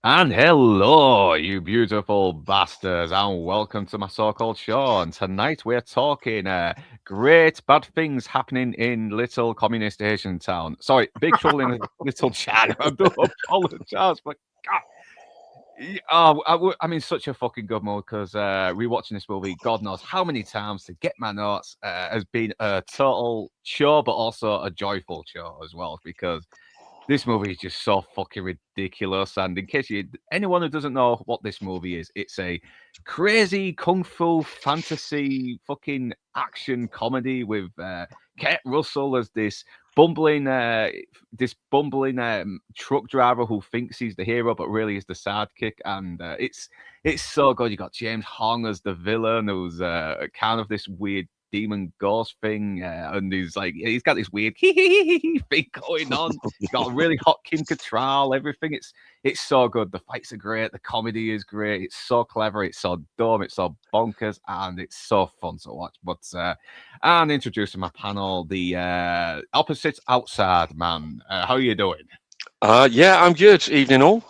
And hello, you beautiful bastards, and welcome to my so-called show. And tonight we're talking great bad things happening in little communist Asian town. Sorry, Big Trouble in Little China. I do apologize, but God, I'm in such a fucking good mood because rewatching this movie, God knows how many times to get my notes, has been a total show, but also a joyful show as well because this movie is just so fucking ridiculous. And in case anyone who doesn't know what this movie is, it's a crazy kung fu fantasy fucking action comedy with Kurt Russell as this bumbling truck driver who thinks he's the hero but really is the sidekick. And it's so good. You got James Hong as the villain, who's kind of this weird demon ghost thing, and he's got this weird thing going on. He's got a really hot Kim Cattrall, everything. It's so good. The fights are great, the comedy is great, it's so clever, it's so dumb, it's so bonkers, and it's so fun to watch. But and introducing my panel, the opposites outside man. How are you doing? Yeah, I'm good. Evening all.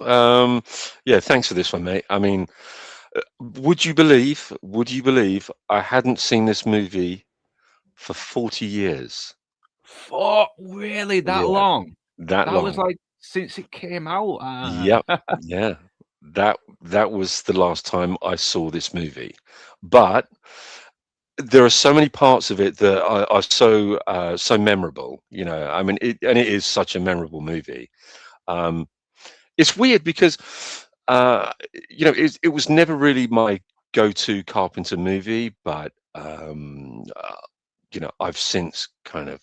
Yeah, thanks for this one, mate. I mean, would you believe I hadn't seen this movie for 40 years? For really that Yeah, long? that That was long. like since it came out. Yep. Yeah. That was the last time I saw this movie. But there are so many parts of it that are so memorable, I mean, it is such a memorable movie. Um, it's weird because uh, it was never really my go-to Carpenter movie, but I've since kind of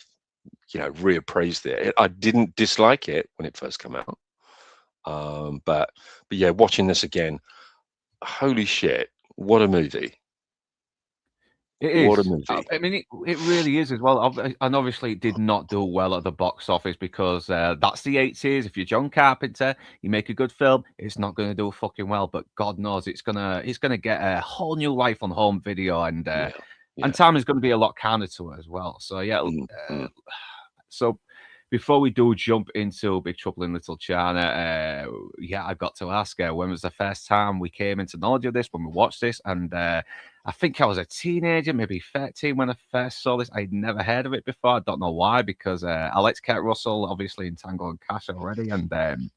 reappraised it. I didn't dislike it when it first came out, but yeah, watching this again, holy shit, what a movie! It What a is. movie! I mean, it really is as well. And obviously, it did not do well at the box office because that's the 80s. If you're John Carpenter, you make a good film, it's not going to do fucking well. But God knows it's gonna get a whole new life on home video, Yeah, and yeah. time is going to be a lot kinder to it as well. So yeah, Mm, mm. so before we do jump into Big Trouble in Little China, yeah, I've got to ask, when was the first time we came into knowledge of this, when we watched this? And I think I was a teenager, maybe 13 when I first saw this. I'd never heard of it before. I don't know why, because I liked Kurt Russell, obviously, in Tango and Cash already. And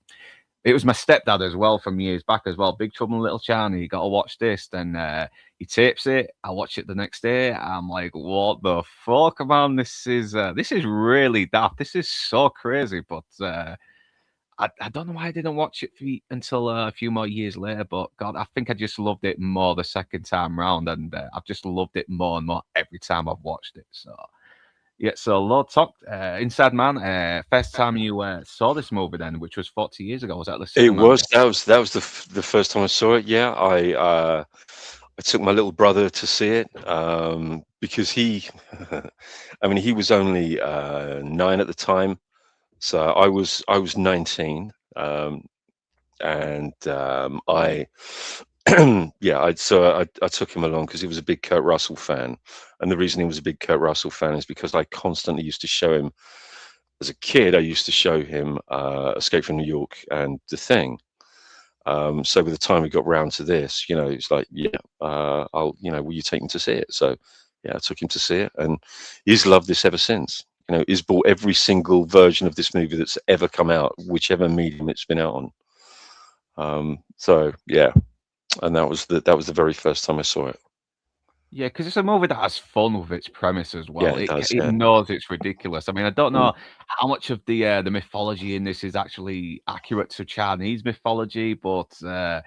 it was my stepdad as well from years back as well. Big Trouble in Little China. You got to watch this. Then he tapes it. I watch it the next day. I'm like, what the fuck, man? This is really daft. This is so crazy. But I don't know why I didn't watch it until a few more years later. But God, I think I just loved it more the second time round, and I've just loved it more and more every time I've watched it. So yeah, so Lord Talk, Inside Man, first time you saw this movie then, which was 40 years ago, was at the It cinema, I'm was guessing. that was the first time I saw it. Yeah, I took my little brother to see it because he, I mean, he was only 9 at the time, so I was 19, and I yeah, I took him along because he was a big Kurt Russell fan, and the reason he was a big Kurt Russell fan is because I constantly used to show him as a kid. I used to show him Escape from New York and The Thing. So by the time we got round to this, it's like, yeah, will you take me to see it? So yeah, I took him to see it, and he's loved this ever since. He's bought every single version of this movie that's ever come out, whichever medium it's been out on. So yeah, and that was the very first time I saw it. Yeah, because it's a movie that has fun with its premise as Yeah, well. it does. It Yeah. knows it's ridiculous. I mean, I don't Mm. know how much of the mythology in this is actually accurate to Chinese mythology, but I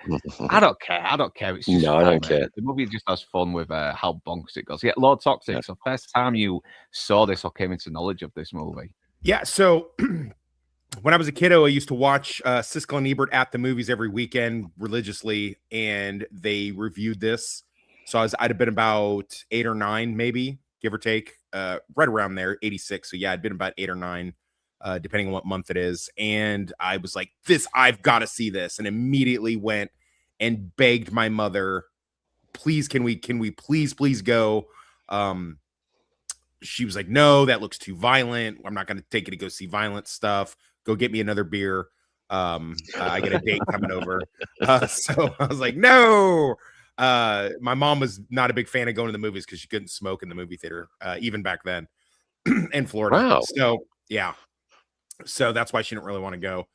don't care. I don't care. It's just No, I fun. don't care. The movie just has fun with how bonkers it goes. Yeah, Lord Yeah. Toxic. So first time you saw this or came into knowledge of this movie. Yeah, so when I was a kiddo, I used to watch Siskel and Ebert at the movies every weekend religiously, and they reviewed this. So I'd have been about 8 or 9, maybe, give or take, right around there, 86. So yeah, I'd been about 8 or 9, depending on what month it is. And I was like, I've got to see this, and immediately went and begged my mother, please, can we please go? Um, she was like, no, that looks too violent. I'm not going to take you to go see violent stuff. Go get me another beer. I get a date coming over. So I was like, no. My mom was not a big fan of going to the movies because she couldn't smoke in the movie theater, even back then in Florida. Wow. So yeah. So that's why she didn't really want to go.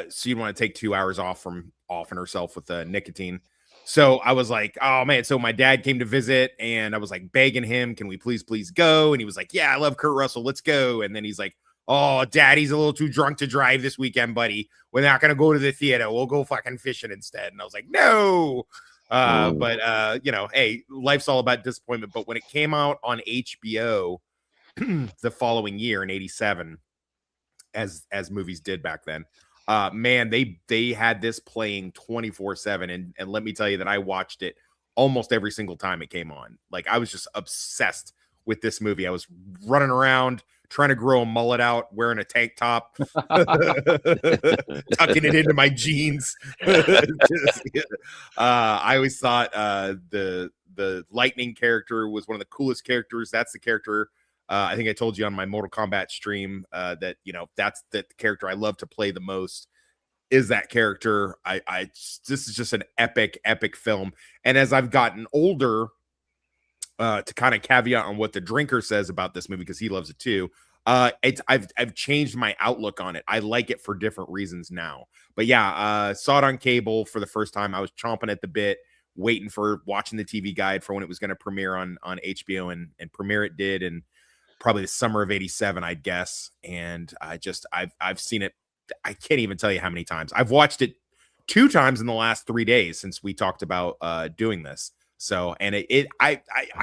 So you'd want to take 2 hours off from offing herself with nicotine. So I was like, oh man. So my dad came to visit and I was like begging him, can we please go? And he was like, yeah, I love Kurt Russell. Let's go. And then he's like, oh, daddy's a little too drunk to drive this weekend, buddy. We're not going to go to the theater. We'll go fucking fishing instead. And I was like, no. But you know, hey, life's all about disappointment. But when it came out on HBO the following year in 87, as movies did back then, man, they had this playing 24/7, and let me tell you that I watched it almost every single time it came on. Like, I was just obsessed with this movie. I was running around trying to grow a mullet out, wearing a tank top, tucking it into my jeans. I always thought the Lightning character was one of the coolest characters. That's the character. I think I told you on my Mortal Kombat stream that, you know, that's the character I love to play the most, is that character. This is just an epic film. And as I've gotten older, to kind of caveat on what the drinker says about this movie, because he loves it too, I've changed my outlook on it. I like it for different reasons now. But yeah, saw it on cable for the first time. I was chomping at the bit, waiting for watching the TV guide for when it was going to premiere on HBO, and premiere it did, and probably the summer of 87, I'd guess. And I've seen it. I can't even tell you how many times. I've watched it 2 times in the last 3 days since we talked about doing this. So, and I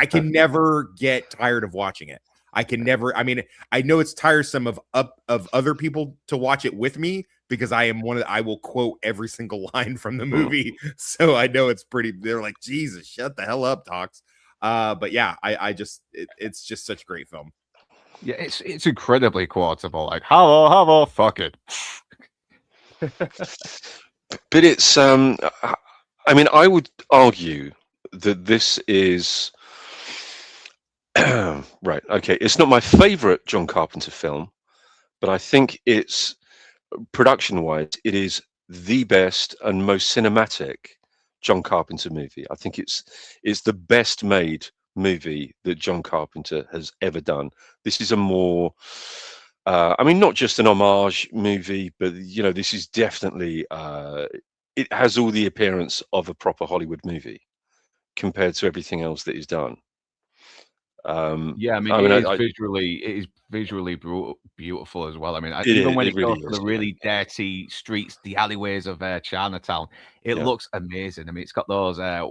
can never get tired of watching it. I can never. I mean, I know it's tiresome of other people to watch it with me, because I am I will quote every single line from the movie. So I know it's pretty. They're like, Jesus, shut the hell up, Talks. But yeah, it's just such a great film. Yeah, it's incredibly quotable. Like, hello, fuck it. But it's I mean, I would argue that this is right. Okay, it's not my favorite John Carpenter film, but I think it's, production-wise, it is the best and most cinematic John Carpenter movie. I think it's the best made movie that John Carpenter has ever done. This is a more I mean, not just an homage movie, but, you know, this is definitely it has all the appearance of a proper Hollywood movie compared to everything else that he's done. Yeah, I mean, it is visually beautiful as well. I mean, even when it goes to the really dirty streets, the alleyways of Chinatown, it looks amazing. I mean, it's got those I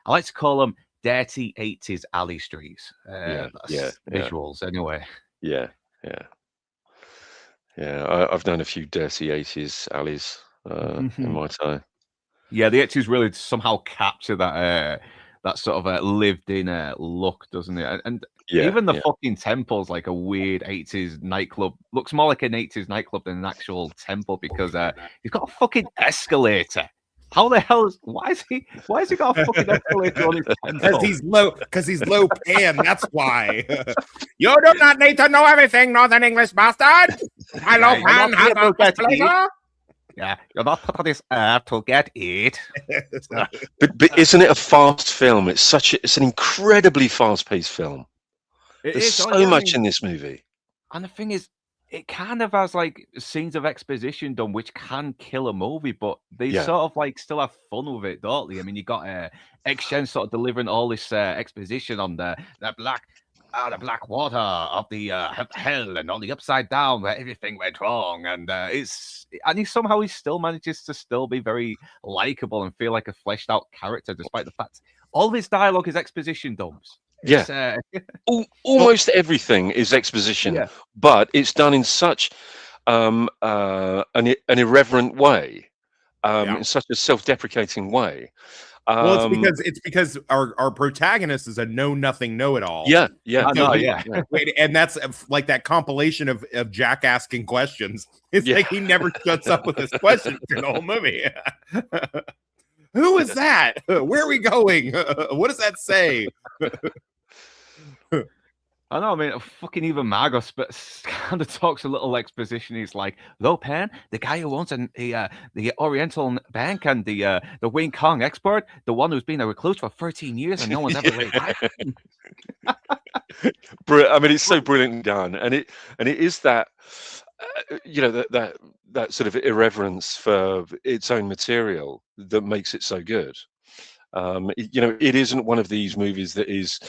like to call them dirty 80s alley streets. Visuals anyway. I've known a few dirty 80s alleys in my time. Yeah, the 80s really somehow capture that sort of lived-in look, doesn't it? And even the fucking temple's like a weird 80s nightclub. Looks more like an 80s nightclub than an actual temple, because he's got a fucking escalator. How the hell why has he got a fucking escalator on his temple? Because he's low pan, that's why. You do not need to know everything, Northern English bastard. My low pan has an escalator. Yeah, you're not put on this earth to get it. But isn't it a fast film? It's an incredibly fast-paced film. There's so much in this movie. And the thing is, it kind of has like scenes of exposition done, which can kill a movie, but they sort of like still have fun with it, don't they? I mean, you got X-Shen sort of delivering all this exposition on the black water of the hell, and on the upside down where everything went wrong, and he still manages to still be very likable and feel like a fleshed out character, despite the fact all this dialogue is exposition dumps. Almost everything is exposition, but it's done in such an irreverent way, in such a self-deprecating way. Well, it's because our protagonist is a know-nothing know-it-all. And that's like that compilation of Jack asking questions. It's like he never shuts up with his questions in the whole movie. Who is that? Where are we going? What does that say? I know. I mean, fucking even Margot kind of talks a little exposition. He's like, Lopan, the guy who owns the Oriental Bank and the Wing Kong export, the one who's been a recluse for 13 years and no one's ever laid eyes on him. I mean, it's so brilliantly done, and it is that that sort of irreverence for its own material that makes it so good. It isn't one of these movies that is,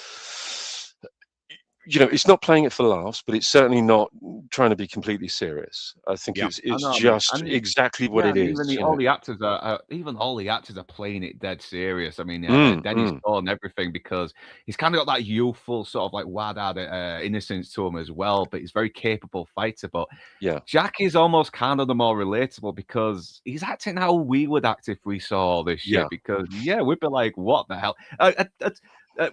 it's not playing it for laughs, but it's certainly not trying to be completely serious. I think Yeah. it's I know, just exactly what it is. Even all the actors are playing it dead serious. I mean, Mm, Dennis mm. Thor and everything, because he's kind of got that youthful sort of like wad-eyed innocence to him as well. But he's a very capable fighter. But Yeah, Jack is almost kind of the more relatable because he's acting how we would act if we saw all this shit. Yeah. Because we'd be like, what the hell?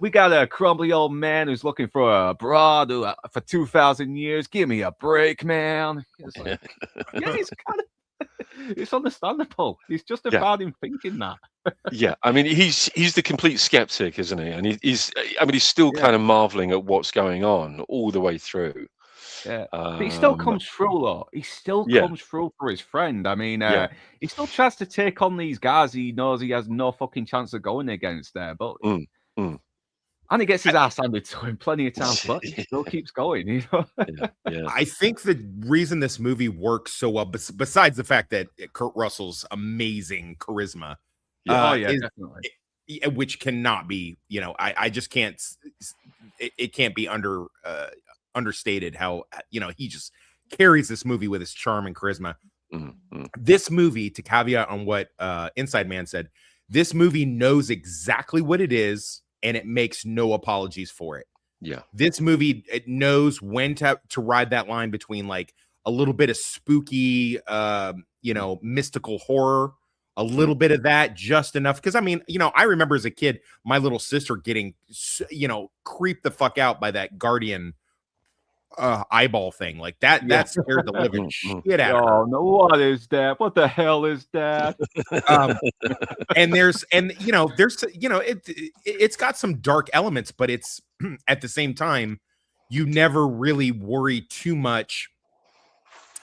We got a crumbly old man who's looking for a broad for 2,000 years. Give me a break, man. It's like, it's kind of, it's understandable. It's just about him thinking that. Yeah. I mean, he's the complete skeptic, isn't he? And he's still kind of marveling at what's going on all the way through. Yeah, but he still comes through, though. He still comes through for his friend. I mean, he still tries to take on these guys he knows he has no fucking chance of going against there, but. And he gets his ass handed to him plenty of times, but he still keeps going. I think the reason this movie works so well, besides the fact that Kurt Russell's amazing charisma, definitely, which cannot be, I just can't. It can't be understated how he just carries this movie with his charm and charisma. This movie, to caveat on what Inside Man said, this movie knows exactly what it is. And it makes no apologies for it. Yeah. This movie, it knows when to ride that line between like a little bit of spooky, mystical horror, a little bit of that, just enough. Because I mean, I remember as a kid, my little sister getting, creeped the fuck out by that Guardian eyeball thing like that. That scared the living shit out of her. Oh no, what is that? What the hell is that? It's got some dark elements, but it's at the same time, you never really worry too much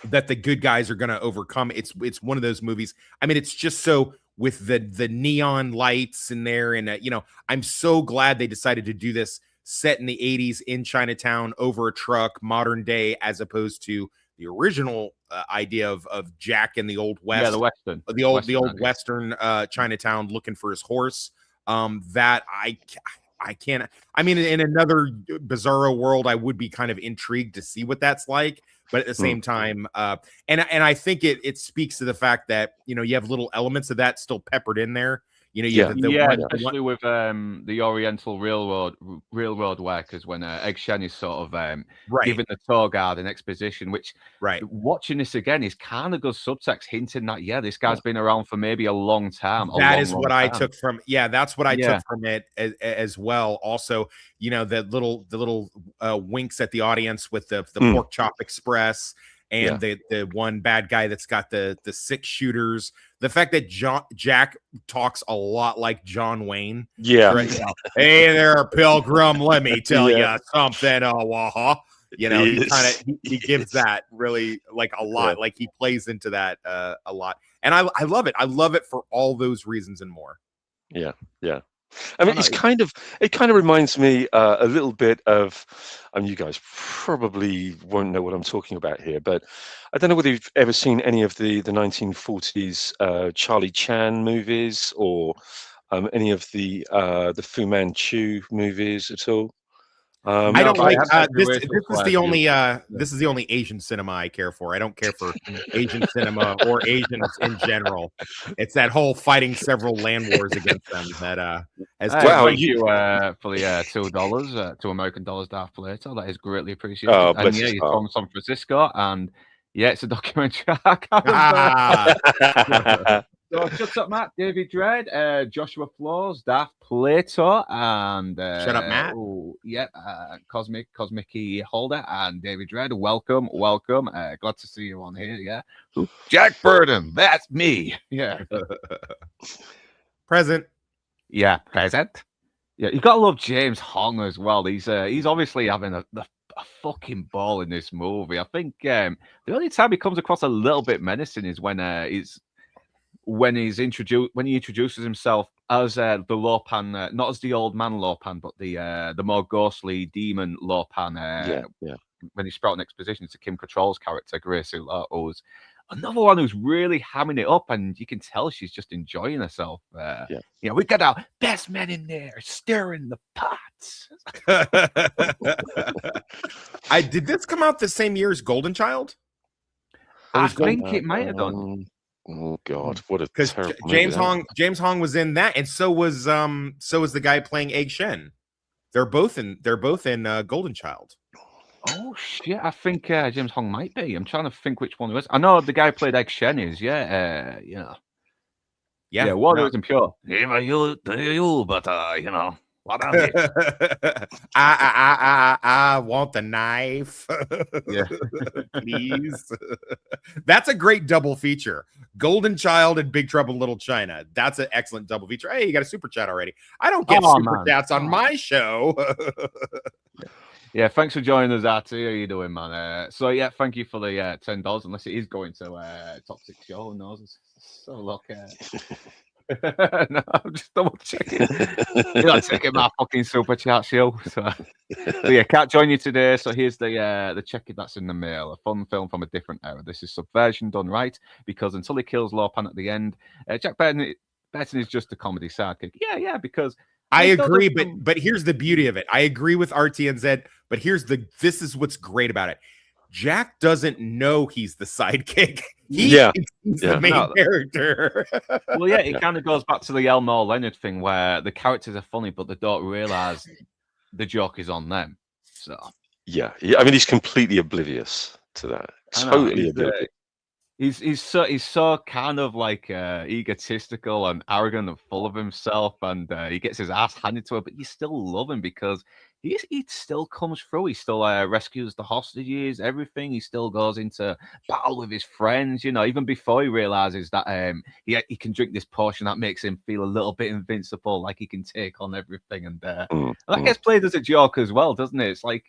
that the good guys are going to overcome. It's one of those movies. I mean, it's just so with the neon lights in there, and I'm so glad they decided to do this set in the 80s in Chinatown over a truck, modern day, as opposed to the original idea of Jack in the Old West, the old Western Chinatown looking for his horse. That I can't. I mean, in another bizarro world, I would be kind of intrigued to see what that's like. But at the same time, and I think it speaks to the fact that you have little elements of that still peppered in there. Especially with the Oriental Railroad workers when Egg Shen is sort of giving the tour guide an exposition, which watching this again is kind of good subtext hinting that this guy's been around for maybe a long time. That is what I took from that's what I took from it as well. Also, the little winks at the audience with the Pork Chop Express. And the one bad guy that's got the 6 shooters. The fact that Jack talks a lot like John Wayne. Yeah. Right? Hey there, Pilgrim. Let me tell you something. He gives that really like a lot. Like he plays into that a lot. And I love it. I love it for all those reasons and more. Yeah. Yeah. I mean, it kind of reminds me a little bit of, you guys probably won't know what I'm talking about here, but I don't know whether you've ever seen any of the 1940s Charlie Chan movies or any of the Fu Manchu movies at all. I don't like this is the only Asian cinema I care for. I don't care for Asian cinema or Asians in general. It's that whole fighting several land wars against them that thank you for the $2 to American dollars Darth Plato. That is greatly appreciated. And he's from San Francisco, and it's a documentary. So, shut up, Matt, David Dredd, Joshua Flores, Darth Plato, and shut up, Matt. Cosmic Holder, and David Dredd. Welcome. Glad to see you on here. Yeah, Jack Burden, that's me. Yeah, present. Yeah, present. Yeah, you gotta love James Hong as well. He's obviously having the a fucking ball in this movie. I think the only time he comes across a little bit menacing is when he introduces himself as the Lopan, not as the old man Lopan, but the more ghostly demon Lopan. When he's sprouting exposition to Kim Cattrall's character, Grace, who's another one who's really hamming it up, and you can tell she's just enjoying herself. We got our best men in there stirring the pots. Did this come out the same year as Golden Child? I think it might have done. Oh God, what a because James Hong was in that, and so was the guy playing Egg Shen. They're both in Golden Child. Oh shit! I think James Hong might be. I'm trying to think which one it was. I know the guy who played Egg Shen is. Water isn't pure. Even you, but what are they? I want the knife. Please. That's a great double feature. Golden Child and Big Trouble in Little China. That's an excellent double feature. Hey, you got a super chat already. I don't get super chats on my show. Yeah, thanks for joining us, Artie. How you doing, man? Thank you for the $10. Unless it is going to top 6 show, who knows? So look. No, I'm just double checking. You're not checking my fucking super chat show. So can't join you today. So here's the check that's in the mail. A fun film from a different era. This is Subversion done right, because until he kills Lopan at the end, Jack Burton is just a comedy sidekick. Yeah, because I agree, but here's the beauty of it. I agree with RTNZ, but this is what's great about it. Jack doesn't know he's the sidekick. He's the main character. Well, it kind of goes back to the Elmore Leonard thing, where the characters are funny, but they don't realize the joke is on them. So I mean, he's completely oblivious to that. Totally oblivious. He's so kind of like egotistical and arrogant and full of himself, and he gets his ass handed to him, but you still love him because he still comes through. He still rescues the hostages, everything. He still goes into battle with his friends, even before he realizes that he can drink this potion that makes him feel a little bit invincible, like he can take on everything. And that gets played as a joke as well, doesn't it? It's like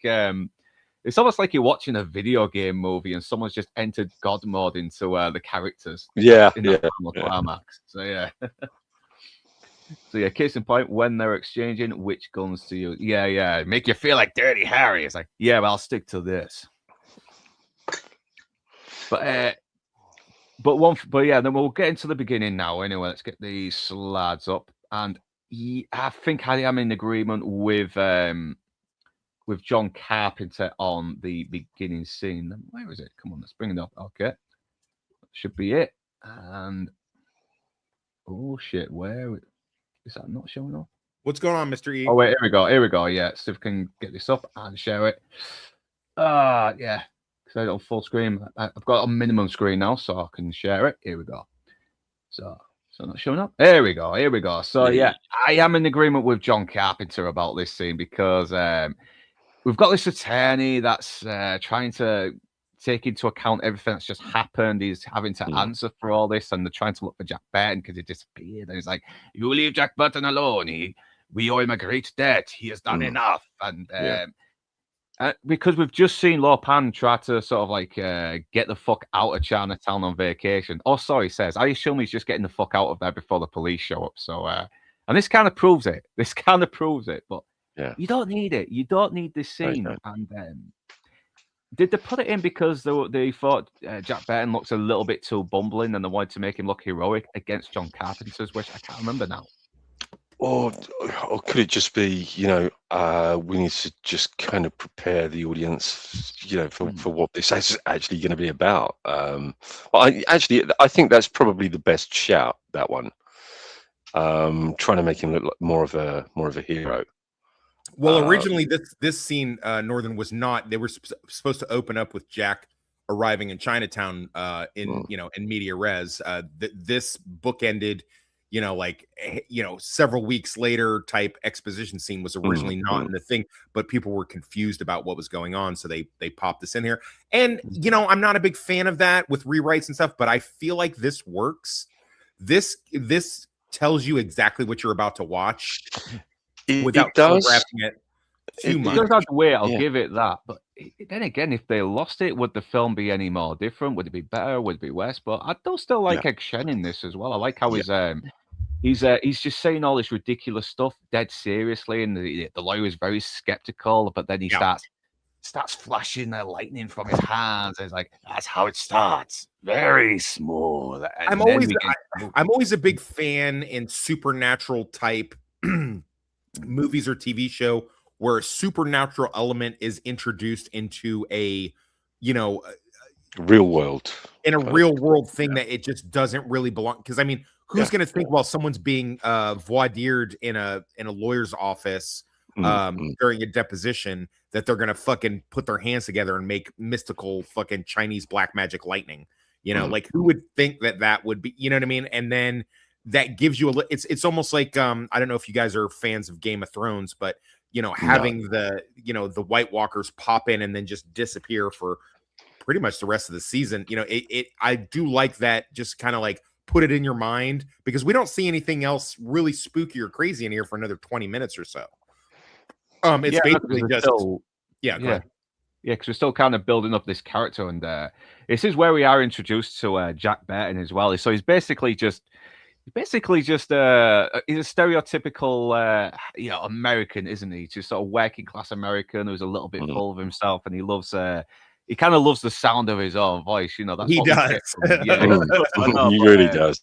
it's almost like you're watching a video game movie and someone's just entered God mode into the characters. Climax. So case in point, when they're exchanging, which guns do you? Make you feel like Dirty Harry. It's like, well, I'll stick to this. But then we'll get into the beginning now. Anyway, let's get these slides up, and I think I am in agreement with John Carpenter on the beginning scene. Where is it? Come on, let's bring it up. Okay, should be it. And oh shit, where is that not showing up? What's going on, Mr. E? Oh wait, here we go. Yeah, see if we can get this up and share it. Because I don't full screen. I've got a minimum screen now, so I can share it. Here we go. So not showing up. Here we go. So I am in agreement with John Carpenter about this scene, because we've got this attorney that's trying to take into account everything that's just happened. He's having to answer for all this, and they're trying to look for Jack Burton because he disappeared. And he's like, "You leave Jack Burton alone. We owe him a great debt. He has done enough." And because we've just seen Lopan try to sort of like get the fuck out of Chinatown on vacation. Oh, sorry, says, I assume he's just getting the fuck out of there before the police show up. So, and this kind of proves it. But you don't need it. You don't need this scene. Okay. And did they put it in because they thought Jack Burton looks a little bit too bumbling and they wanted to make him look heroic against John Carpenter's wish? I can't remember now. Or could it just be, we need to just kind of prepare the audience, for what this is actually going to be about. I think that's probably the best shout, that one. Trying to make him look like more of a hero. Well, originally this scene, Northern, was not. They were supposed to open up with Jack arriving in Chinatown in media res. This book ended, several weeks later type exposition scene was originally not in the thing, but people were confused about what was going on, so they popped this in here. And I'm not a big fan of that with rewrites and stuff, but I feel like this works. This tells you exactly what you're about to watch. Without telegraphing it. too It much. does have weight, I'll Yeah. give it that. But then again, if they lost it, would the film be any more different? Would it be better? Would it be worse? But I do still like Egg Shen in this as well. I like how he's just saying all this ridiculous stuff dead seriously, and the lawyer is very skeptical, but then he starts flashing the lightning from his hands. And it's like, that's how it starts. Very smooth. And I'm always a big fan in supernatural type movies or TV show where a supernatural element is introduced into a, real world. In a real world thing that it just doesn't really belong. Because I mean, who's going to think while someone's being voir dired in a lawyer's office during a deposition that they're going to fucking put their hands together and make mystical fucking Chinese black magic lightning? Like who would think that would be, you know what I mean? And then that gives you it's almost like I don't know if you guys are fans of Game of Thrones, but having the White Walkers pop in and then just disappear for pretty much the rest of the season. I do like that, just kind of like put it in your mind, because we don't see anything else really spooky or crazy in here for another 20 minutes or so. It's basically just because we're still kind of building up this character, and this is where we are introduced to Jack Burton as well. So he's basically just he's a stereotypical American, isn't he? Just sort of working class American who's a little bit full of himself, and he loves he kind of loves the sound of his own voice. That's he what does. He really does.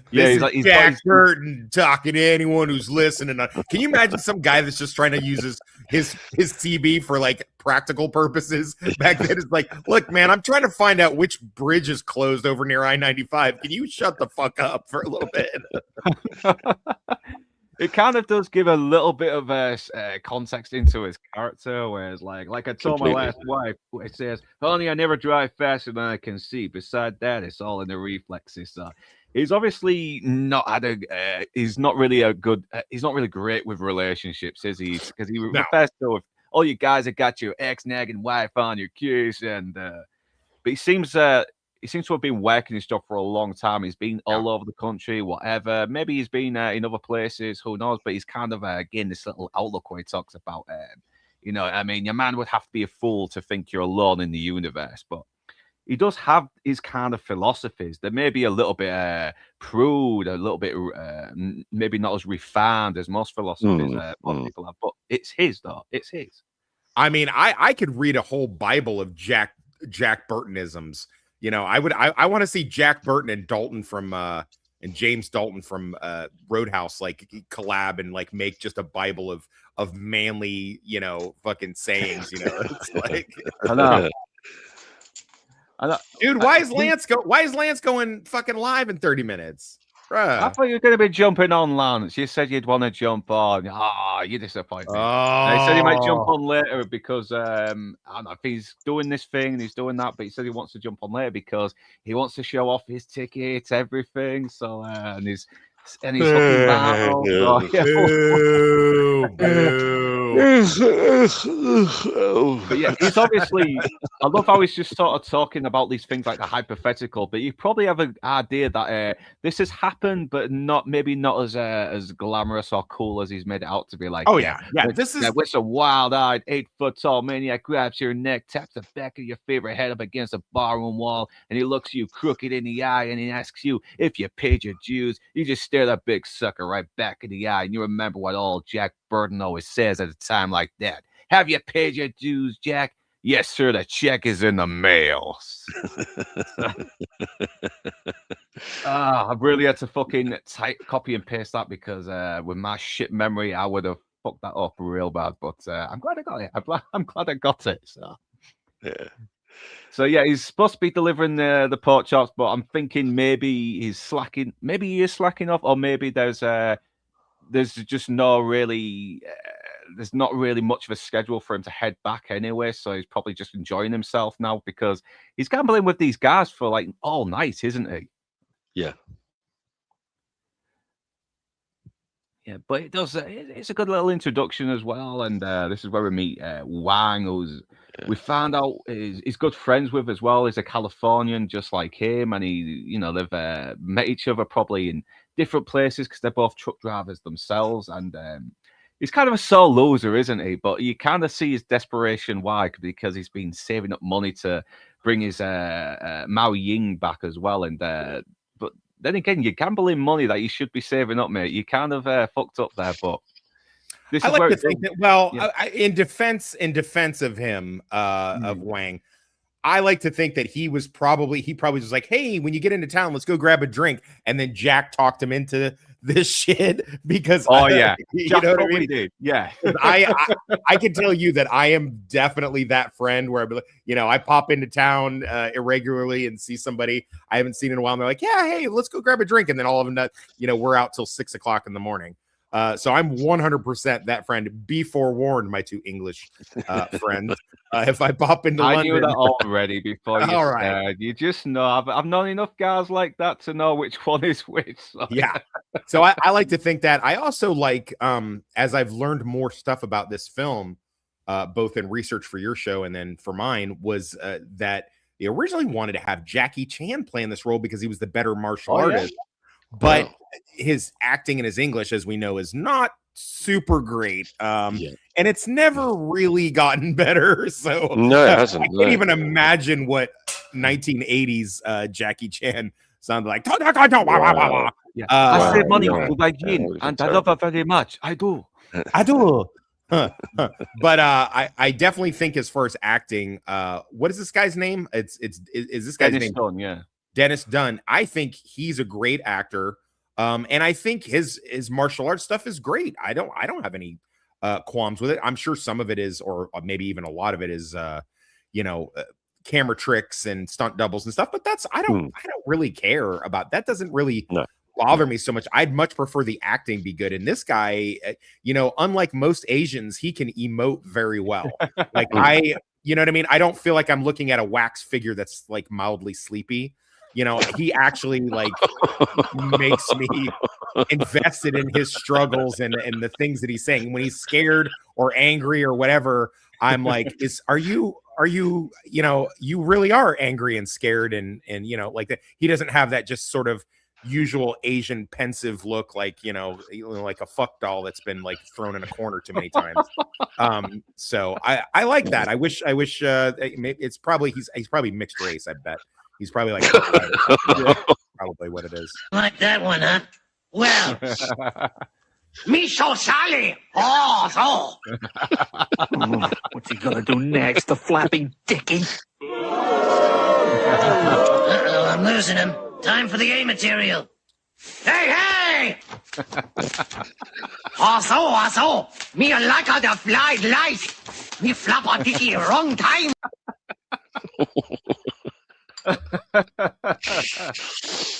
Yeah, he's Jack Burton talking to anyone who's listening. Can you imagine some guy that's just trying to use his CB for like practical purposes back then? It's like, look, man, I'm trying to find out which bridge is closed over near I-95. Can you shut the fuck up for a little bit? It kind of does give a little bit of context into his character, whereas like I told my last wife, it says, "Honey, I never drive faster than I can see. Beside that, it's all in the reflexes." So he's obviously not had he's not really he's not really great with relationships, is he? Because he refers to all you guys that got your ex-nagging wife on your case, and but he seems to have been working his job for a long time. He's been all over the country, whatever. Maybe he's been in other places, who knows? But he's kind of, again, this little outlook where he talks about, I mean, your man would have to be a fool to think you're alone in the universe. But he does have his kind of philosophies. They may be a little bit prude, a little bit maybe not as refined as most philosophies most people have. But it's his, though. It's his. I mean, I could read a whole Bible of Jack Burtonisms. I want to see Jack Burton and Dalton from and James Dalton from Roadhouse like collab and like make just a Bible of manly, fucking sayings. It's like, I know. Dude, why is Lance going fucking live in 30 minutes? Bruh. I thought you were going to be jumping on, Lance. You said you'd want to jump on. You're disappointed. Oh. He said he might jump on later because I don't know if he's doing this thing and he's doing that, but he said he wants to jump on later because he wants to show off his tickets, everything. So and he's hooking battle. But yeah, he's obviously. I love how he's just sort of talking about these things like the hypothetical, but you probably have an idea that this has happened, but maybe not as glamorous or cool as he's made it out to be. Like, this is it's a wild-eyed 8-foot-tall maniac grabs your neck, taps the back of your favorite head up against a barroom wall, and he looks you crooked in the eye, and he asks you if you paid your dues. You just stare that big sucker right back in the eye, and you remember what old Jack Burton always says at a time like that. Have you paid your dues, Jack? Yes, sir. The check is in the mail. I really had to fucking copy and paste that because with my shit memory, I would have fucked that up real bad. But I'm glad I got it. I'm glad I got it. So yeah. So yeah, he's supposed to be delivering the pork chops, but I'm thinking maybe he's slacking. Maybe he is slacking off, or maybe there's just no really. There's not really much of a schedule for him to head back anyway, so he's probably just enjoying himself now because he's gambling with these guys for like all night, isn't he? Yeah. Yeah, but it does. It's a good little introduction as well, and this is where we meet Wang, who's we found out he's good friends with as well. He's a Californian, just like him, and they've met each other probably in different places because they're both truck drivers themselves, and He's kind of a sore loser, isn't he? But you kind of see his desperation. Why? Because he's been saving up money to bring his Mao Ying back as well. And but then again, you're gambling money that you should be saving up, mate. You kind of fucked up there. But this I is like where to think that. Well, yeah. in defense of him, of Wang, I like to think that he probably was like, hey, when you get into town, let's go grab a drink. And then Jack talked him into this shit because you know what I mean? Did. Yeah. I can tell you that I am definitely that friend where I pop into town irregularly and see somebody I haven't seen in a while. And they're like, yeah, hey, let's go grab a drink. And then all of a sudden, we're out till 6 o'clock in the morning. So I'm 100% that friend. Be forewarned, my two English friends. If I pop into London, I knew that already before you all started. right. You just know. I've known enough guys like that to know which one is which. So. Yeah. So I like to think that. I also like, as I've learned more stuff about this film, both in research for your show and then for mine, was that they originally wanted to have Jackie Chan play in this role because he was the better martial artist. But his acting and his English, as we know, is not super great. And it's never really gotten better. So no, it hasn't. I can't even imagine what 1980s Jackie Chan sounded like. Yeah. I save money for my yin, and I love her very much. I do. But I definitely think as far as acting, what is this guy's name? Is this guy's name? Stone, yeah. Dennis Dunn. I think he's a great actor. And I think his martial arts stuff is great. I don't have any qualms with it. I'm sure some of it is, or maybe even a lot of it is, camera tricks and stunt doubles and stuff. But I don't really care about that. Doesn't really bother me so much. I'd much prefer the acting be good. And this guy, unlike most Asians, he can emote very well. Like you know what I mean? I don't feel like I'm looking at a wax figure that's like mildly sleepy. He actually like makes me invested in his struggles and the things that he's saying. When he's scared or angry or whatever, I'm like, are you you really are angry and scared and like that. He doesn't have that just sort of usual Asian pensive look, like like a fuck doll that's been like thrown in a corner too many times. So I like that. I wish it's probably he's probably mixed race. I bet. He's probably like probably what it is. Like that one, huh? Well, me so Sally. Oh, so. What's he gonna do next? The flapping dickie. Uh-oh, I'm losing him. Time for the A material. Hey! Also. Me like the fly lice. Me flap a dickie wrong time.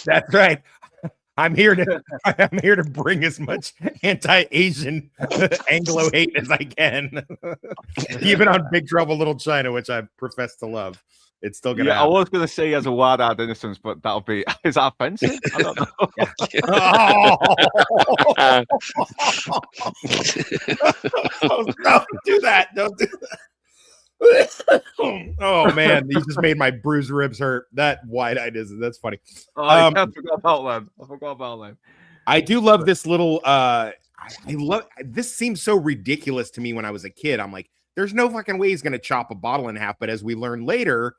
That's right. I'm here to bring as much anti-Asian Anglo hate as I can. Even on Big Trouble Little China, which I profess to love. It's still gonna happen. I was gonna say he has a wild-eyed innocence, but that'll be is that offensive? I don't know. Don't do that. Don't do that. Oh man, you just made my bruised ribs hurt. That wide-eyed is that's funny. I forgot about that. I do love this little I love this. Seems so ridiculous to me when I was a kid. I'm like, there's no fucking way he's gonna chop a bottle in half. But as we learn later,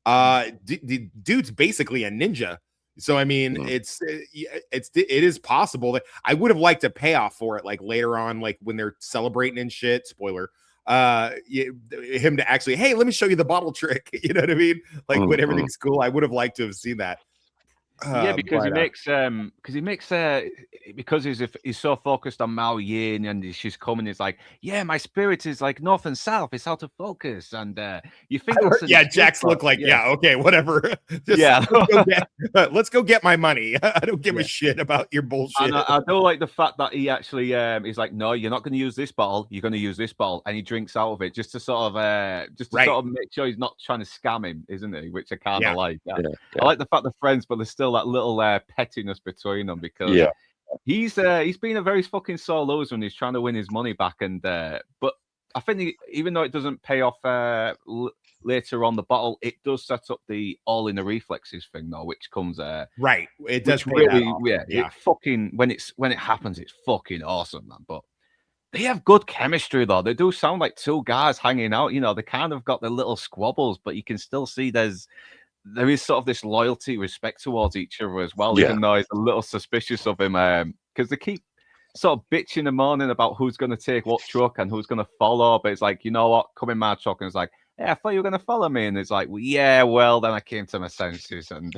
the dude's basically a ninja. So I mean, it is possible that I would have liked a payoff for it, like later on, like when they're celebrating and shit. Spoiler. Him to actually, hey, let me show you the bottle trick. You know what I mean? Like when everything's cool. I would have liked to have seen that. Because he's so focused on Mao Yin and she's coming. It's like, yeah, my spirit is like north and south. It's out of focus, and you think, Jack's look like, okay, whatever. Let's go get my money. I don't give a shit about your bullshit. And I don't like the fact that he actually he's like, no, you're not going to use this bottle. You're going to use this bottle, and he drinks out of it just to sort of make sure he's not trying to scam him, isn't he? Which I kind of like. I like the fact they're friends, but there's still that little pettiness between them because he's been a very fucking sore loser and he's trying to win his money back. And but I think even though it doesn't pay off later on the bottle, it does set up the all in the reflexes thing though, which comes right. It does really, it fucking when it happens, it's fucking awesome, man. But They have good chemistry, though. They do sound like two guys hanging out. They kind of got their little squabbles, but you can still see there is sort of this loyalty, respect towards each other as well, even though he's a little suspicious of him, because they keep sort of bitching in the morning about who's going to take what truck and who's going to follow. But it's like, you know what? Come in my truck. And it's like, hey, I thought you were going to follow me. And it's like, well, yeah, well, then I came to my senses. And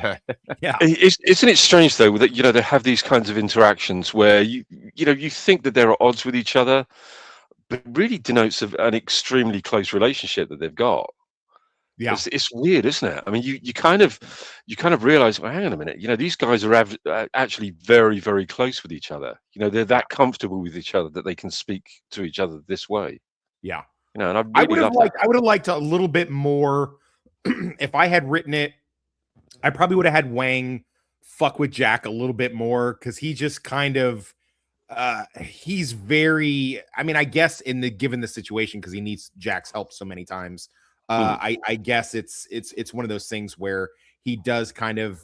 yeah. Isn't it strange, though, that, they have these kinds of interactions where you think that they're at odds with each other, but it really denotes an extremely close relationship that they've got. Yeah, it's weird, isn't it? I mean, you kind of realize, well, hang on a minute, these guys are actually very, very close with each other. They're that comfortable with each other that they can speak to each other this way. Yeah. And I really I would have liked a little bit more. If I had written it, I probably would have had Wang fuck with Jack a little bit more, because he just kind of he's very, I mean, I guess given the situation, because he needs Jack's help so many times. I guess it's one of those things where he does kind of,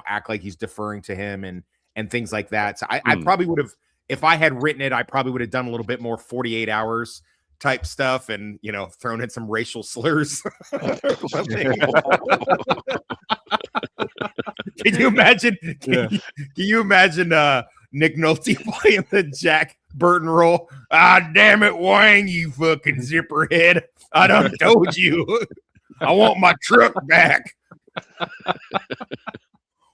act like he's deferring to him and things like that. So I probably would have, if I had written it, I probably would have done a little bit more 48 hours type stuff and, thrown in some racial slurs. Can you imagine? Can you imagine Nick Nolte playing the Jack Burton role? Ah, damn it, Wang, you fucking zipper head. I done told you. I want my truck back.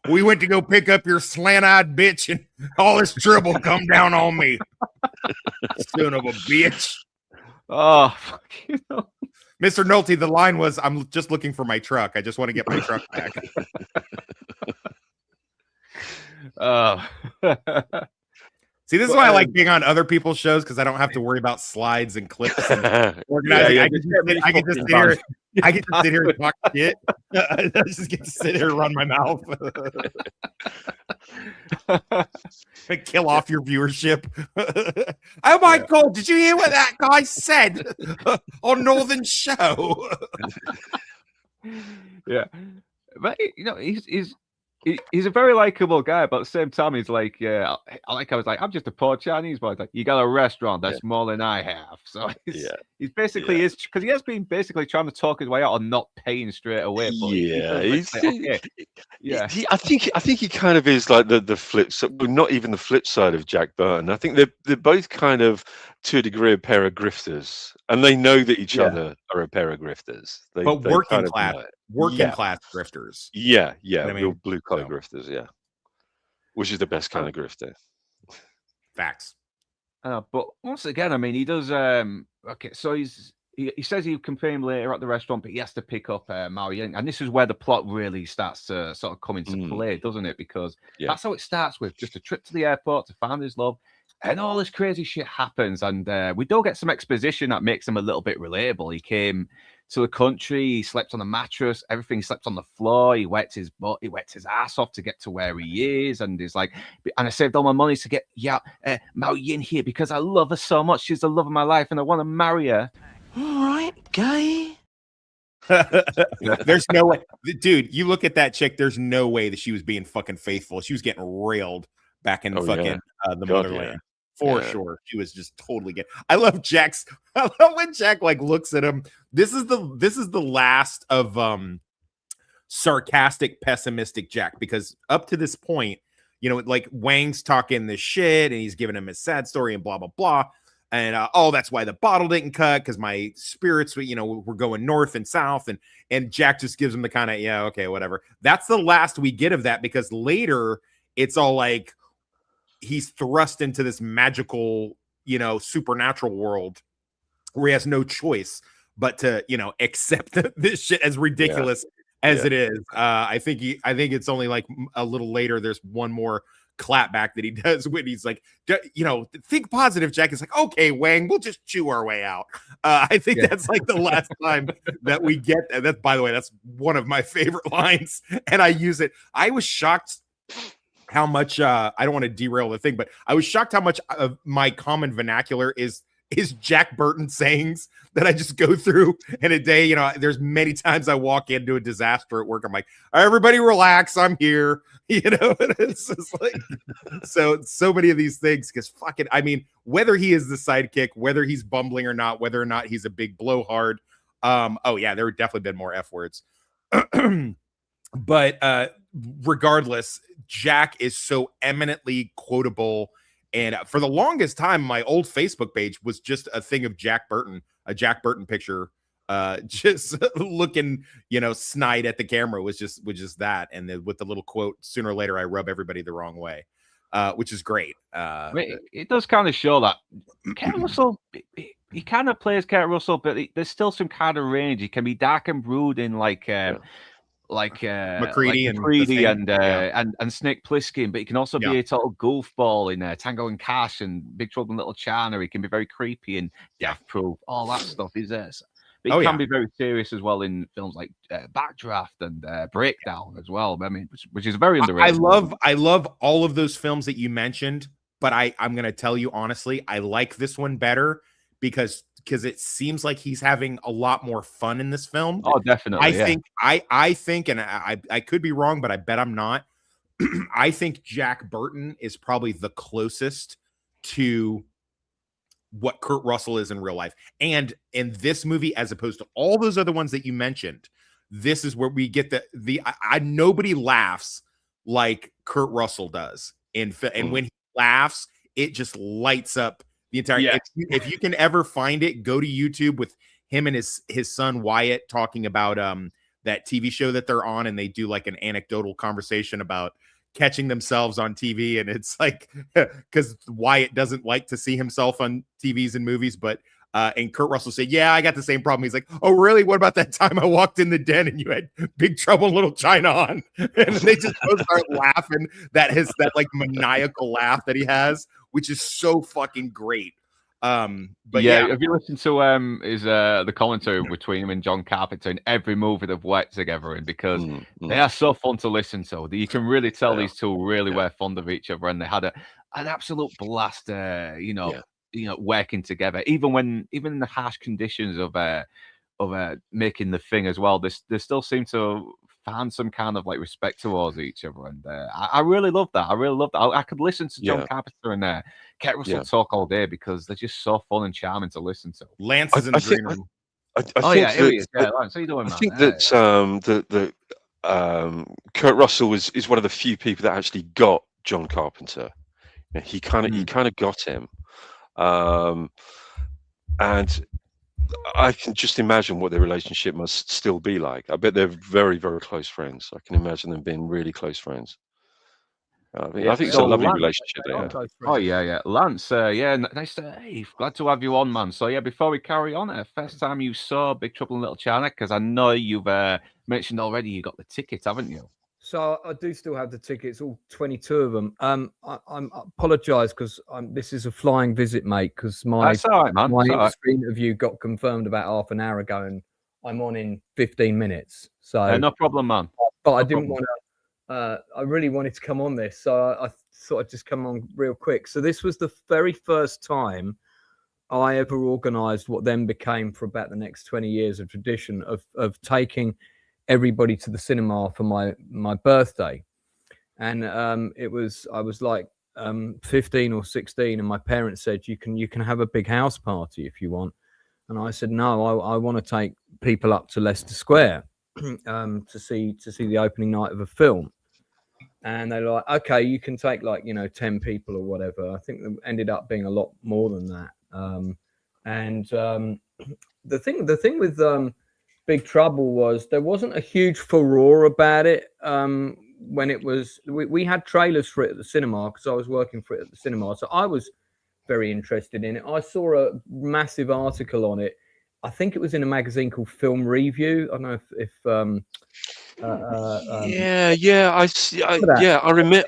We went to go pick up your slant-eyed bitch, and all this trouble come down on me. Son of a bitch. Oh, fuck Mr. Nolte, the line was, I'm just looking for my truck. I just want to get my truck back. Oh. See, this is why I like being on other people's shows, because I don't have to worry about slides and clips and organizing. I can just sit here and talk shit. I just get to sit here and run my mouth. And kill off your viewership. Oh my God, did you hear what that guy said on Northern Show? Yeah. But, he's a very likable guy, but at the same time, he's like, I was like, I'm just a poor Chinese boy. Like, you got a restaurant that's more than I have. So he's basically is, because he has been basically trying to talk his way out of not paying straight away. But I think he kind of is like the flip side, well, not even the flip side of Jack Burton. I think they're both kind of, to a degree, a pair of grifters, and they know that each other are a pair of grifters. But working class grifters. Yeah, I mean, real blue collar grifters, which is the best kind of grifter. Facts. But once again, I mean, he does. Okay, so he says he can pay him later at the restaurant, but he has to pick up Mao Yin, and this is where the plot really starts to sort of come into play, doesn't it? Because that's how it starts, with just a trip to the airport to find his love. And all this crazy shit happens, and we do get some exposition that makes him a little bit relatable. He came to the country, he slept on a mattress, everything, he slept on the floor, he wet his butt, he wet his ass off to get to where he is, and he's like, and I saved all my money to get Mao Yin here because I love her so much. She's the love of my life, and I want to marry her. All right, gay. There's no way, dude. You look at that chick. There's no way that she was being fucking faithful. She was getting railed back in the motherland. For sure. She was just totally getting. I love when Jack like looks at him. This is the last of sarcastic, pessimistic Jack, because up to this point, like Wang's talking this shit and he's giving him his sad story and blah blah blah. And that's why the bottle didn't cut, because my spirits, were going north and south, and Jack just gives him the kind of okay, whatever. That's the last we get of that, because later it's all like he's thrust into this magical, supernatural world where he has no choice but to, accept this shit, as ridiculous as it is. I think it's only like a little later. There's one more clapback that he does when he's like, think positive, Jack. Is like, okay, Wang, we'll just chew our way out. I think that's like the last time that we get that. That's, by the way, that's one of my favorite lines, and I use it. I was shocked how much I don't want to derail the thing, but I was shocked how much of my common vernacular is Jack Burton sayings that I just go through in a day. There's many times I walk into a disaster at work. I'm like, everybody relax, I'm here. You know, it's just like so many of these things because fucking, I mean, whether he is the sidekick, whether he's bumbling or not, whether or not he's a big blowhard. Oh yeah, there would definitely been more F words. But regardless, Jack is so eminently quotable. And for the longest time, my old Facebook page was just a thing of Jack Burton, a Jack Burton picture, just looking, snide at the camera was just that. And then with the little quote, sooner or later, I rub everybody the wrong way, which is great. It does kind of show that Kurt Russell, he kind of plays Kurt Russell, but there's still some kind of range. He can be dark and brooding like McCready and Snake Plissken, but he can also be a total goofball in Tango and Cash and Big Trouble in Little China. He can be very creepy and death-proof. All that stuff is there. But he can be very serious as well in films like Backdraft and Breakdown as well. I mean, which is very underrated. I love all of those films that you mentioned, but I'm going to tell you honestly, I like this one better because it seems like he's having a lot more fun in this film. Oh, definitely. I think, and I could be wrong, but I bet I'm not. I think Jack Burton is probably the closest to what Kurt Russell is in real life. And in this movie, as opposed to all those other ones that you mentioned, this is where we get nobody laughs like Kurt Russell does. And when he laughs, it just lights up the entire. If you can ever find it, go to YouTube with him and his son Wyatt talking about that TV show that they're on, and they do like an anecdotal conversation about catching themselves on TV. And it's like, because Wyatt doesn't like to see himself on TVs and movies, but and Kurt Russell said, yeah, I got the same problem. He's like, oh, really? What about that time I walked in the den and you had Big Trouble in Little China on? And they just both start laughing. That like maniacal laugh that he has, which is so fucking great. But have you listened to is the commentary between him and John Carpenter in every movie they've worked together in, because they are so fun to listen to. You can really tell these two really were fond of each other, and they had an absolute blast working together, even in the harsh conditions of making the thing as well. They still seem to find some kind of like respect towards each other, and I really love that. I could listen to John Carpenter and Kurt Russell talk all day because they're just so fun and charming to listen to. Lance is in the green room. I think that Kurt Russell is one of the few people that actually got John Carpenter. He kind of got him, and I can just imagine what their relationship must still be like. I bet they're very, very close friends. I can imagine them being really close friends. I think it's a lovely relationship they have. Oh yeah. Lance, nice glad to have you on, man. So before we carry on, first time you saw Big Trouble in Little China, because I know you've mentioned already you got the ticket, haven't you? So I do still have the tickets, all 22 of them. I apologise because this is a flying visit, mate, because my interview got confirmed about half an hour ago, and I'm on in 15 minutes. So no problem, man. But I didn't want to. I really wanted to come on this, so I thought I'd just come on real quick. So this was the very first time I ever organised what then became, for about the next 20 years, a tradition of taking everybody to the cinema for my birthday. And I was like 15 or 16, and my parents said you can have a big house party if you want. And I said no, I want to take people up to Leicester Square to see the opening night of a film. And they're like, okay, you can take 10 people or whatever. I think it ended up being a lot more than that. The thing with Big Trouble was there wasn't a huge furore about it when it was. We had trailers for it at the cinema because I was working for it at the cinema, so I was very interested in it. I saw a massive article on it. I think it was in a magazine called Film Review. I don't know if I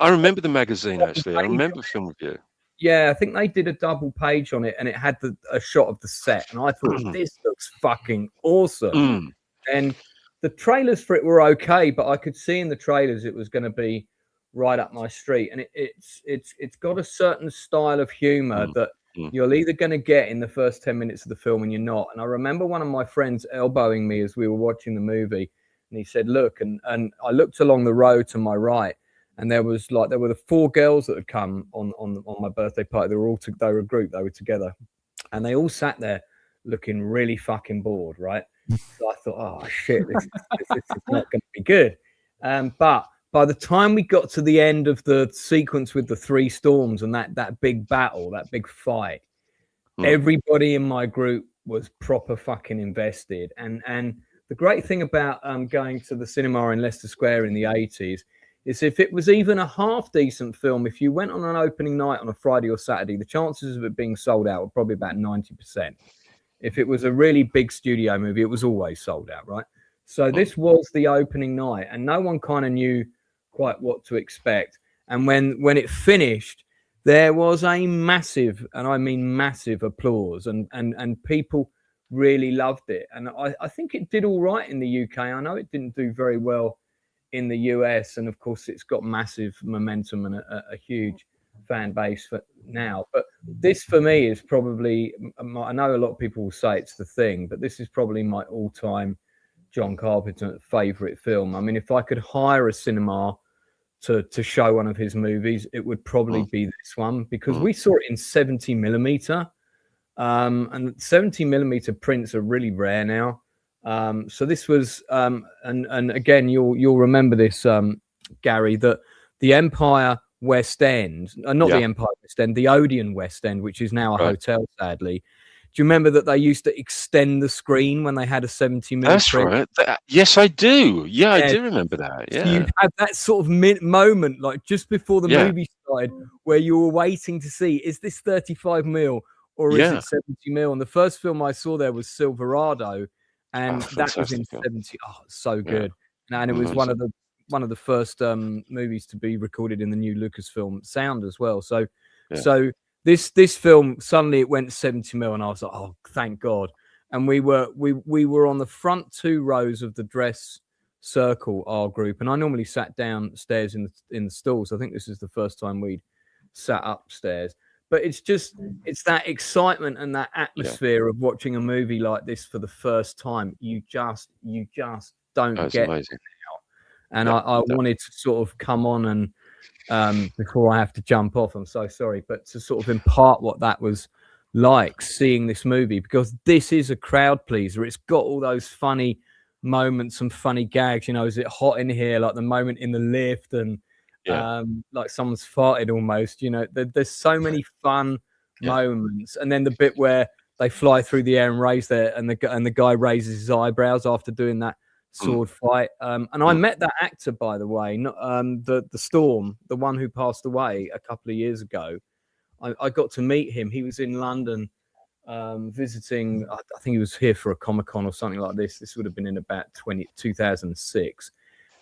remember the magazine actually. I remember Film Review. Yeah, I think they did a double page on it, and it had a shot of the set, and I thought this looks fucking awesome. And the trailers for it were okay, but I could see in the trailers it was going to be right up my street. And it's got a certain style of humor that you're either going to get in the first 10 minutes of the film and you're not. And I remember one of my friends elbowing me as we were watching the movie, and he said, look, and I looked along the road to my right, and there were the 4 girls that had come on my birthday party. They were a group. They were together, and they all sat there looking really fucking bored, right? So I thought, oh shit, this is not going to be good. But by the time we got to the end of the sequence with the 3 storms and that big battle, that big fight, everybody in my group was proper fucking invested. And the great thing about going to the cinema in Leicester Square in the 80s is if it was even a half decent film, if you went on an opening night on a Friday or Saturday, the chances of it being sold out were probably about 90%. If it was a really big studio movie, it was always sold out, right? So this was the opening night, and no one kind of knew quite what to expect. And when it finished, there was a massive, and I mean massive, applause, and people really loved it. And I think it did all right in the UK. I know it didn't do very well in the US, and of course it's got massive momentum and a huge fan base for now. But this for me is probably, I know a lot of people will say it's The Thing, but this is probably my all-time John Carpenter favorite film. I mean, if I could hire a cinema to show one of his movies, it would probably be this one, because we saw it in 70mm, and 70mm prints are really rare now. So this was, and again, you'll remember this, Gary, that the Empire West End, not the Empire West End, the Odeon West End, which is now a hotel, sadly. Do you remember that they used to extend the screen when they had a 70mm? That's print? right. Yes, I do. Yeah, I do remember that. Yeah. So you had that sort of moment, like just before the movie started, where you were waiting to see, is this 35mm or is it 70mm? And the first film I saw there was Silverado, and that was in 70. Oh, so good. And it was one of the first movies to be recorded in the new Lucasfilm sound as well. So this film, suddenly it went 70mm, and I was like, oh, thank God. And we were on the front 2 rows of the dress circle, our group, and I normally sat downstairs in the stalls. I think this is the first time we'd sat upstairs. But it's that excitement and that atmosphere of watching a movie like this for the first time. You just don't get amazing. Now. And I wanted to sort of come on and before I have to jump off, I'm so sorry, but to sort of impart what that was like seeing this movie, because this is a crowd pleaser. It's got all those funny moments and funny gags. You know, is it hot in here? Like the moment in the lift, and like someone's farted almost. You know, there's so many fun moments, and then the bit where they fly through the air and the guy raises his eyebrows after doing that sword fight. And I met that actor, by the way, not the Storm, the one who passed away a couple of years ago. I got to meet him. He was in London visiting. I think he was here for a Comic-Con or something like this. This would have been in about 2006.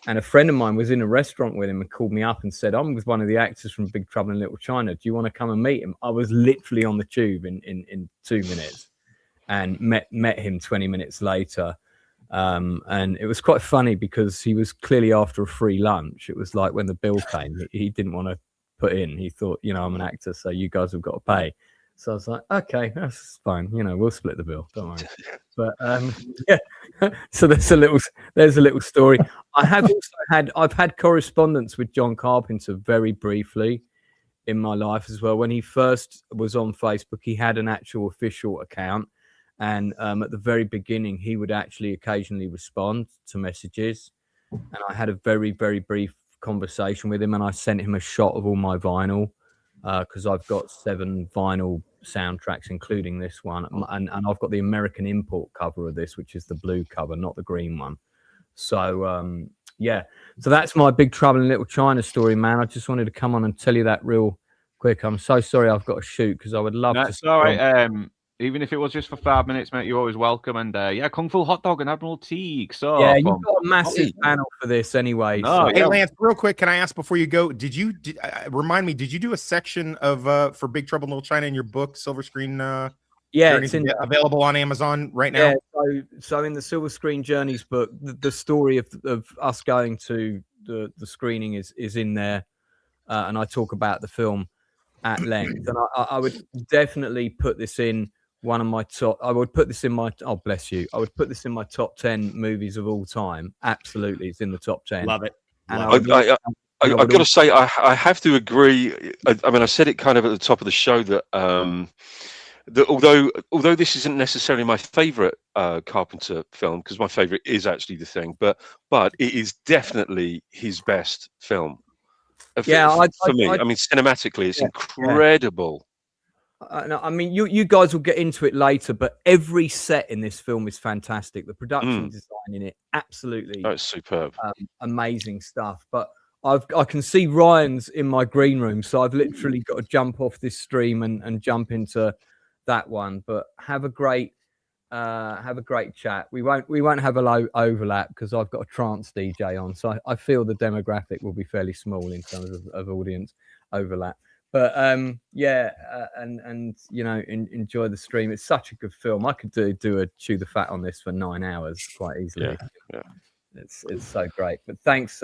And a friend of mine was in a restaurant with him and called me up and said, I'm with one of the actors from Big Trouble in Little China. Do you want to come and meet him? I was literally on the tube in 2 minutes and met him 20 minutes later. And it was quite funny because he was clearly after a free lunch. It was like when the bill came, he didn't want to put in. He thought, you know, I'm an actor, so you guys have got to pay. So I was like, okay, that's fine. You know, we'll split the bill. Don't worry. But so there's a little story. I've had correspondence with John Carpenter very briefly in my life as well. When he first was on Facebook, he had an actual official account. And at the very beginning, he would actually occasionally respond to messages. And I had a very, very brief conversation with him, and I sent him a shot of all my vinyl because I've got 7 vinyl soundtracks, including this one. And I've got the American import cover of this, which is the blue cover, not the green one. So, so that's my Big Trouble in Little China story, man. I just wanted to come on and tell you that real quick. I'm so sorry I've got to shoot because I would love to. That's all right. Even if it was just for 5 minutes, mate, you're always welcome. And Kung Fu Hot Dog and Admiral Teague. So you've got a massive panel for this anyway. No, Hey, Lance, real quick, can I ask before you go? Remind me? Did you do a section of for Big Trouble in Little China in your book, Silver Screen? It's available on Amazon right now. Yeah, so in the Silver Screen Journeys book, the story of us going to the screening is in there, and I talk about the film at length. And I would definitely put this in. One of my top, I would put this in my, oh bless you, I would put this in my top 10 movies of all time. Absolutely, it's in the top 10. Love it. And I've got to say, I have to agree. I mean, I said it kind of at the top of the show that that although this isn't necessarily my favorite Carpenter film, because my favorite is actually The Thing, but it is definitely his best film. For me, I mean, cinematically, it's incredible. I mean, you guys will get into it later, but every set in this film is fantastic. The production design in it, absolutely, it's superb, amazing stuff. But I can see Ryan's in my green room, so I've literally got to jump off this stream and jump into that one. But have a great chat. We won't have a low overlap because I've got a trance DJ on, so I feel the demographic will be fairly small in terms of audience overlap. But and you know, enjoy the stream. It's such a good film. I could do a chew the fat on this for 9 hours quite easily. Yeah. It's so great. But thanks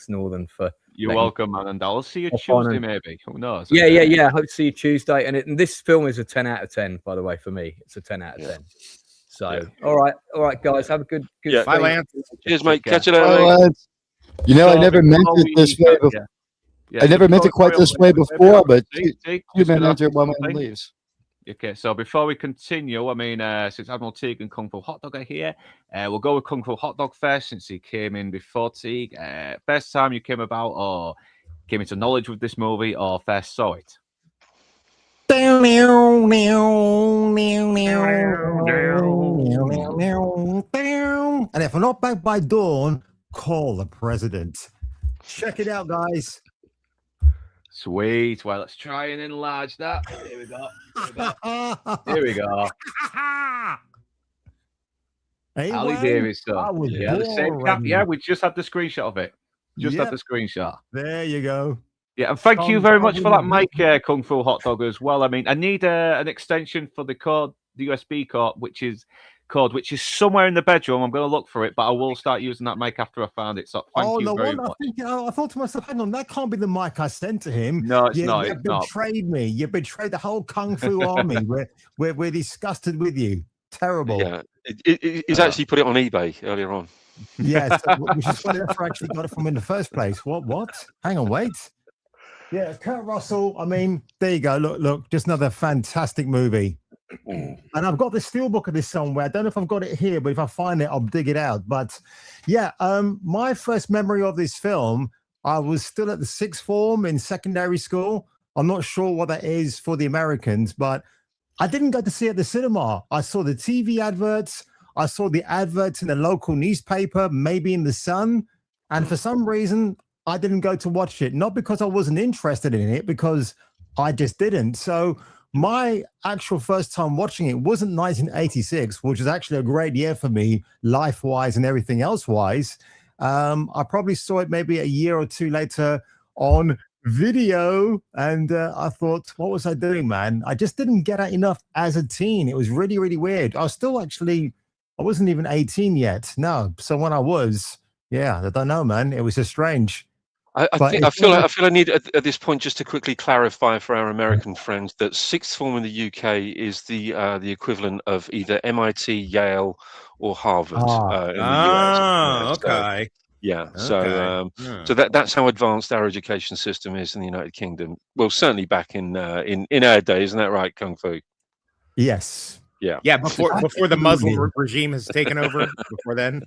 Northern for. You're welcome, man, and I'll see you Tuesday maybe. Who knows? Yeah. Hope to see you Tuesday. And this film is a 10 out of 10, by the way. For me, it's a 10 out of 10. So all right, guys, have a good. Bye, Lance. Cheers, mate. Catch you later. You know, I never meant it this way before. I never meant it quite this way before, but two men enter, one man leaves. Okay, so before we continue, I mean, since Admiral Teague and Kung Fu Hot Dog are here, we'll go with Kung Fu Hot Dog first, since he came in before Teague. First time you came about, or came into knowledge with this movie, or first saw it? And if we're not back by dawn, call the president. Check it out, guys. Sweet. Well, let's try and enlarge that. Here we go. Here we go. Hey, Ali Davis. The same cap. Yeah, we just had the screenshot of it. Had the screenshot. There you go. Yeah, and thank you very much for that mic, Kung Fu Hot Dog, as well. I mean, I need an extension for the USB cord, which is somewhere in the bedroom. I'm going to look for it, but I will start using that mic after I found it. So thank you very much. I thought to myself, hang on, that can't be the mic I sent to him. No, it's not. You betrayed me. You betrayed the whole Kung Fu army. We're disgusted with you. Terrible. Yeah, he's actually put it on eBay earlier on. Yes, which is funny. That's where I actually got it from in the first place. What? Hang on, wait. Yeah, Kurt Russell. I mean, there you go. Look, just another fantastic movie. And I've got the steelbook of this somewhere. I don't know if I've got it here, but if I find it, I'll dig it out. But yeah, my first memory of this film, I was still at the sixth form in secondary school. I'm not sure what that is for the Americans, but I didn't go to see it at the cinema. I saw the TV adverts. I saw the adverts in the local newspaper, maybe in the Sun. And for some reason, I didn't go to watch it. Not because I wasn't interested in it, because I just didn't. So my actual first time watching it wasn't 1986, which was actually a great year for me, life-wise and everything else-wise. I probably saw it maybe a year or two later on video, and I thought, what was I doing, man? I just didn't get out enough as a teen. It was really, really weird. I wasn't even 18 yet. No. So when I was, I don't know, man. It was just strange. I feel I need at this point just to quickly clarify for our American friends that sixth form in the UK is the equivalent of either MIT, Yale, or Harvard in the US. Okay. So that's how advanced our education system is in the United Kingdom. Well, certainly back in our day, isn't that right, Kung Fu? Yes. Yeah. Before the Muslim regime has taken over. Before then.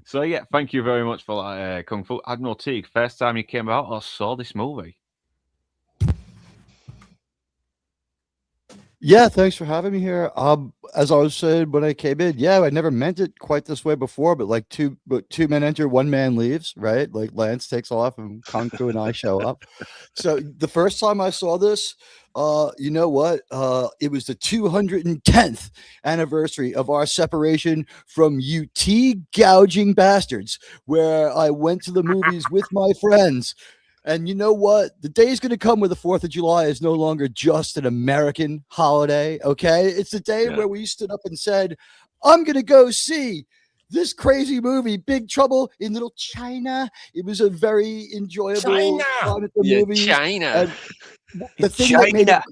So yeah, thank you very much for that, Kung Fu. Admiral Teague, first time you came out or saw this movie? Yeah, thanks for having me here. As I was saying when I came in, I never meant it quite this way before, but like two men enter, one man leaves, right? Like Lance takes off and Kung Fu and I show up. So the first time I saw this, you know what? It was the 210th anniversary of our separation from you tea-gouging bastards, where I went to the movies with my friends. And you know what? The day is going to come where the 4th of July is no longer just an American holiday, okay? It's the day where we stood up and said, I'm going to go see this crazy movie, Big Trouble in Little China. It was a very enjoyable time at the movie. China. The thing that made it,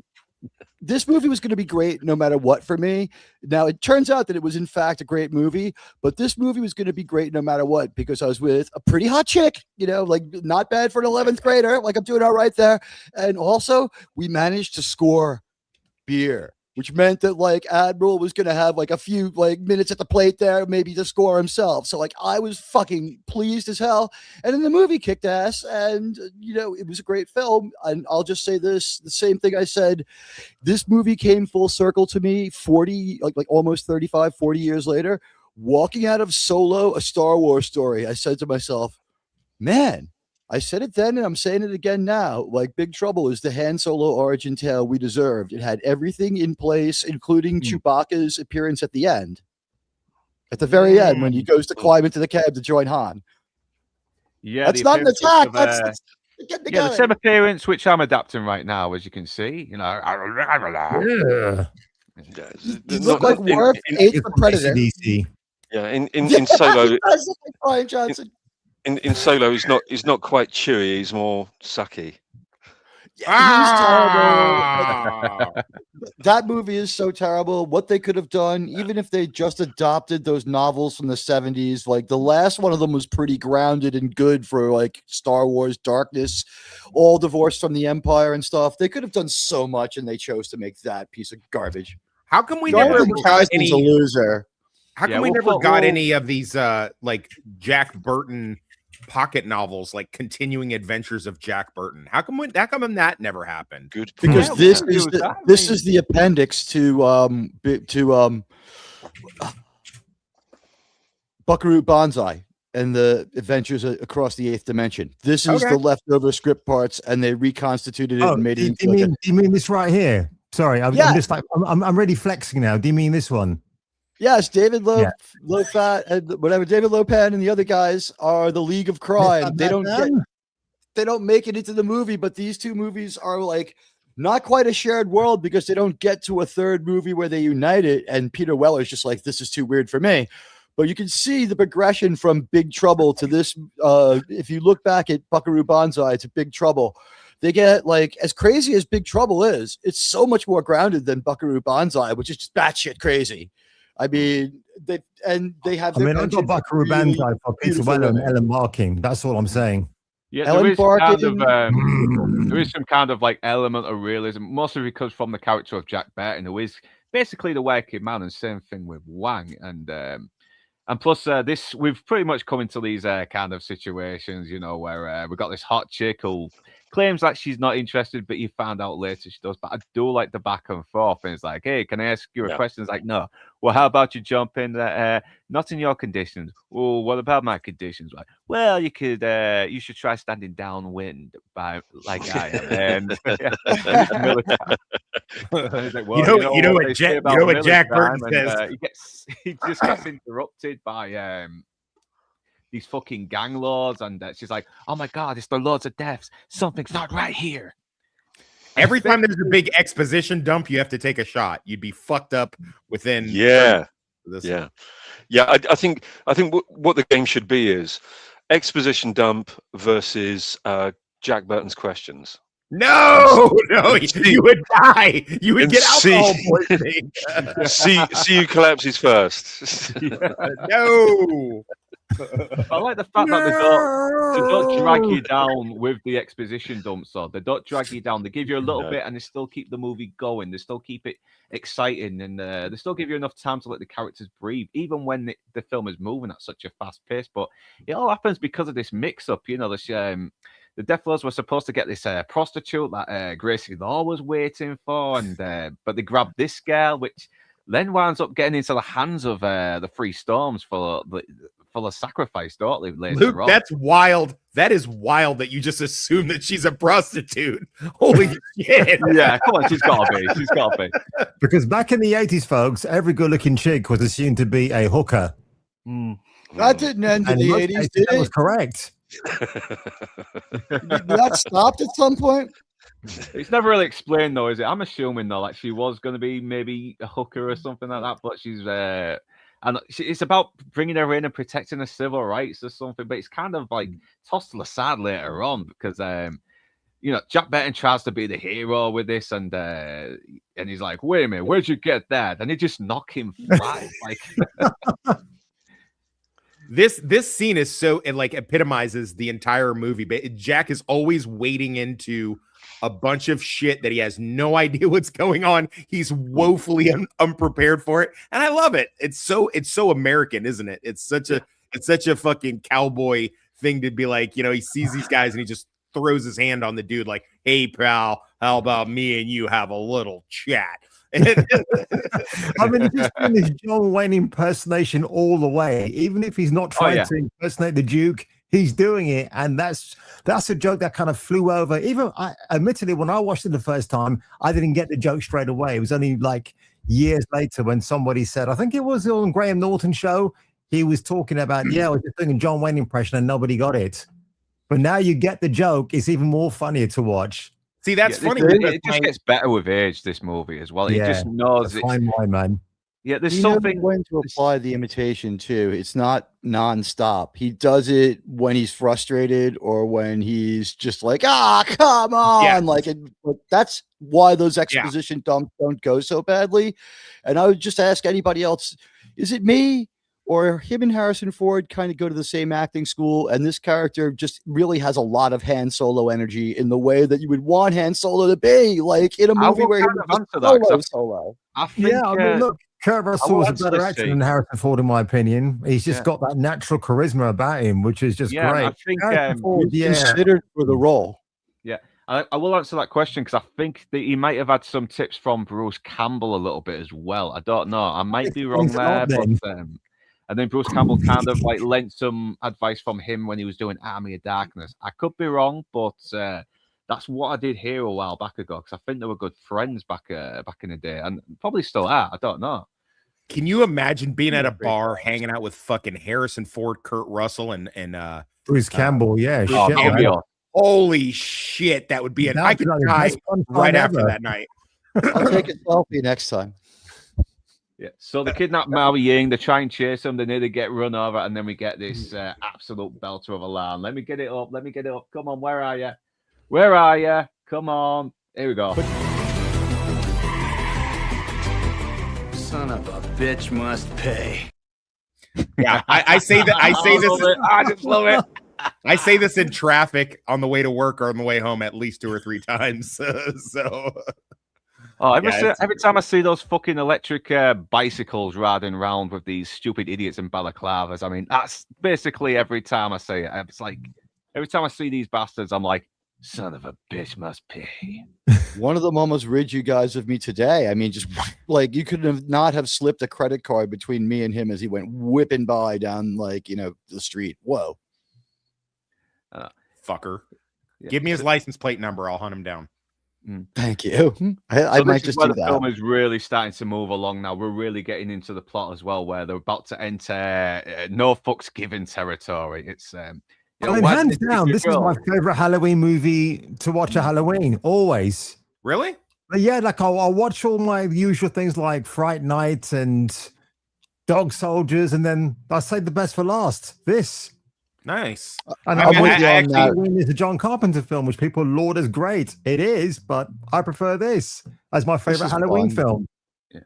this movie was going to be great no matter what for me. Now, it turns out that it was, in fact, a great movie, but this movie was going to be great no matter what because I was with a pretty hot chick, like not bad for an 11th grader. Like I'm doing all right there. And also, we managed to score beer, which meant that like Admiral was going to have like a few like minutes at the plate there, maybe to score himself. So like I was fucking pleased as hell. And then the movie kicked ass and, it was a great film. And I'll just say this, the same thing I said, this movie came full circle to me 40, like almost 35, 40 years later, walking out of Solo, a Star Wars story. I said to myself, man, I said it then and I'm saying it again now. Like Big Trouble is the Han Solo origin tale we deserved. It had everything in place, including Chewbacca's appearance at the end. At the very end, when he goes to climb into the cab to join Han. Yeah, that's not an attack. That's the same appearance, which I'm adapting right now, as you can see. Yeah. You look like Worf ate the Predator. Yeah, in Solo, Brian Johnson. In Solo, he's not quite chewy. He's more sucky. Terrible. That movie is so terrible. What they could have done, even if they just adopted those novels from the 70s, like the last one of them was pretty grounded and good for like Star Wars Darkness, all divorced from the Empire and stuff. They could have done so much, and they chose to make that piece of garbage. How come we never got any? A loser. How come we never got any of these like Jack Burton pocket novels, like Continuing Adventures of Jack Burton? How come that never happened? Good, because this is the appendix to Buckaroo Banzai and the Adventures Across the Eighth Dimension. This is the leftover script parts, and they reconstituted it and made it. Do you mean this right here? Sorry, I'm just like I'm really flexing now. Do you mean this one? Yes, David Lofat and whatever. David Lopan and the other guys are the League of Crime. They don't make it into the movie, but these two movies are like not quite a shared world because they don't get to a third movie where they unite it. And Peter Weller's just like, this is too weird for me. But you can see the progression from Big Trouble to this. If you look back at Buckaroo Banzai to Big Trouble, they get like as crazy as Big Trouble is. It's so much more grounded than Buckaroo Banzai, which is just batshit crazy. I mean, they have. I got Buckaroo Banzai for Peter Weller and Ellen Barkin. That's all I'm saying. Yeah, there is some kind of like element of realism, mostly because from the character of Jack Burton, who is basically the working man, and same thing with Wang, and plus this we've pretty much come into these kind of situations, where we got this hot chick who claims that she's not interested, but you found out later she does. But I do like the back and forth, and it's like, hey, can I ask you a question? It's like, no. Well, how about you jump in? Not in your conditions. Well, what about my conditions? Like, well, you should try standing downwind by like I am. You know what Jack Burton says. He just gets interrupted by these fucking gang lords, and she's like, "Oh my god, it's the Lords of Deaths. Something's not right here." Every time there's a big exposition dump, you have to take a shot. You'd be fucked up within. I think what the game should be is exposition dump versus Jack Burton's questions. No, you would die. You would get alcohol poisoning. see who collapses first. No. I like the fact that they don't drag you down with the exposition dumps. So they don't drag you down. They give you a little bit, and they still keep the movie going. They still keep it exciting, and they still give you enough time to let the characters breathe, even when the film is moving at such a fast pace. But it all happens because of this mix-up. The Death Lords were supposed to get this prostitute that Gracie Law was waiting for, and but they grabbed this girl, which then winds up getting into the hands of the Three Storms for the sacrifice, don't they? Luke, that's wild. That is wild that you just assume that she's a prostitute. Holy shit. Yeah, come on, she's got to be. Because back in the 80s, folks, every good-looking chick was assumed to be a hooker. That didn't end in the 80s, did it? That was correct. That stopped at some point? It's never really explained, though, is it? I'm assuming, though, like she was going to be maybe a hooker or something like that, but she's... and it's about bringing her in and protecting her civil rights or something, but it's kind of like tossed to the side later on because you know, Jack Benton tries to be the hero with this, and he's like, "Wait a minute, where'd you get that?" And they just knock him flat. Like this scene is so, it like epitomizes the entire movie. But Jack is always wading into a bunch of shit that he has no idea what's going on. He's woefully unprepared for it, and I love it. It's so American, isn't it? It's such a fucking cowboy thing to be like, you know, he sees these guys and he just throws his hand on the dude like, "Hey pal, how about me and you have a little chat?" I mean, he's just doing this John Wayne impersonation all the way. Even if he's not trying to impersonate the Duke, he's doing it, and that's a joke that kind of flew over. Even admittedly, when I watched it the first time, I didn't get the joke straight away. It was only like years later when somebody said, I think it was on Graham Norton's show, he was talking about, I was just doing a John Wayne impression and nobody got it. But now you get the joke. It's even more funnier to watch. See, that's funny. It just gets better with age, this movie, as well. It just knows it's fine wine, man. Yeah, there's something when to apply the imitation too. It's not nonstop. He does it when he's frustrated or when he's just like, come on. Yeah. Like, that's why those exposition dumps don't go so badly. And I would just ask anybody else, is it me or him and Harrison Ford kind of go to the same acting school? And this character just really has a lot of Han Solo energy in the way that you would want Han Solo to be, like in a movie where he was solo. I think, I mean, look, Kurt Russell is a better actor than Harrison Ford, in my opinion. He's just got that natural charisma about him, which is just great. I think Ford, considered for the role. Yeah, I will answer that question because I think that he might have had some tips from Bruce Campbell a little bit as well. I don't know. I might be wrong there, but and then Bruce Campbell kind of like lent some advice from him when he was doing Army of Darkness. I could be wrong, but that's what I did hear a while back ago because I think they were good friends back in the day, and probably still are. I don't know. Can you imagine being at a bar hanging out with fucking Harrison Ford, Kurt Russell, and Bruce Campbell? Holy shit, that would be I could die right after that night. I'll take a selfie next time. Yeah, so they kidnap Mao Ying, they try and chase him, they nearly get run over, and then we get this absolute belter of a line. Let me get it up. Come on, where are you? Come on. Here we go. Son of a bitch must pay. Yeah, I say that. I just love it. I say this in traffic on the way to work or on the way home at least 2 or 3 times. Every time I see those fucking electric bicycles riding around with these stupid idiots in balaclavas, I mean, that's basically every time I see it. It's like every time I see these bastards, I'm like, son of a bitch must pay. One of them almost rid you guys of me today. I mean, just like you could not have slipped a credit card between me and him as he went whipping by down the street. Whoa. Fucker. Yeah. Give me his license plate number. I'll hunt him down. Thank you. I might just do that. The film is really starting to move along now. We're really getting into the plot as well, where they're about to enter no fucks given territory. It's hands down, this is my favorite Halloween movie to watch at Halloween. Always. Really? Yeah, like I'll watch all my usual things like Fright Night and Dog Soldiers, and then I'll save the best for last. This. Nice. And Halloween is a John Carpenter film, which people laud as great. It is, but I prefer this as my favorite Halloween film. Yeah.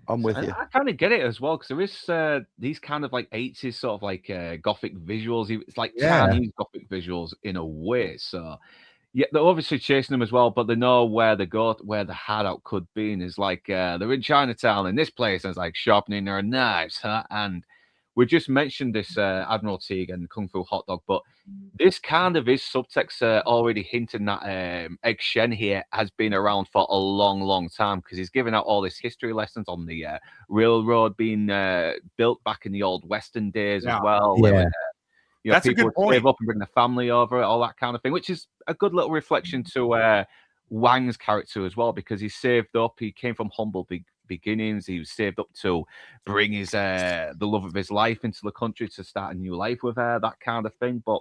I'm with you. I kind of get it as well because there is these kind of like 80s sort of like gothic visuals. It's like Chinese gothic visuals in a way. So yeah, they're obviously chasing them as well, but they know where they go, where the hideout could be. And it's like they're in Chinatown in this place, and it's like sharpening their knives, and we just mentioned this Admiral Teague and Kung Fu Hot Dog, but this kind of is subtext already hinting that Egg Shen here has been around for a long, long time because he's giving out all this history lessons on the railroad being built back in the old Western days as well. Yeah. Where, that's people a good would point. save up and bring the family over, all that kind of thing, which is a good little reflection to Wang's character as well because he saved up. He came from humble beginnings. He was saved up to bring his the love of his life into the country to start a new life with her, that kind of thing. But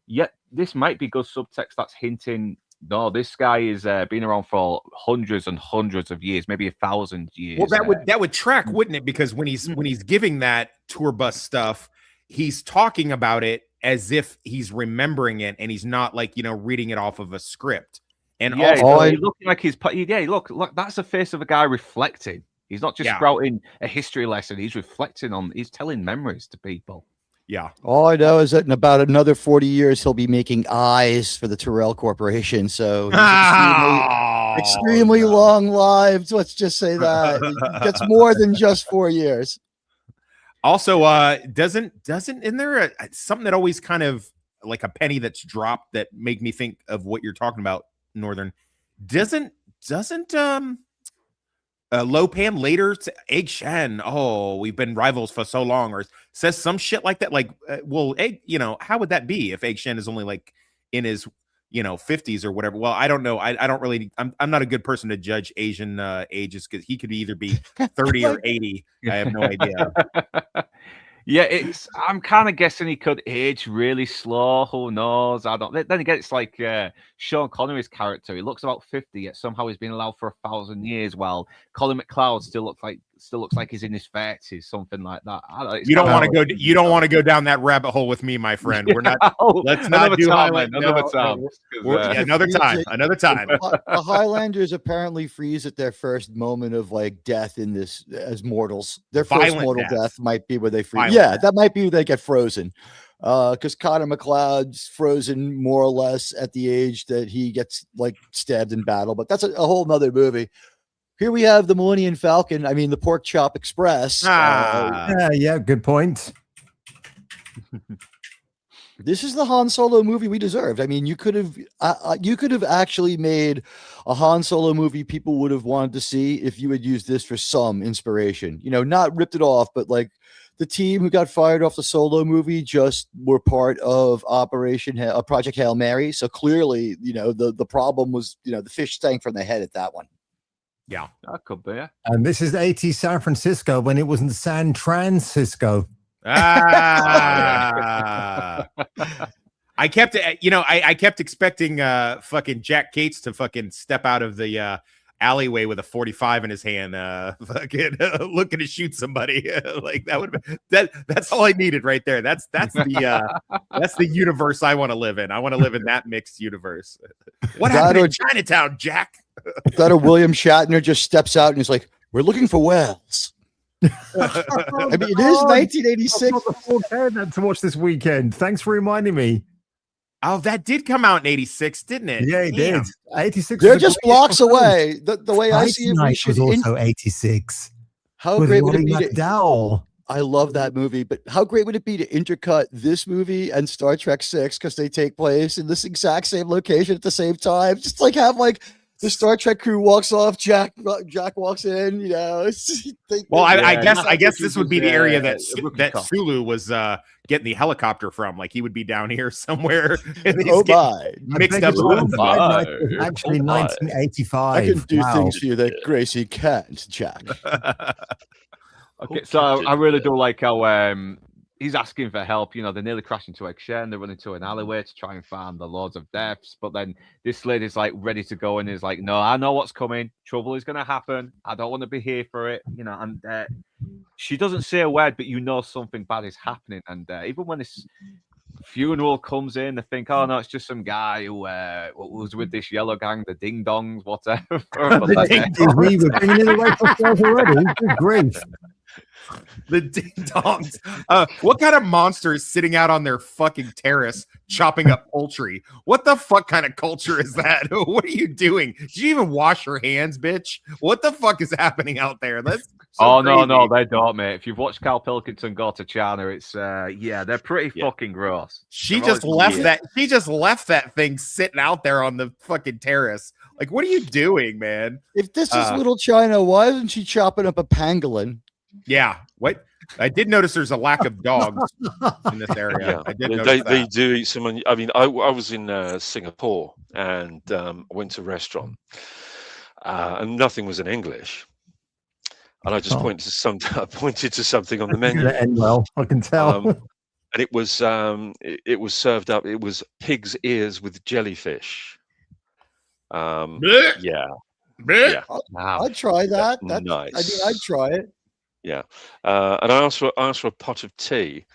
yet this might be good subtext that's hinting no, this guy is been around for hundreds and hundreds of years, maybe 1,000 years. Well, that would track, wouldn't it? Because when he's giving that tour bus stuff, he's talking about it as if he's remembering it and he's not like, reading it off of a script. And Yeah, also, he's looking like he's look, that's the face of a guy reflecting. He's not just sprouting a history lesson. He's reflecting he's telling memories to people. yeah. All I know is that in about another 40 years, he'll be making eyes for the Terrell Corporation. So he's extremely long-lived. Let's just say that. It gets more than just 4 years. Also, isn't there something that always kind of like a penny that's dropped that make me think of what you're talking about, Northern? Doesn't Lopan later to Egg Shen, we've been rivals for so long, or says some shit like that? Like, Egg, how would that be if Egg Shen is only like in his 50s or whatever? Well, I don't know. I don't really. I'm not a good person to judge Asian ages, because he could either be 30 or 80. I have no idea. Yeah, I'm kind of guessing he could age really slow. Who knows? I don't. Then again, it's like Sean Connery's character. He looks about 50, yet somehow he's been allowed for 1,000 years. While Colin McLeod still looks like he's in his 30s, something like that. You don't want to go. You don't want to go down that rabbit hole with me, my friend. We're not. Let's not do Highlander. Another time. Another time. Another time. The Highlanders apparently freeze at their first moment of like death in this as mortals. Their first mortal death might be where they freeze. Yeah, that might be where they get frozen. Because Connor McLeod's frozen more or less at the age that he gets like stabbed in battle, but that's a whole nother movie. Here we have the Millennium Falcon. I mean, the Pork Chop Express. Yeah, good point. This is the Han Solo movie we deserved. I mean, you could have actually made a Han Solo movie people would have wanted to see if you had used this for some inspiration. Not ripped it off, but like the team who got fired off the Solo movie just were part of Project Hail Mary. So clearly, the problem was, the fish stank from the head at that one. Yeah, that could be. Yeah. And this is 80 San Francisco when it wasn't San Francisco. I kept, I kept expecting fucking Jack Cates to fucking step out of the alleyway with a 45 in his hand, fucking looking to shoot somebody. Like that would that's all I needed right there. That's the universe I want to live in. I want to live in that mixed universe. What happened in Chinatown, Jack? That or William Shatner just steps out and he's like, "We're looking for whales." I mean, it is 1986. To watch this weekend. Thanks for reminding me. Oh, that did come out in 86, didn't it? Yeah, it did. 86. They're just blocks away. The way I see it, was also 86. How great would it be McDowell? I love that movie, but how great would it be to intercut this movie and Star Trek 6 because they take place in this exact same location at the same time? Just like have like the Star Trek crew walks off, Jack walks in, I guess this would be the area that Sulu was getting the helicopter from. Like he would be down here somewhere. Mixed up. Actually, 1985. I can do things for you that Gracie can't, Jack. Okay, so I really do like how he's asking for help. They nearly crash into Egg Shen. They run into an alleyway to try and find the Lords of Deaths. But then this lady's like ready to go and is like, no, I know what's coming. Trouble is going to happen. I don't want to be here for it. And she doesn't say a word, but something bad is happening. And even when this funeral comes in, they think, oh, no, it's just some guy who was with this yellow gang, the Ding Dongs, whatever. We were bringing it away from ourselves already. Good grief. The Ding Dongs. What kind of monster is sitting out on their fucking terrace chopping up poultry? What the fuck kind of culture is that? What are you doing? Did you even wash your hands, bitch? What the fuck is happening out there? That's so crazy. No, they don't, mate. If you've watched Carl Pilkington go to China, it's they're pretty fucking gross. She just left that thing sitting out there on the fucking terrace. Like, what are you doing, man? If this is Little China, why isn't she chopping up a pangolin? Yeah, what? I did notice there's a lack of dogs in this area. Yeah. I did notice they do eat some. I mean, I was in Singapore and went to a restaurant and nothing was in English. And I just pointed to something on the menu. Well, I can tell. And it was served up. It was pig's ears with jellyfish. Yeah. I'd try that. That's nice. I mean, I'd try it. Yeah, and I asked for a pot of tea,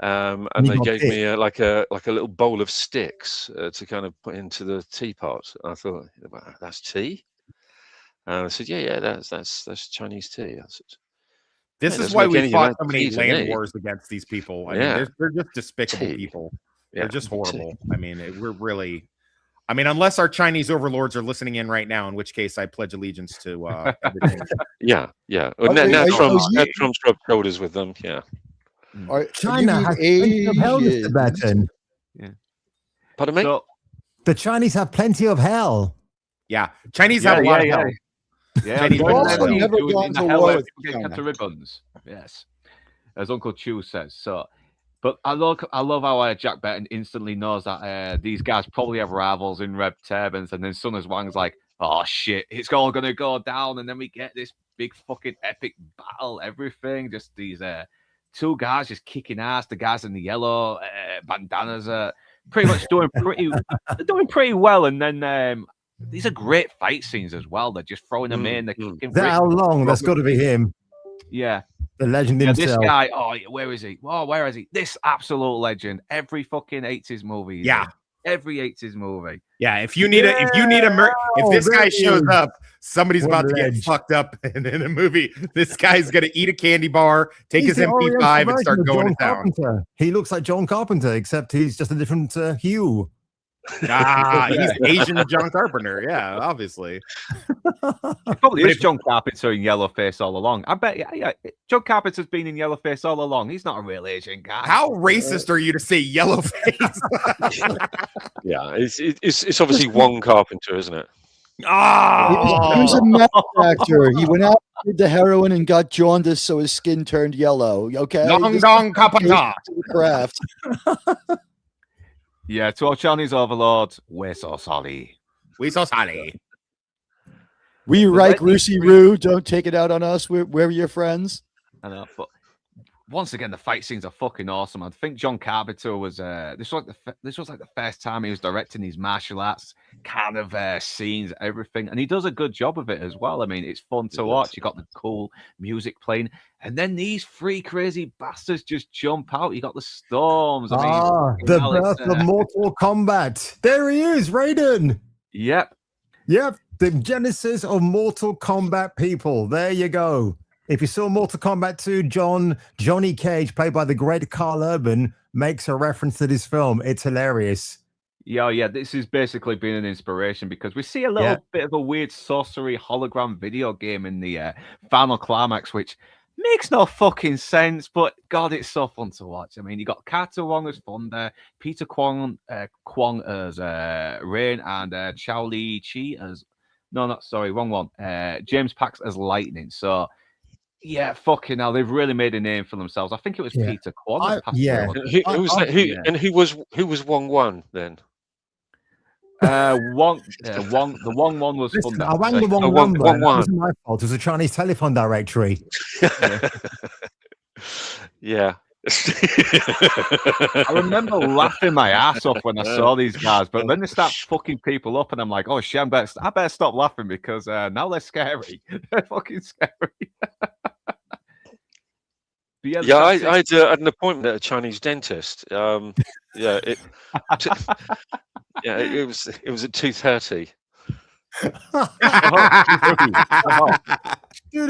and You they got gave it. me like a little bowl of sticks to kind of put into the teapot. I thought, "Wow, that's tea." And I said, "Yeah, that's Chinese tea." I said, This "Yeah, it is doesn't why make we any of fought that so many tea to land me." wars against these people. I mean, Yeah, they're just despicable tea. people. Yeah, They're just tea. horrible. I mean, we're really. I mean, unless our Chinese overlords are listening in right now, in which case I pledge allegiance to everything. Yeah. Well, Are- now are- Trump's are now you- Trump's rubbed shoulders with them. Yeah. Are you China mean has plenty of hell, Mr. Asians? Batten. Pardon me? So The Chinese have plenty of hell. Yeah, Chinese have a lot of hell. Yeah, Chinese I've have a also lot of hell. never doing gone in the to hell war where with people get China. cut to ribbons. Yes, as Uncle Chew says. So, but I love how Jack Benton instantly knows that these guys probably have rivals in red turbans, and then Sun as Wang's like, "Oh shit, it's all gonna go down," and then we get this big fucking epic battle. Everything, just these two guys just kicking ass. The guys in the yellow bandanas are pretty much doing pretty well, and then. These are great fight scenes as well. They're just throwing them in. They're kicking. That how long? That's got to be him. Yeah. The legend Yeah, himself. this guy. Oh, where is he? Oh, where is he? This absolute legend. Every fucking 80s movie. he's Yeah. in. Every 80s movie. Yeah, if you need if this guy shows up, somebody's What about to get ledge. fucked up in a movie. This guy's gonna eat a candy bar, take He's his the Oriental MP5, and version start of going to John town. Carpenter. He looks like John Carpenter, except he's just a different hue. He's Asian John Carpenter. Yeah, obviously. It probably is John Carpenter in Yellowface all along. I bet. Yeah. John Carpenter's been in Yellowface all along. He's not a real Asian guy. How racist are you to say yellow face? Yeah, it's obviously Wong Carpenter, isn't it? He was a meth actor. He went out, did the heroin, and got jaundice, so his skin turned yellow. Okay, Dong This dong is kapata. the craft. Yeah, to our Chinese overlords, we're so sorry. We so sorry. We like let me Lucy Roo. Don't take it out on us. We're your friends. I know, but once again, the fight scenes are fucking awesome. I think John Carpenter was this was like the first time he was directing these martial arts kind of scenes, everything, and he does a good job of it as well. I mean, it's fun to watch. You got the cool music playing, and then these three crazy bastards just jump out. You got the storms. I mean, The birth of Mortal Kombat. There he is, Raiden. Yep. The genesis of Mortal Kombat, people. There you go. If you saw Mortal Kombat 2, Johnny Cage, played by the great Carl Urban, makes a reference to this film. It's hilarious. Yeah. This has basically been an inspiration because we see a little bit of a weird sorcery hologram video game in the final climax, which makes no fucking sense. But God, it's so fun to watch. I mean, you got Carter Wong as Thunder, Peter Kwong as Rain, and Chow Li Chi as wrong one. James Pax as Lightning. So. Yeah, fucking hell, they've really made a name for themselves. I think it was Peter Kwong. Who was Wong One then? Wong, the Wong one was Listen, Thunder. I rang the wrong Wong- number. Wong It One. wasn't my fault. It was a Chinese telephone directory. Yeah. I remember laughing my ass off when I saw these guys, but then they start fucking people up, and I'm like, "Oh shit, I better stop laughing because now they're scary. They're fucking scary." I had an appointment at a Chinese dentist. It was at 2:30. You're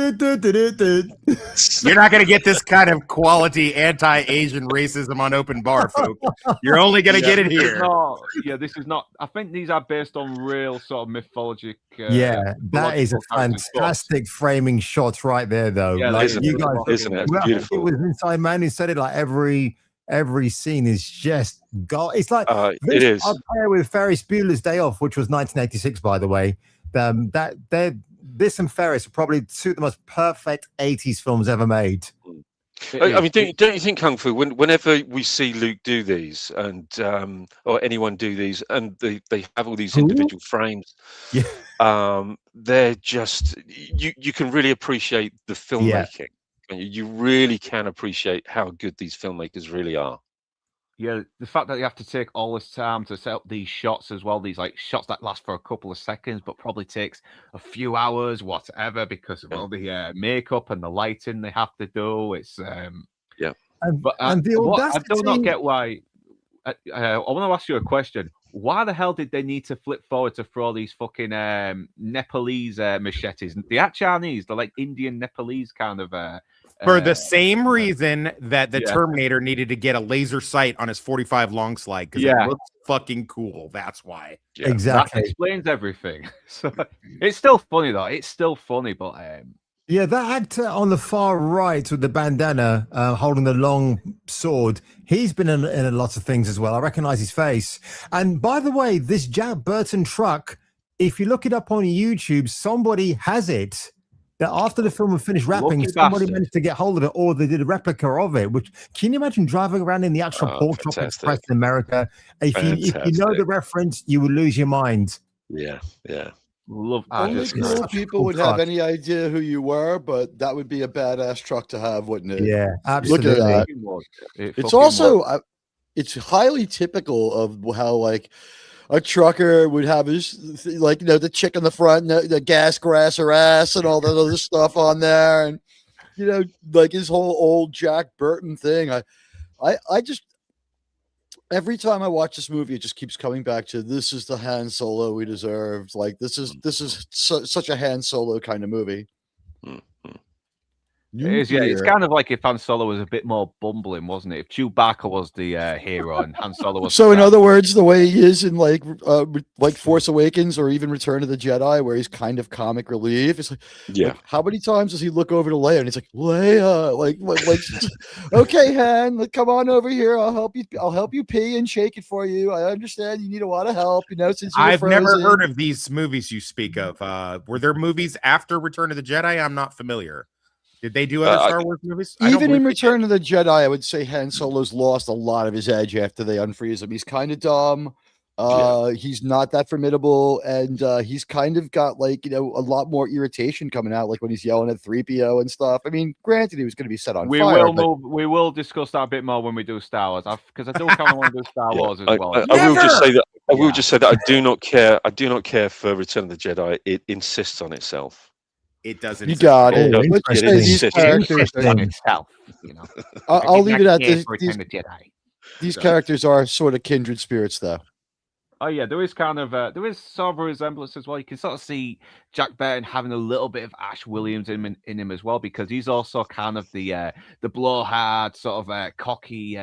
not going to get this kind of quality anti-Asian racism on Open Bar, folks. You're only going to get it here. This is not. I think these are based on real sort of mythologic. That is a fantastic framing shot right there, though. Yeah, like, isn't you it? guys, Isn't it? Well, Beautiful. it was Inside Man who said it. Like every scene is just God. It's like it is. Up there with Ferris Bueller's Day Off, which was 1986, by the way. This and Ferris are probably two of the most perfect 80s films ever made. I mean, don't you think, Kung Fu, whenever we see Luke do these and or anyone do these, and they have all these individual frames, they're just you can really appreciate the filmmaking. And you really can appreciate how good these filmmakers really are. Yeah, the fact that you have to take all this time to set up these shots as well, these like shots that last for a couple of seconds, but probably takes a few hours, whatever, because of all the makeup and the lighting they have to do. It's But and the I do not audacity. get why. I want to ask you a question. Why the hell did they need to flip forward to throw these fucking Nepalese machetes? They are Chinese. They're like Indian Nepalese kind of. For the same reason that the yeah. Terminator needed to get a laser sight on his 45 long slide because Yeah. it looks fucking cool. That's why. Yeah. Exactly. That explains everything. So it's still funny though. It's still funny, but Yeah, that actor on the far right with the bandana holding the long sword, he's been in a lot of things as well. I recognize his face. And by the way, this Jack Burton truck, if you look it up on YouTube, somebody has it. That after the film had finished wrapping, Lucky somebody bastard. managed to get hold of it, or they did a replica of it. Which, can you imagine driving around in the actual Oh, Pork Chop fantastic. Express in America? If you know Fantastic. the reference, you would lose your mind. Yeah. love. Only just cool such a people cool would have truck. any idea who you were, but that would be a badass truck to have, wouldn't it? Yeah, Look absolutely. at that. It It's fucking also was. it's highly typical of how like a trucker would have his like the chick in the front, the gas grass her ass, and all that other stuff on there, and like his whole old Jack Burton thing. I just every time I watch this movie, it just keeps coming back to this is the Han Solo we deserved. Like this is such a Han Solo kind of movie. It is, yeah. It's kind of like if Han Solo was a bit more bumbling, wasn't it? If Chewbacca was the hero and Han Solo was. So, in other words, the way he is in like Force Awakens or even Return of the Jedi, where he's kind of comic relief. It's like, how many times does he look over to Leia and he's like, Leia, like, okay, Han, come on over here. I'll help you pee and shake it for you. I understand you need a lot of help. Since I've never heard of these movies you speak of. Were there movies after Return of the Jedi? I'm not familiar. Did they do other Star Wars movies? Even in Return of the Jedi, I would say Han Solo's lost a lot of his edge after they unfreeze him. He's kind of dumb. He's not that formidable, and he's kind of got like a lot more irritation coming out, like when he's yelling at 3PO and stuff. I mean, granted, he was going to be set on fire. We will discuss that a bit more when we do Star Wars, because I do kind of want to do Star Wars as well. I will just say that. I will just say that I do not care. I do not care for Return of the Jedi. It insists on itself. It doesn't. You got it. Let's just say these characters on itself. I'll leave it at this. These So- characters are sort of kindred spirits, though. Oh yeah, there is kind of there is sort of a resemblance as well. You can sort of see Jack Burton having a little bit of Ash Williams in him as well, because he's also kind of the blowhard, sort of cocky,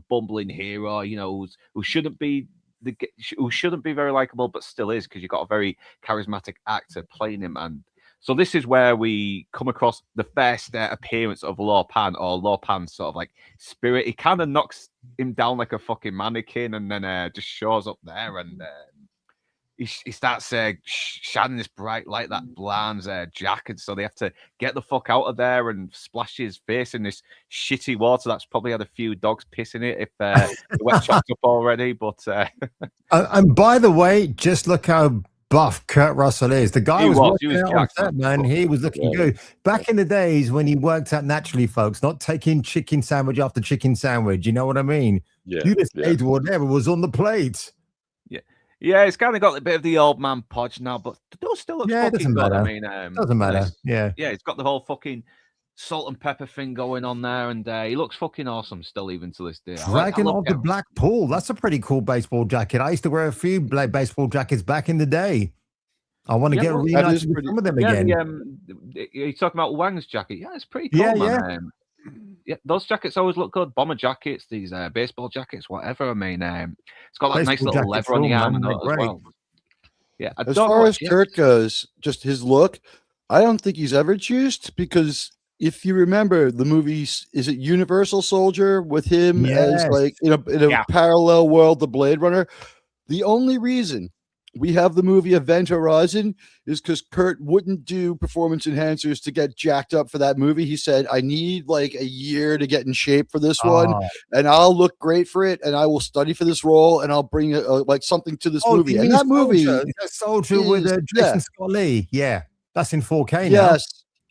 bumbling hero, who shouldn't be very likable, but still is, because you've got a very charismatic actor playing him. And so this is where we come across the first appearance of Lo Pan, or Lo Pan's sort of like spirit. He kind of knocks him down like a fucking mannequin, and then just shows up there, and he starts shining this bright light that blinds Jack, and so they have to get the fuck out of there and splash his face in this shitty water that's probably had a few dogs pissing it if they were chopped up already. But and by the way, just look how buff Kurt Russell is. The guy was working out on set, man. He was looking good. Back in the days when he worked out naturally, folks, not taking chicken sandwich after chicken sandwich. You know what I mean? Yeah. You just ate whatever was on the plate. Yeah, it's kind of got a bit of the old man podge now, but it does still look fucking doesn't good. matter. I mean, Doesn't matter. Yeah, it's got the whole fucking salt and pepper thing going on there, and he looks fucking awesome still, even to this day. Dragon of the Black Pool. That's a pretty cool baseball jacket. I used to wear a few baseball jackets back in the day. I want to get reunited with some of them again. You're talking about Wang's jacket. Yeah, it's pretty cool, man. Yeah, those jackets always look good. Bomber jackets, these baseball jackets, whatever. I mean, it's got that nice little leather on the arm and as well. Yeah, as far as Kurt goes, just his look, I don't think he's ever juiced, because if you remember the movies, is it Universal Soldier with him as like in a parallel world, the Blade Runner? The only reason we have the movie Event Horizon is because Kurt wouldn't do performance enhancers to get jacked up for that movie. He said, I need like a year to get in shape for this one, and I'll look great for it, and I will study for this role, and I'll bring like something to this movie. And that movie, Soldier with Jason Scott Lee. Yeah, that's in 4K now. Yes.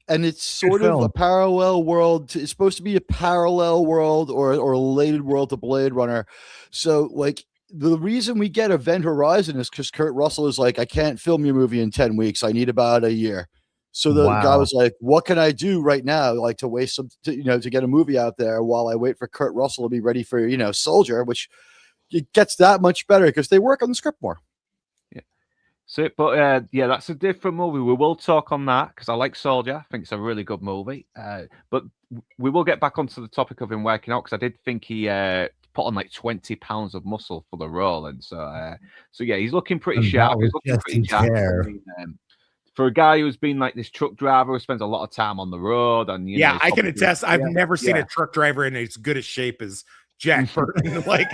And it's sort of a parallel world. It's supposed to be a parallel world or a related world to Blade Runner. So like, the reason we get Event Horizon is because Kurt Russell is like, I can't film your movie in 10 weeks. I need about a year. So the guy Wow. was like, "What can I do right now, like to waste some, to get a movie out there while I wait for Kurt Russell to be ready for Soldier," which it gets that much better because they work on the script more. So, but yeah, that's a different movie. We will talk on that because I like Soldier. I think it's a really good movie. But we will get back onto the topic of him working out because I did think he put on like 20 pounds of muscle for the role, and so yeah, he's looking pretty And sharp. that He's was looking just pretty his jacked. hair. I mean, for a guy who's been like this truck driver who spends a lot of time on the road, and Yeah, he's I can obviously- attest. I've yeah, never seen yeah. a truck driver in as good a shape as Jack Burton. Like,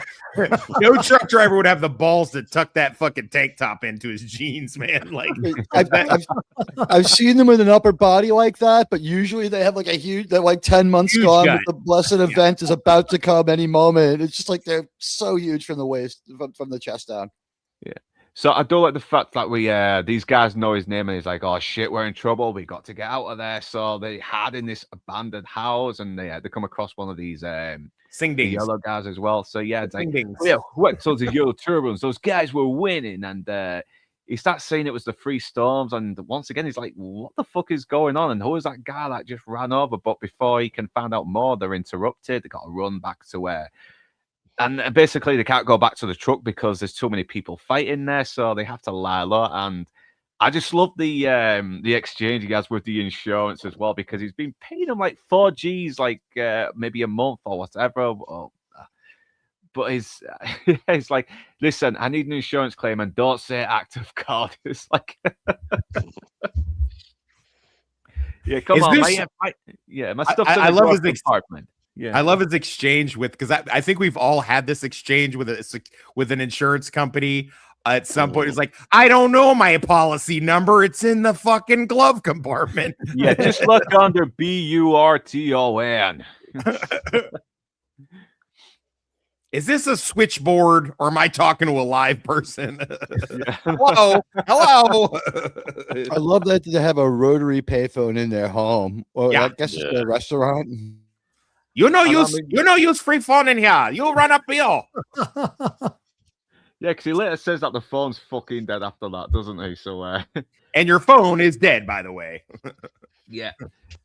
no truck driver would have the balls to tuck that fucking tank top into his jeans, man. Like, I've seen them with an upper body like that, but usually they have like they're like 10 months Huge gone, guy. but the blessed event is about to come any moment. It's just like they're so huge from the waist, from the chest down. So I do like the fact that these guys know his name and he's like, oh shit, we're in trouble. We got to get out of there. So they hide in this abandoned house and they come across one of these Sing the dings. yellow guys as well. So yeah, it's like, Sing dings. oh, yeah, what? So the yellow turbans, those guys were winning, and he starts saying it was the Three Storms, and once again he's like, what the fuck is going on? And who is that guy that just ran over? But before he can find out more, they're interrupted. They got to run back to where. And basically, they can't go back to the truck because there's too many people fighting there, so they have to lie low. And I just love the exchange he has with the insurance as well because he's been paying them like 4 G's, like maybe a month or whatever. But he's like, listen, I need an insurance claim, and don't say act of God. It's like, yeah, come Is on, this- my stuff's in I the love glove his compartment. Yeah, I love his exchange with, because I think we've all had this exchange with an insurance company at some point. It's like, I don't know my policy number. It's in the fucking glove compartment. yeah. Just look under BURTON. Is this a switchboard or am I talking to a live person? Yeah. Hello. Hello. I love that they have a rotary payphone in their home. Or Yeah. I guess it's a restaurant. You use free phone in here. You'll run up bill. Yeah, because he later says that the phone's fucking dead after that, doesn't he? So, And your phone is dead, by the way. yeah.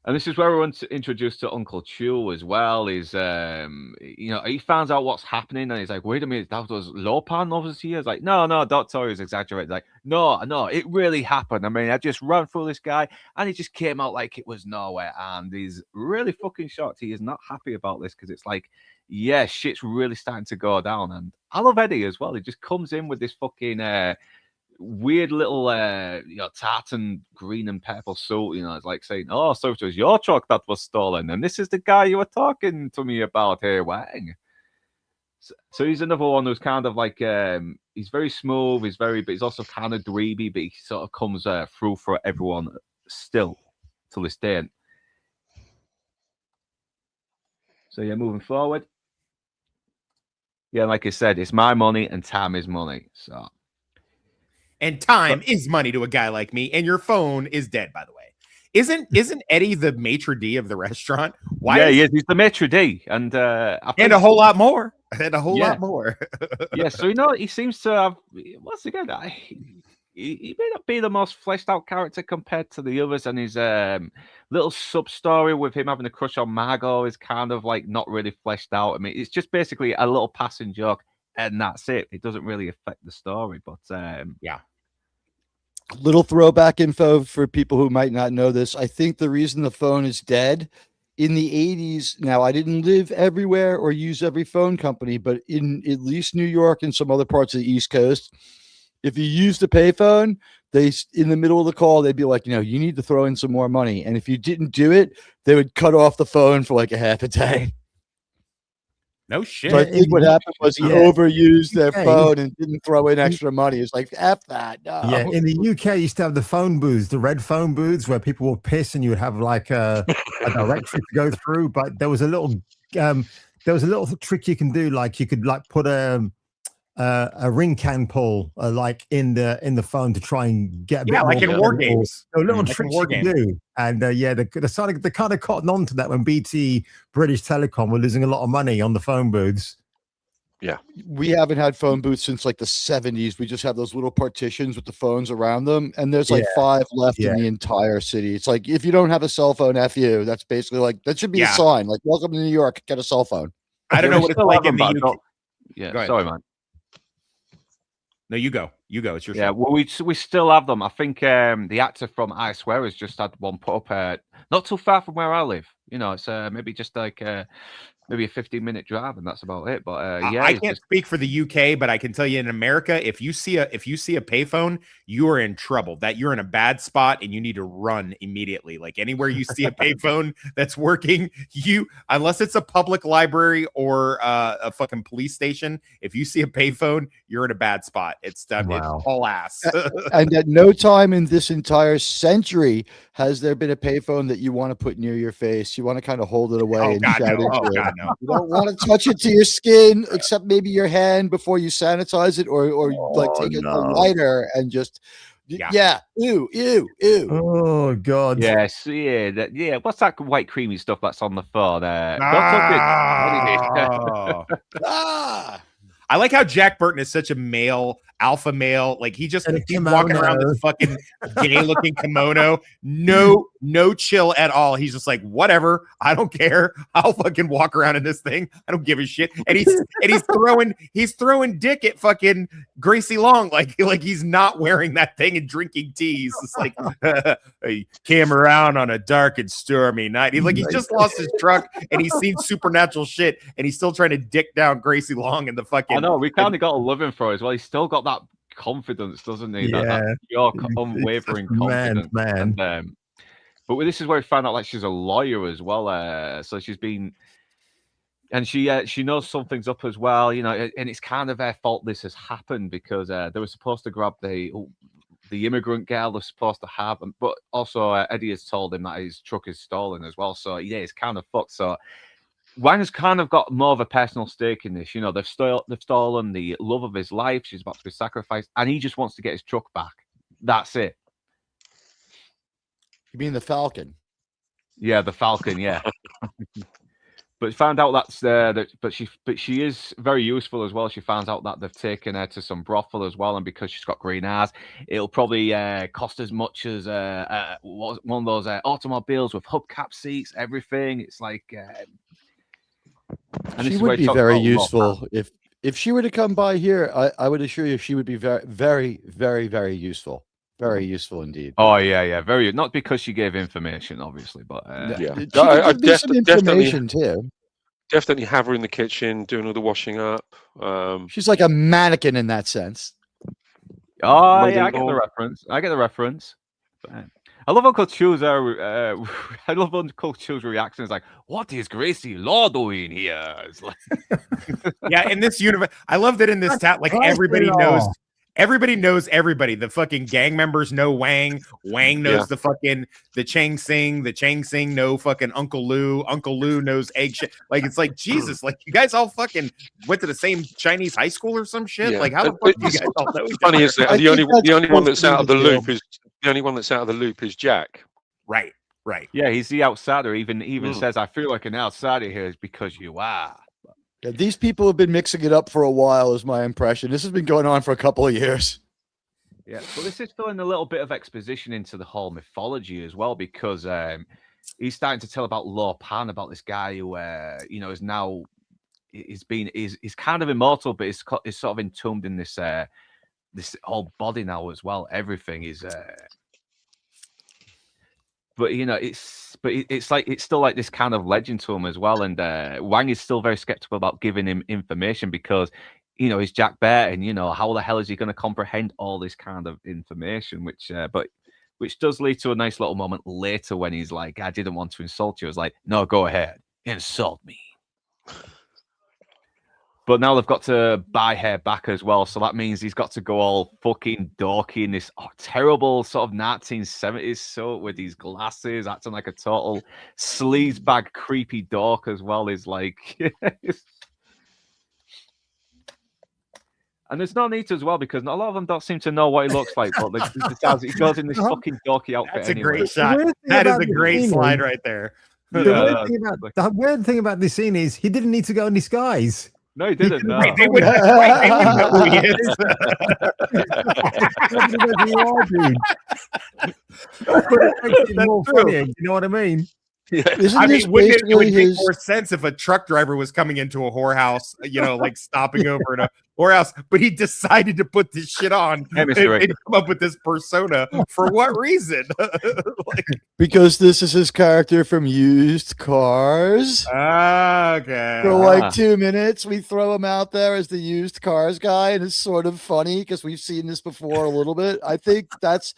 And this is where we're introduced to Uncle Chew as well. He's, he finds out what's happening and he's like, wait a minute, that was Lopan over here? He's like, no, don't tell you he's exaggerating. Like, no, it really happened. I mean, I just ran through this guy and he just came out like it was nowhere. And he's really fucking shocked. He is not happy about this because it's like, yeah, shit's really starting to go down. And I love Eddie as well. He just comes in with this fucking weird little tartan green and purple suit. It's like saying, oh, so it was your truck that was stolen, and this is the guy you were talking to me about here, Wang. So he's another one who's kind of like he's very smooth, but he's also kind of dweeby, but he sort of comes through for everyone still to this day. So yeah, moving forward. Yeah, like I said, it's my money and time is money. So, and time is money to a guy like me. And your phone is dead, by the way. Isn't Eddie the maitre d' of the restaurant? Why? Yeah, he's the maitre d', and and a whole lot more. And a whole lot more. Yeah, so he seems to have once again. He may not be the most fleshed out character compared to the others, and his little sub story with him having a crush on Margot is kind of like not really fleshed out. I mean, it's just basically a little passing joke, and that's it. It doesn't really affect the story, but yeah. Little throwback info for people who might not know this. I think the reason the phone is dead in the 80s. Now, I didn't live everywhere or use every phone company, but in at least New York and some other parts of the East Coast, if you used a payphone, in the middle of the call, they'd be like, you need to throw in some more money. And if you didn't do it, they would cut off the phone for like a half a day. No shit. So I think what happened was he overused their phone and didn't throw in extra money. It's like, F that. No. Yeah, in the UK, you used to have the phone booths, the red phone booths, where people would piss and you would have like a directory to go through. But there was a little trick you can do, like you could like put a ring can pull like in the phone to try and get a bit like in war games. A little tricks you can do, and they kind of cotton on to that when BT British Telecom were losing a lot of money on the phone booths. We haven't had phone booths since like the 70s. We just have those little partitions with the phones around them, and there's like 5 left in the entire city. It's like, if you don't have a cell phone, F you. That's basically like, that should be a sign like, welcome to New York, get a cell phone. I don't know what it's like in the UK. Yeah, sorry, man. No, you go. It's your show. Well, we still have them. I think the actor from I Swear has just had one put up not too far from where I live. You know, it's maybe just like maybe a 15-minute drive, and that's about it. But I can't speak for the UK, but I can tell you in America, if you see a payphone, you are in trouble. That you're in a bad spot, and you need to run immediately. Like anywhere you see a payphone that's working, unless it's a public library or a fucking police station, if you see a payphone, you're in a bad spot. It's all ass. And at no time in this entire century has there been a payphone that you want to put near your face. You want to kind of hold it away and shout into it. No. You don't want to touch it to your skin, except maybe your hand before you sanitize it, or like take a lighter and just ew. Oh God. Yes, yeah. What's that white creamy stuff that's on the phone? I like how Jack Burton is such a alpha male. Like he's walking around this fucking gay looking kimono. No chill at all. He's just like, whatever. I don't care. I'll fucking walk around in this thing. I don't give a shit. And he's throwing dick at fucking Gracie Long. Like he's not wearing that thing and drinking tea. He's just like, he came around on a dark and stormy night. He just lost his truck and he's seen supernatural shit and he's still trying to dick down Gracie Long in the fucking. I know, we kind of got to love him for it as well. He's still got that confidence, doesn't he? Yeah. That pure, unwavering confidence. Man. And, but this is where we found out like she's a lawyer as well. So she's been, and she knows something's up as well, you know. And it's kind of their fault this has happened because they were supposed to grab the immigrant girl they're supposed to have, but also Eddie has told him that his truck is stolen as well. So yeah, it's kind of fucked. So Wang has kind of got more of a personal stake in this. You know, they've stolen the love of his life. She's about to be sacrificed, and he just wants to get his truck back. That's it. You mean the Falcon? Yeah, the Falcon. Yeah. But found out but she is very useful as well. She finds out that they've taken her to some brothel as well, and because she's got green eyes, it'll probably cost as much as one of those automobiles with hubcap seats, everything. It's like. She would be very useful if she were to come by here. I would assure you she would be very, very, very, very useful. Very useful indeed. Oh yeah, very. Not because she gave information, obviously, but I information too. Definitely have her in the kitchen doing all the washing up. She's like a mannequin in that sense. Oh yeah, I get the reference. I love Uncle Chu's. I love Uncle Chu's reaction. It's like, "What is Gracie Law doing here?" It's like, yeah, in this universe, I love that in this town, like everybody knows everybody. The fucking gang members know Wang. Wang knows the Chang Sing. The Chang Sing know fucking Uncle Lou. Uncle Lou knows egg shit. Like it's like Jesus. Like you guys all fucking went to the same Chinese high school or some shit. Yeah. Like how the fuck do you guys all know? Funny is that the only one that's out of the loop is the only one that's out of the loop is Jack. Right. Yeah, he's the outsider. Even says, "I feel like an outsider here," is because you are. Yeah, these people have been mixing it up for a while, is my impression. This has been going on for a couple of years. Yeah, but this is throwing a little bit of exposition into the whole mythology as well, because he's starting to tell about Lo Pan, about this guy who, is now he's kind of immortal, but is sort of entombed in this whole body now as well. Everything is. But it's like it's still like this kind of legend to him as well, and Wang is still very skeptical about giving him information because he's Jack Burton. How the hell is he going to comprehend all this kind of information? Which does lead to a nice little moment later when he's like, "I didn't want to insult you." I was like, "No, go ahead, insult me." But now they've got to buy her back as well. So that means he's got to go all fucking dorky in this terrible sort of 1970s suit with these glasses, acting like a total sleazebag, creepy dork as well. Is like... And there's no need to as well, because a lot of them don't seem to know what he looks like. But he goes in this fucking dorky outfit. That's anyway. A great shot. That is a great slide right there. The weird thing about this scene is he didn't need to go in disguise. No, he didn't. No. They wouldn't know who he is. But it makes it more true. funny. You know what I mean? Yeah. Isn't I this mean, wouldn't it basically would make his? more sense if a truck driver was coming into a whorehouse, like stopping over in a whorehouse, but he decided to put this shit on Hey, and, Mr. and come up with this persona for what reason? Because this is his character from Used Cars. Okay. For like 2 minutes, we throw him out there as the used cars guy, and it's sort of funny because we've seen this before a little bit. I think that's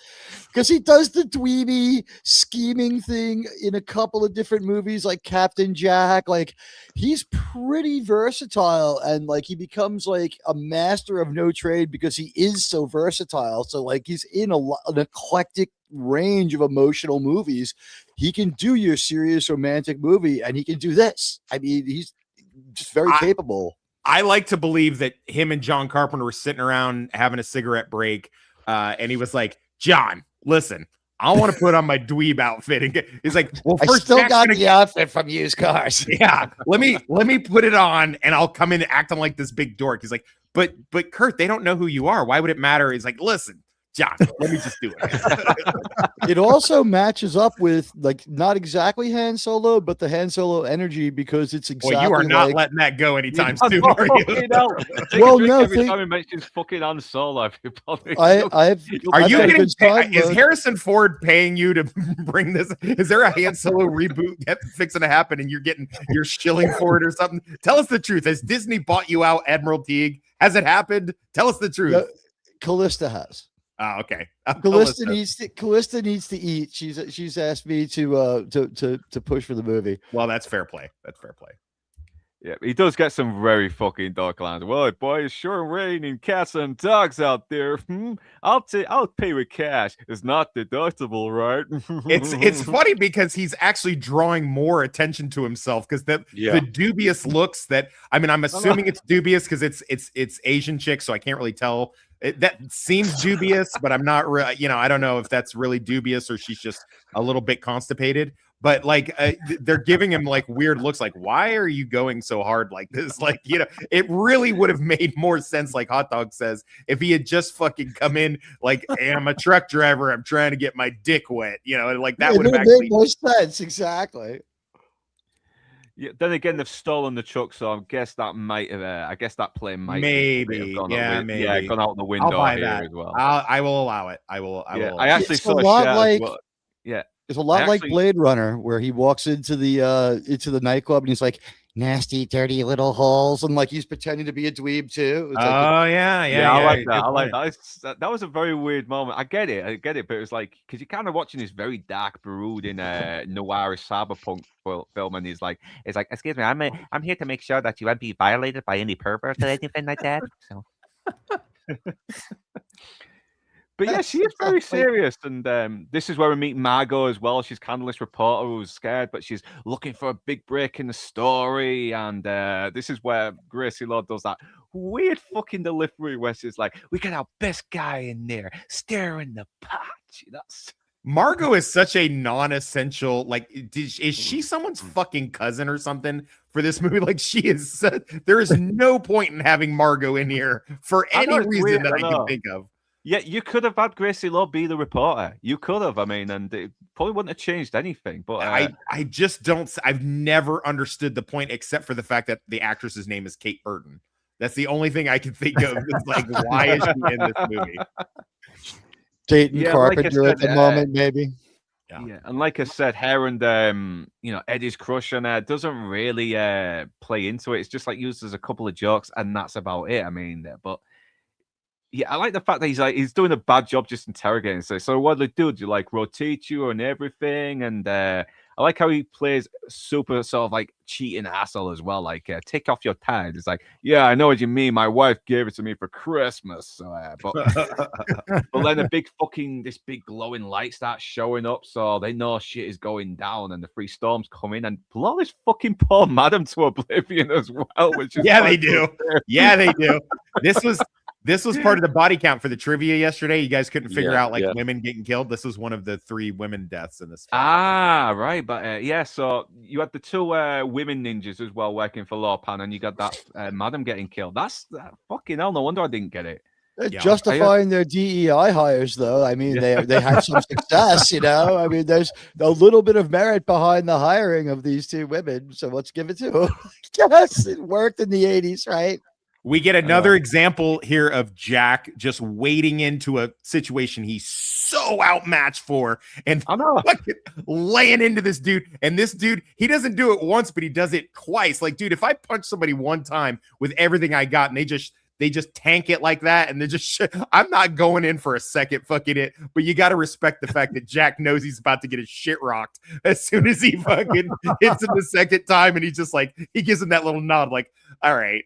because he does the dweeby scheming thing in a couple of different movies, like Captain Jack. Like he's pretty versatile, and like he becomes like a master of no trade because he is so versatile. So like he's in an eclectic range of emotional movies. He can do your serious romantic movie, and he can do this. I mean, he's just very capable. I like to believe that him and John Carpenter were sitting around having a cigarette break, and he was like, "John, listen, I want to put on my dweeb outfit." And he's like, "Well, I first still Jack's got gonna the outfit from Used Cars." yeah, let me put it on, and I'll come in acting like this big dork." He's like, "But Kurt, they don't know who you are. Why would it matter?" He's like, "Listen, John, let me just do it." It also matches up with like not exactly Han Solo, but the Han Solo energy because it's exactly. Well, you are not like, letting that go anytime You soon, know, are you? fucking hell. Take Well, a drink no, every think- time he mentions fucking Han Solo. Everybody. I've Are I've you got a getting? good time, Is but- Harrison Ford paying you to bring this? Is there a Han Solo reboot fixing to happen, and you're shilling for it or something? Tell us the truth. Has Disney bought you out, Admiral Teague? Has it happened? Tell us the truth. No, Callista has. Oh, okay. Callista needs to eat. She's asked me to push for the movie. Well, that's fair play. That's fair play. Yeah, he does get some very fucking dark lines. Well, boy, it's sure raining cats and dogs out there. I'll pay with cash. It's not deductible, right? It's funny because he's actually drawing more attention to himself because the dubious looks that I'm assuming it's dubious because it's Asian chick, so I can't really tell. That seems dubious, but I'm not really, I don't know if that's really dubious or she's just a little bit constipated. But like they're giving him like weird looks, like, why are you going so hard like this? Like, it really would have made more sense, like Hot Dog says, if he had just fucking come in like, hey, I'm a truck driver, I'm trying to get my dick wet, like that would have actually made more sense. Exactly. Yeah, then again, they've stolen the truck, so I guess that might have. I guess that plane might maybe, gone maybe gone out the window I'll buy here that as well. I will allow it. I will. I actually It's saw a lot shit as like- well. Yeah. It's a lot like Blade Runner, where he walks into the nightclub and he's like, nasty, dirty little holes, and like he's pretending to be a dweeb too. It's like, I like that. I like that. That was a very weird moment. I get it, but it was like because you're kind of watching this very dark, brooding, noirish cyberpunk film, and he's like, excuse me, I'm here to make sure that you won't be violated by any perverts or anything like that. So. But yeah, she is very serious, and this is where we meet Margot as well. She's kind of this reporter who's scared, but she's looking for a big break in the story. And this is where Gracie Law does that weird fucking delivery where she's like, "We got our best guy in there, stirring the pot." That's Margot is such a non-essential. Like, is she someone's fucking cousin or something for this movie? Like, she is. There is no point in having Margot in here for any reason that I can think of. Yeah, you could have had Gracie Law be the reporter. You could have. I mean, and it probably wouldn't have changed anything. But I just don't. I've never understood the point, except for the fact that the actress's name is Kate Burton. That's the only thing I can think of. It's like, why is she in this movie? Dating Carpenter at the moment, maybe. Yeah, and like I said, her and Eddie's crush on her doesn't really play into it. It's just like used as a couple of jokes, and that's about it. I mean, but. Yeah, I like the fact that he's doing a bad job just interrogating. So what do they do? Do you like rotate you and everything? And I like how he plays super sort of like cheating asshole as well. Like, take off your tag. It's like, yeah, I know what you mean. My wife gave it to me for Christmas. So, but then this big glowing light starts showing up, so they know shit is going down, and the three storms come in and blow this fucking poor madam to oblivion as well. Which is they do. Yeah, they do. This was part of the body count for the trivia yesterday. You guys couldn't figure Yeah, out like yeah. women getting killed. This was one of the 3 women deaths in this film. Right. But yeah, so you had the 2 women ninjas as well working for Lorpan, and you got that madam getting killed. That's fucking hell. No wonder I didn't get it. Yeah. Justifying their DEI hires, though. I mean, they had some success, you know. I mean, there's a little bit of merit behind the hiring of these 2 women, so let's give it to them. Yes, it worked in the 80s, right? We get another example here of Jack just wading into a situation he's so outmatched for and fucking laying into this dude. And this dude, he doesn't do it once, but he does it twice. Like, dude, if I punch somebody one time with everything I got and they just tank it like that, and they're just I'm not going in for a second fucking it, but you got to respect the fact that Jack knows he's about to get his shit rocked as soon as he fucking hits him the second time, and he's just like, he gives him that little nod like, all right.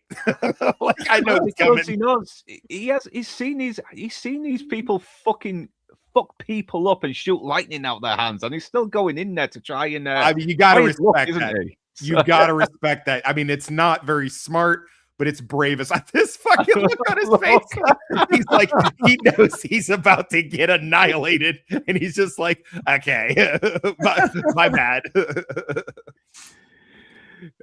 Like, I know it's coming. He knows he's seen these people fucking fuck people up and shoot lightning out their hands, and he's still going in there to try and I mean, you got to respect that. You got to respect that. I mean, it's not very smart, but it's bravest. This fucking look on his face. He's like, he knows he's about to get annihilated, and he's just like, okay, my bad.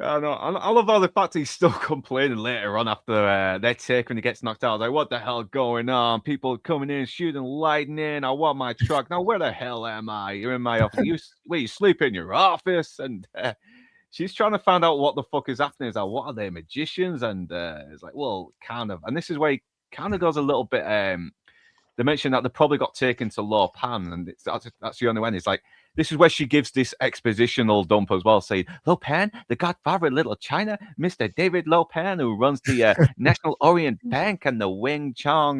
I know. I love all the fact he's still complaining later on after their take when he gets knocked out. I was like, what the hell going on? People coming in shooting lightning. I want my truck. Now, where the hell am I? You're in my office. You sleep in your office, and she's trying to find out what the fuck is happening. Is like, what are they, magicians? And it's like, well, kind of. And this is where he kind of goes a little bit. They mentioned that they probably got taken to Lorpan, and that's the only one. It's like, this is where she gives this expositional dump as well, saying, Lorpan, the godfather of Little China, Mr. David Lorpan, who runs the National Orient Bank and the Wing Chong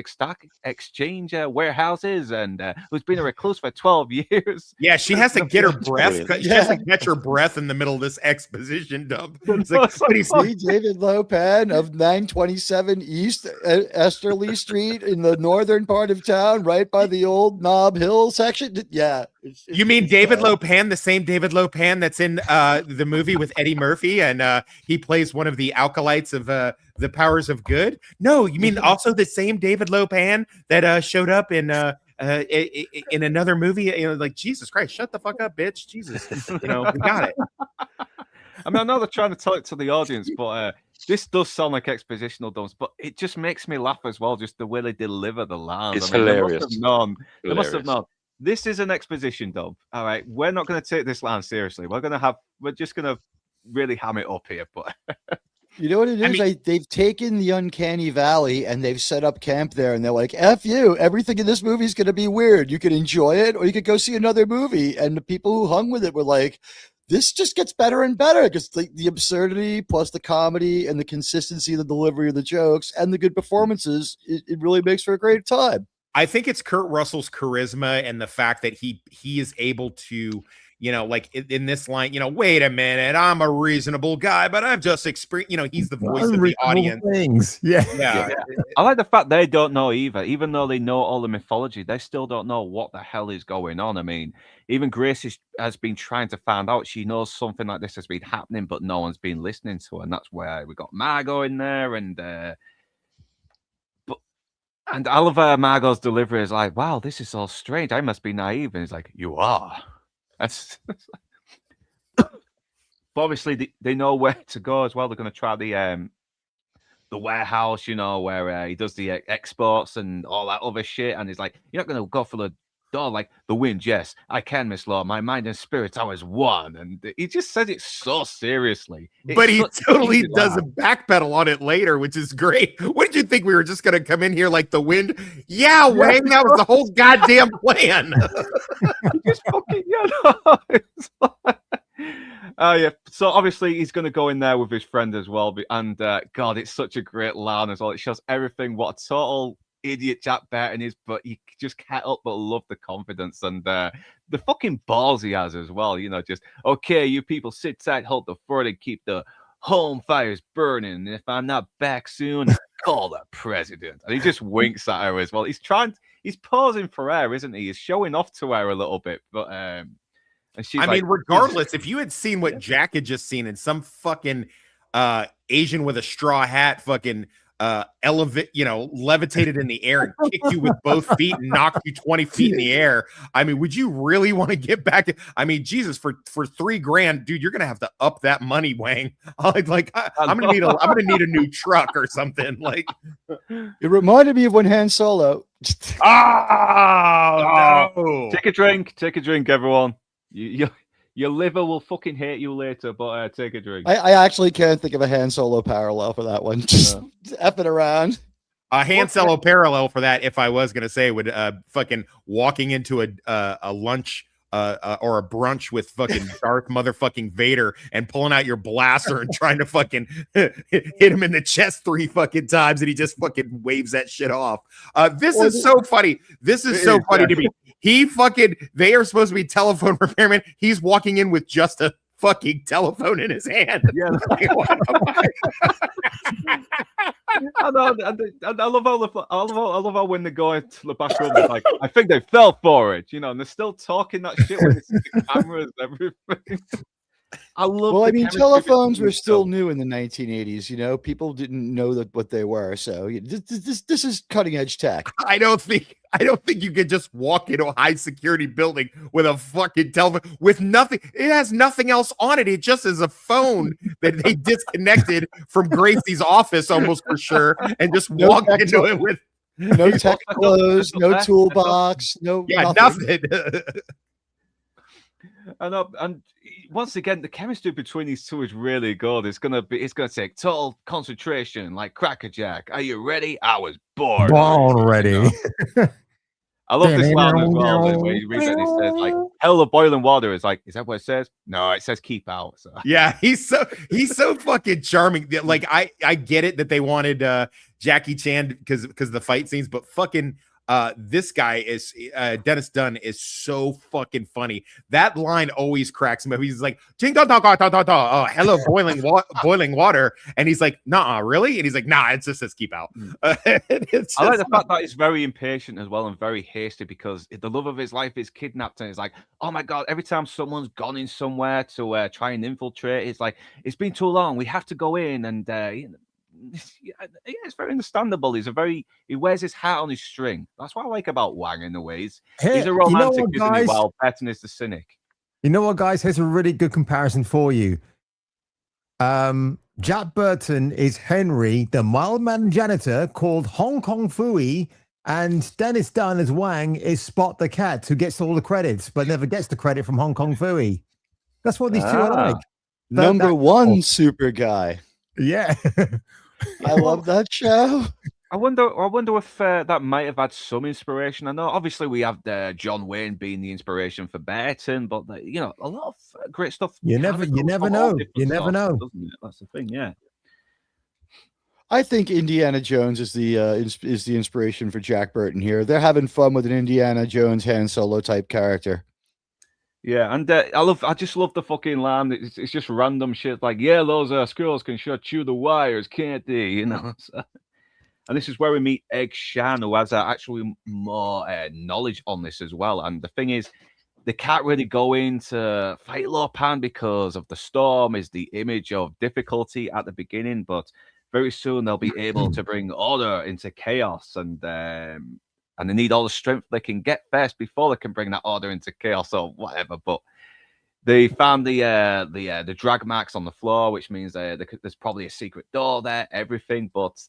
Stock Exchange warehouses, and who's been a recluse for 12 years. Yeah, she has to get her breath. She has to catch her breath in the middle of this exposition dump. It's like, see David Lorpan of 927 East Esterly Street in the northern part of town, right by the old Knob Hill section. Yeah. You mean David Lorpan, the same David Lorpan that's in the movie with Eddie Murphy, and he plays one of the acolytes of the Powers of Good? No, you mean also the same David Lorpan that showed up in another movie? You know, like, Jesus Christ, shut the fuck up, bitch! Jesus, you know, we got it. I mean, I know they're trying to tell it to the audience, but this does sound like expositional dumps, but it just makes me laugh as well, just the way they deliver the lines. It's hilarious. They must have known. This is an exposition dump. All right, we're not going to take this line seriously. We're just going to really ham it up here. But you know what it is? I mean, they've taken the Uncanny Valley and they've set up camp there, and they're like, F you, everything in this movie is going to be weird. You can enjoy it, or you could go see another movie. And the people who hung with it were like, this just gets better and better, because the absurdity plus the comedy and the consistency of the delivery of the jokes and the good performances, it really makes for a great time. I think it's Kurt Russell's charisma and the fact that he is able to, you know, like in this line, you know, wait a minute, I'm a reasonable guy, but I've just experienced, you know, he's the voice of the audience. Things. Yeah. I like the fact they don't know either, even though they know all the mythology, they still don't know what the hell is going on. I mean, even Grace has been trying to find out. She knows something like this has been happening, but no one's been listening to her. And that's where we got Margot in there, and I love Margot's delivery is like, wow, this is so strange. I must be naive. And he's like, you are. That's but obviously they know where to go as well. They're going to try the warehouse, you know, where he does the exports and all that other shit. And he's like, you're not going to go for the door like the wind. Yes, I can, Miss Law. My mind and spirit are as one. And he just says it so seriously. But he totally does a backpedal on it later, which is great. What did you think? We were just going to come in here like the wind? Yeah, Wayne, that was the whole goddamn plan. Just fucking, yeah. So obviously he's going to go in there with his friend as well. And God, it's such a great line as well. It shows everything, what a total idiot Jack Burton is, but he just can't help but love the confidence and the fucking balls he has as well. You know, just, okay, you people sit tight, hold the fort, and keep the home fires burning. And if I'm not back soon, call the president. And he just winks at her as well. He's posing for her, isn't he? He's showing off to her a little bit, but and she's mean, regardless, if you had seen what Jack had just seen in some fucking Asian with a straw hat fucking levitated in the air and kicked you with both feet and knocked you 20 feet in the air. I mean, would you really want to get back to? I mean, Jesus, for $3,000, dude, you're gonna have to up that money, Wang. I'm gonna need a new truck or something. Like, it reminded me of when Han Solo. No. Take a drink, everyone. Your liver will fucking hate you later, but take a drink. I actually can't think of a Han Solo parallel for that one. Just effing around. A Han Solo parallel for that, if I was gonna say, would fucking walking into a lunch or a brunch with fucking Darth motherfucking Vader and pulling out your blaster and trying to fucking hit him in the chest 3 fucking times, and he just fucking waves that shit off. This is so funny. This is so funny to me. They are supposed to be telephone repairmen. He's walking in with just a fucking telephone in his hand. Yeah. I love how when they go into the back room, it's like, I think they fell for it, and they're still talking that shit when it's the cameras and everything. I love. Well, I mean, telephones were still new in the 1980s. People didn't know what they were. So this is cutting edge tech. I don't think you could just walk into a high security building with a fucking telephone with nothing. It has nothing else on it. It just is a phone that they disconnected from Gracie's office almost for sure, and just walked into it with no tech clothes, no toolbox, nothing. And once again, the chemistry between these two is really good. It's gonna take total concentration, like Crackerjack. Are you ready? I was born ready. I love this line as well. Where he reads it and he says, like, hell of boiling water. Is like, is that what it says? No, it says keep out. So. Yeah, he's so fucking charming. Like, I get it that they wanted Jackie Chan because of the fight scenes, but fucking this guy is Dennis Dunn is so fucking funny. That line always cracks me up. He's like, oh, hello, boiling water. And he's like, nah, really? And he's like, nah, it just says keep out. I like the fact that he's very impatient as well and very hasty because the love of his life is kidnapped. And he's like, oh my God, every time someone's gone in somewhere to try and infiltrate, it's like, it's been too long. We have to go in. And, it's very understandable. He wears his heart on his string. That's what I like about Wang in the ways. He's a romantic, isn't he? While Patton is the cynic. You know what, guys? Here's a really good comparison for you. Jack Burton is Henry, the mild-mannered janitor called Hong Kong Fooey, and Dennis Dunn as Wang is Spot the cat, who gets all the credits but never gets the credit from Hong Kong Fooey. That's what these two are like. Number one super guy. Yeah. I love that show. I wonder if that might have had some inspiration. I know, obviously, we have John Wayne being the inspiration for Burton, but a lot of great stuff. You never know. You never know. That's the thing, yeah. I think Indiana Jones is the inspiration for Jack Burton here. They're having fun with an Indiana Jones Han Solo type character. Yeah, and I just love the fucking line. It's just random shit like, yeah, those squirrels can chew the wires, can't they? So, and this is where we meet Egg Shan, who has actually more knowledge on this as well. And the thing is, they can't really go in to fight Lo Pan because of the storm is the image of difficulty at the beginning, but very soon they'll be able to bring order into chaos, and they need all the strength they can get first before they can bring that order into chaos or whatever. But they found the drag marks on the floor, which means there's probably a secret door there, everything. But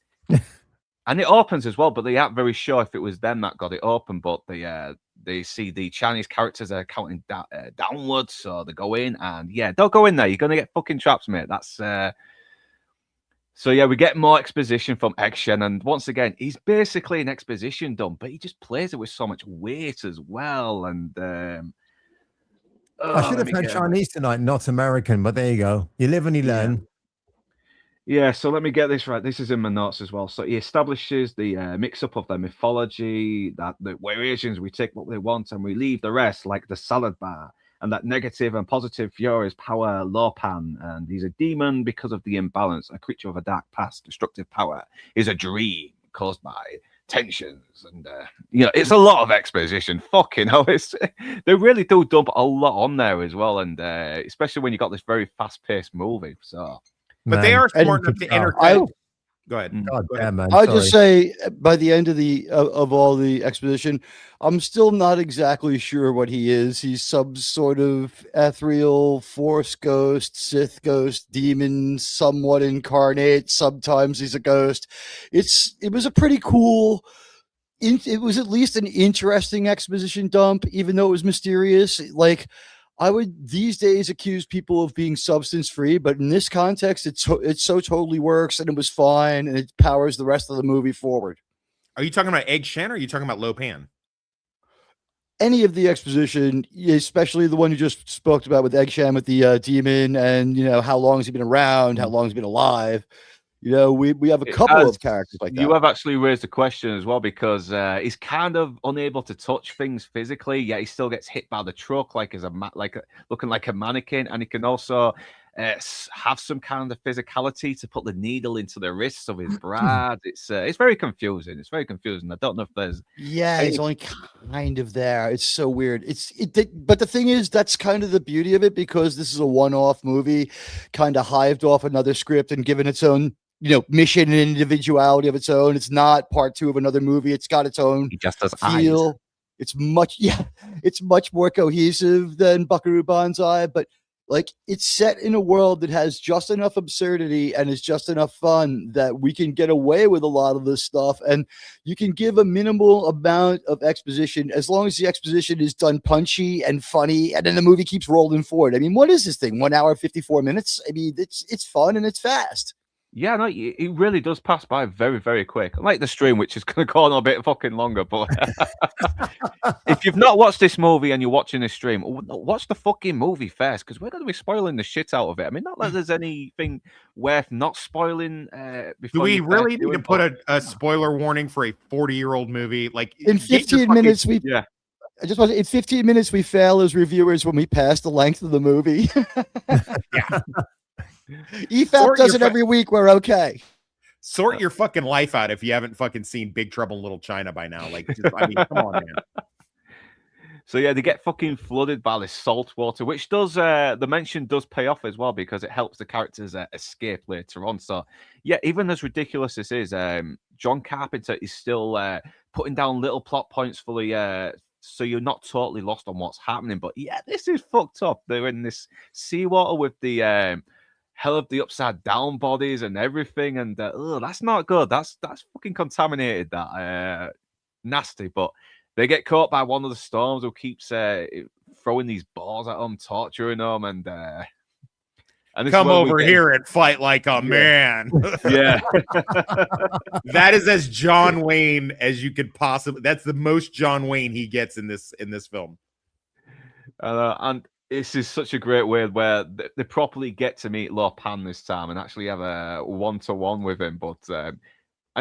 and it opens as well, but they aren't very sure if it was them that got it open. But they see the Chinese characters are counting downwards, so they go in, and don't go in there. You're gonna get fucking trapped, mate. That's So yeah, we get more exposition from Action, and once again, he's basically an exposition dump, but he just plays it with so much weight as well. And I should have had Chinese tonight, not American, but there you go. You live and you learn. Yeah, so let me get this right. This is in my notes as well. So he establishes the mix-up of their mythology, that we're Asians, we take what they want and we leave the rest, like the salad bar. And that negative and positive furies power Lo Pan, and he's a demon because of the imbalance. A creature of a dark past, destructive power is a dream caused by tensions, and it's a lot of exposition. Fucking hell, they really do dump a lot on there as well, and especially when you got this very fast-paced movie. So, but they are smart enough to entertain. Go ahead. God Go ahead. damn, man. I'll Sorry. just say by the end of the of all the exposition, I'm still not exactly sure what he is. He's some sort of ethereal force ghost, Sith ghost, demon, somewhat incarnate. Sometimes he's a ghost. It was a pretty cool. It was at least an interesting exposition dump, even though it was mysterious. Like I would these days accuse people of being substance free, but in this context, it so totally works and it was fine and it powers the rest of the movie forward. Are you talking about Egg Shen or are you talking about Lo Pan? Any of the exposition, especially the one you just spoke about with Egg Shen with the demon and how long has he been around, how long has he been alive. We have a couple of characters like that. You have actually raised a question as well because he's kind of unable to touch things physically, yet he still gets hit by the truck looking like a mannequin, and he can also have some kind of physicality to put the needle into the wrists of his bride. It's very confusing. It's very confusing. I don't know if there's it's only kind of there. It's so weird. But the thing is, that's kind of the beauty of it because this is a one-off movie, kind of hived off another script and given its own mission and individuality of its own. It's not part two of another movie. It's got its own feel. Eyes. It's much more cohesive than Buckaroo Banzai, but it's set in a world that has just enough absurdity and is just enough fun that we can get away with a lot of this stuff. And you can give a minimal amount of exposition as long as the exposition is done punchy and funny. And then the movie keeps rolling forward. I mean, what is this thing? 1 hour, 54 minutes. I mean, it's fun and it's fast. Yeah, no, it really does pass by very, very quick. Like the stream, which is going to go on a bit fucking longer. But if you've not watched this movie and you're watching this stream, watch the fucking movie first because we're going to be spoiling the shit out of it. I mean, not that there's anything worth not spoiling. Do we really need to put a spoiler warning for a 40-year-old movie? Like in 15 minutes, in 15 minutes, we fail as reviewers when we pass the length of the movie. Yeah. EFAP does it every week. We're okay. Sort your fucking life out if you haven't fucking seen Big Trouble in Little China by now. I mean, come on, man. So yeah, they get fucking flooded by this salt water, which does the mention does pay off as well because it helps the characters escape later on. So yeah, even as ridiculous as this is, John Carpenter is still putting down little plot points for the so you're not totally lost on what's happening. But yeah, this is fucked up. They're in this seawater with the hell of the upside down bodies and everything, and that's not good. That's fucking contaminated. That nasty. But they get caught by one of the storms who keeps throwing these balls at them, torturing them, and come over here and fight like a man. Yeah. That is as John Wayne as you could possibly. That's the most John Wayne he gets in this film. And this is such a great way where they properly get to meet Lo Pan this time and actually have a one-to-one with him. But and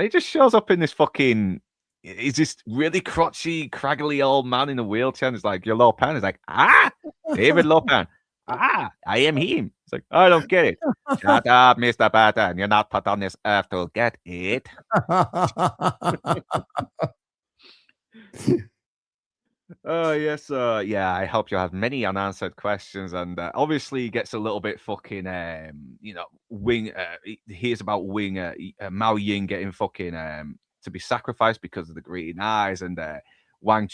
he just shows up in this fucking. He's this really crotchy, craggly old man in a wheelchair. And he's like, "You're Lo Pan." He's like, David Lo Pan. I am him. It's like, I don't get it. Shut up, Mr. Patton. You're not put on this earth to get it. Oh, yes. Yeah, I hope you have many unanswered questions. And obviously, he gets a little bit fucking, Wing. He hears about Wing, Mao Ying getting fucking to be sacrificed because of the green eyes. And Wang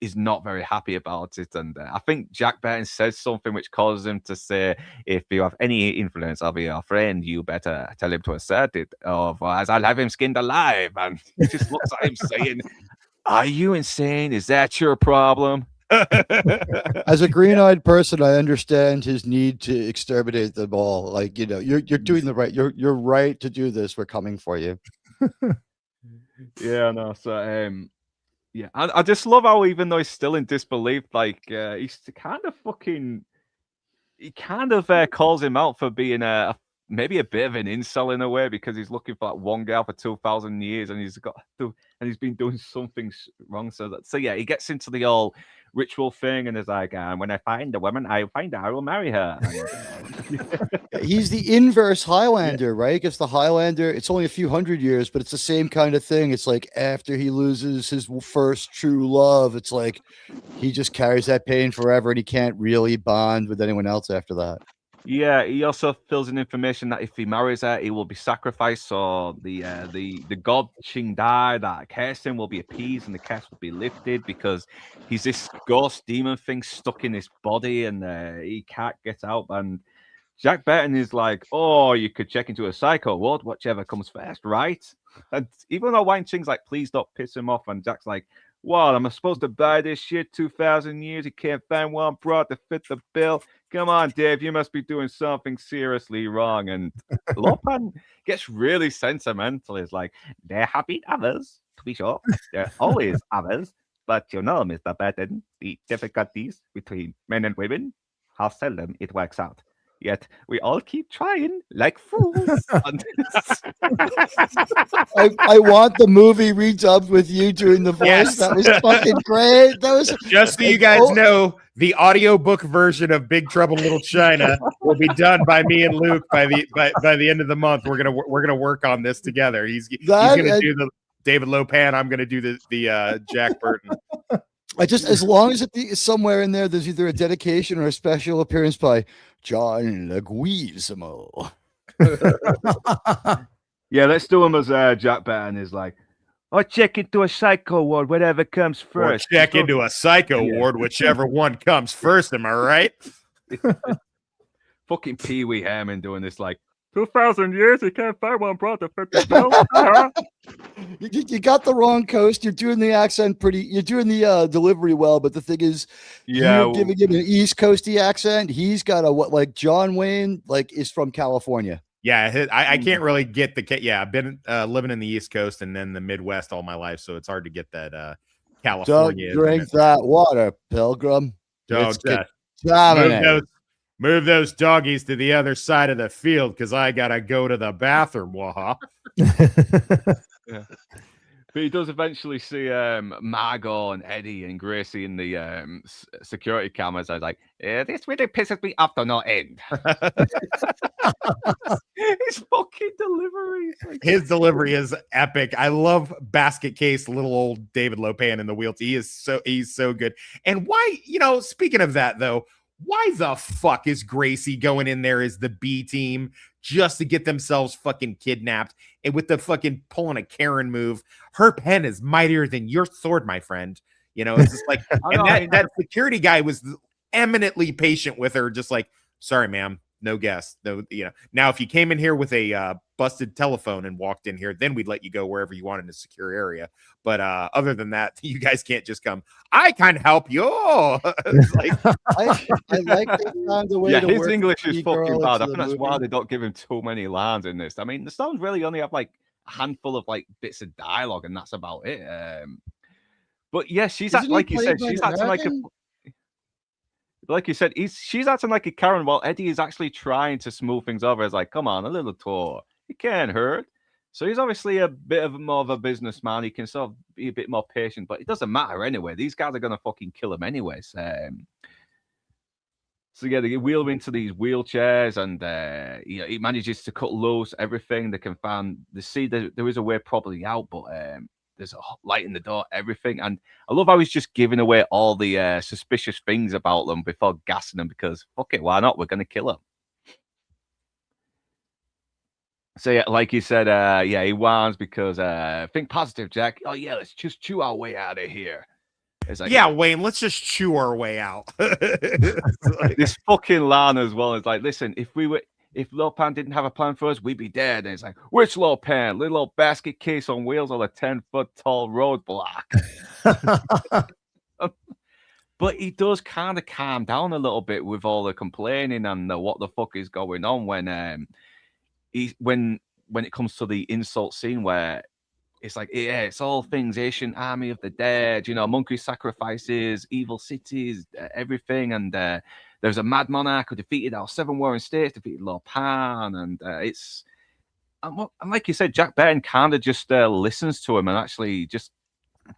is not very happy about it. And I think Jack Burton says something which causes him to say, if you have any influence over your friend, you better tell him to assert it, otherwise I'll have him skinned alive. And he just looks at him saying, are you insane? Is that your problem? As a green-eyed person, I understand his need to exterminate them all. Like, you're doing the right. You're right to do this. We're coming for you. Yeah, no. So, yeah, I just love how even though he's still in disbelief, like he's kind of fucking. He kind of calls him out for being maybe a bit of an incel in a way because he's looking for that one girl for 2,000 years and he's been doing something wrong. So yeah, he gets into the old ritual thing and is like, when I find a woman, I will marry her. He's the inverse Highlander, right? Because the Highlander, it's only a few hundred years, but it's the same kind of thing. It's like after he loses his first true love, it's like he just carries that pain forever and he can't really bond with anyone else after that. Yeah, he also fills in information that if he marries her, he will be sacrificed. So the god Ching Dai that cursed him will be appeased and the curse will be lifted because he's this ghost demon thing stuck in his body and he can't get out. And Jack Burton is like, oh, you could check into a psycho ward, whichever comes first, right? And even though Wang Ching's like, please don't piss him off, and Jack's like, what, am I supposed to buy this shit 2,000 years? You can't find one brought to fit the bill. Come on, Dave, you must be doing something seriously wrong. And Lopan gets really sentimental. He's like, there have been others, to be sure. There are always others. But you know, Mr. Burton, the difficulties between men and women, how seldom it works out. Yet we all keep trying like fools. I want the movie redubbed with you doing the voice. Yes. That was fucking great. That was Just so you guys know, the audiobook version of Big Trouble in Little China will be done by me and Luke by the end of the month. We're gonna work on this together. He's gonna do the David Lopan. I'm gonna do the Jack Burton. I just, as long as it's somewhere in there, there's either a dedication or a special appearance by John Leguizamo. Yeah, let's do him as Jack Burton is like, or check into a psycho ward, whatever comes first. Or check into a psycho ward, whichever one comes first. Am I right? Fucking Pee Wee Herman doing this like 2,000 years. You can't find one brought to fit the bill. You got the wrong coast. You're doing the accent you're doing the delivery well, but the thing is, you're giving him an East Coasty accent. He's got like John Wayne, like, is from California. Yeah, I can't really get I've been living in the East Coast and then the Midwest all my life, so it's hard to get that California. Don't drink that water, Pilgrim. Don't Move move those doggies to the other side of the field because I gotta go to the bathroom. Waha. Yeah. But he does eventually see Margot and Eddie and Gracie in the security cameras. I was like, this really pisses me off to no end. His fucking delivery. His delivery is epic. I love basket case little old David Lopan in the wheels. He's so good. And why, speaking of that though, why the fuck is Gracie going in there as the B team just to get themselves fucking kidnapped? And with the fucking pulling a Karen move, her pen is mightier than your sword, my friend. It's just like, and that security guy was eminently patient with her, just like, sorry, ma'am, no guest. No, now if you came in here with a busted telephone and walked in here, then we'd let you go wherever you want in a secure area. But other than that, you guys can't just come. I can help you. Like, I like the way his English is fucking bad. I think that's why they don't give him too many lines in this. I mean, the songs really only have like a handful of like bits of dialogue, and that's about it. But yeah, she's like you said, she's acting like a. Like you said, she's acting like a Karen while Eddie is actually trying to smooth things over. It's like, come on, a little tour. It can't hurt. So he's obviously a bit of more of a businessman. He can sort of be a bit more patient, but it doesn't matter anyway. These guys are going to fucking kill him anyways. So yeah, they wheel him into these wheelchairs and he manages to cut loose everything. They can they see there is a way probably out, but there's a light in the door, everything. And I love how he's just giving away all the suspicious things about them before gassing them because, fuck it, why not? We're going to kill them. So, yeah, like you said, he warns because think positive, Jack. Oh, yeah, let's just chew our way out of here. It's like, yeah, Wayne, let's just chew our way out. This fucking line as well is like, listen, if Lopan didn't have a plan for us, we'd be dead. And it's like, which Lopan? Little old basket case on wheels on a 10-foot tall roadblock. But he does kind of calm down a little bit with all the complaining and what the fuck is going on when it comes to the insult scene where it's like, yeah, it's all things ancient army of the dead, monkey sacrifices, evil cities, everything. And there's a mad monarch who defeated our 7 warring states, defeated Lopan. And and like you said, Jack Burton kind of just listens to him and actually just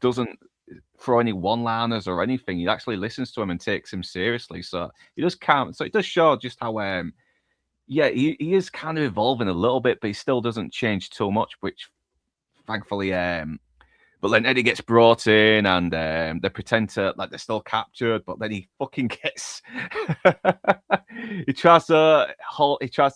doesn't throw any one-liners or anything. He actually listens to him and takes him seriously. So he does count. So it does show just how, he is kind of evolving a little bit, but he still doesn't change too much, which thankfully, but But then Eddie gets brought in, and they pretend to like they're still captured. But then he fucking gets he tries to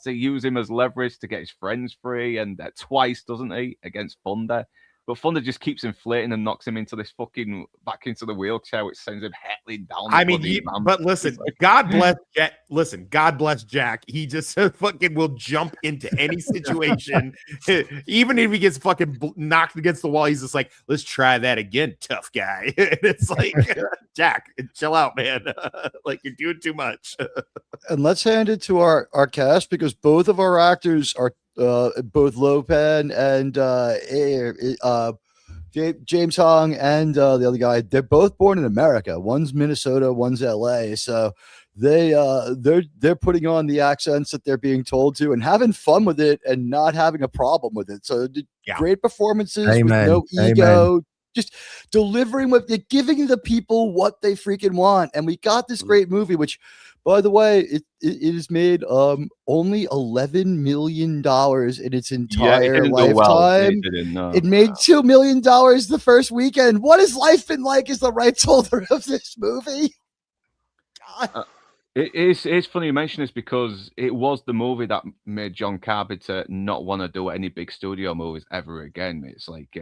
use him as leverage to get his friends free, and twice, doesn't he, against Thunder? But Thunder just keeps inflating and knocks him into this fucking back into the wheelchair, which sends him hurtling down. But listen, God bless Jack. Listen, God bless Jack. He just fucking will jump into any situation, even if he gets fucking knocked against the wall. He's just like, let's try that again, tough guy. And it's like, Jack, chill out, man. Like you're doing too much. And let's hand it to our cast, because both of our actors are both Lopan and James Hong and the other guy. They're both born in America. One's Minnesota, one's LA. So they're putting on the accents that they're being told to and having fun with it and not having a problem with it. So great performances with no ego. Just delivering what they're giving the people what they freaking want. And we got this great movie, which, by the way, it is made only $11 million in its entire lifetime. It made $2 million the first weekend. What has life been like as the rights holder of this movie? It's funny you mention this, because it was the movie that made John Carpenter not want to do any big studio movies ever again. It's like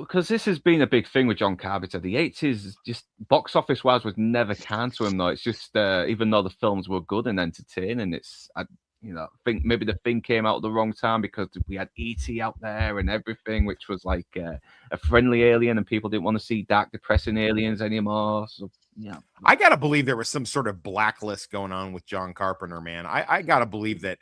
because this has been a big thing with John Carpenter. The 80s, just box office wise, was never kind to him. Though it's just even though the films were good and entertaining, I think maybe The Thing came out at the wrong time, because we had E.T. out there and everything, which was like a friendly alien, and people didn't want to see dark, depressing aliens anymore. So yeah, I gotta believe there was some sort of blacklist going on with John Carpenter, man. I gotta believe that.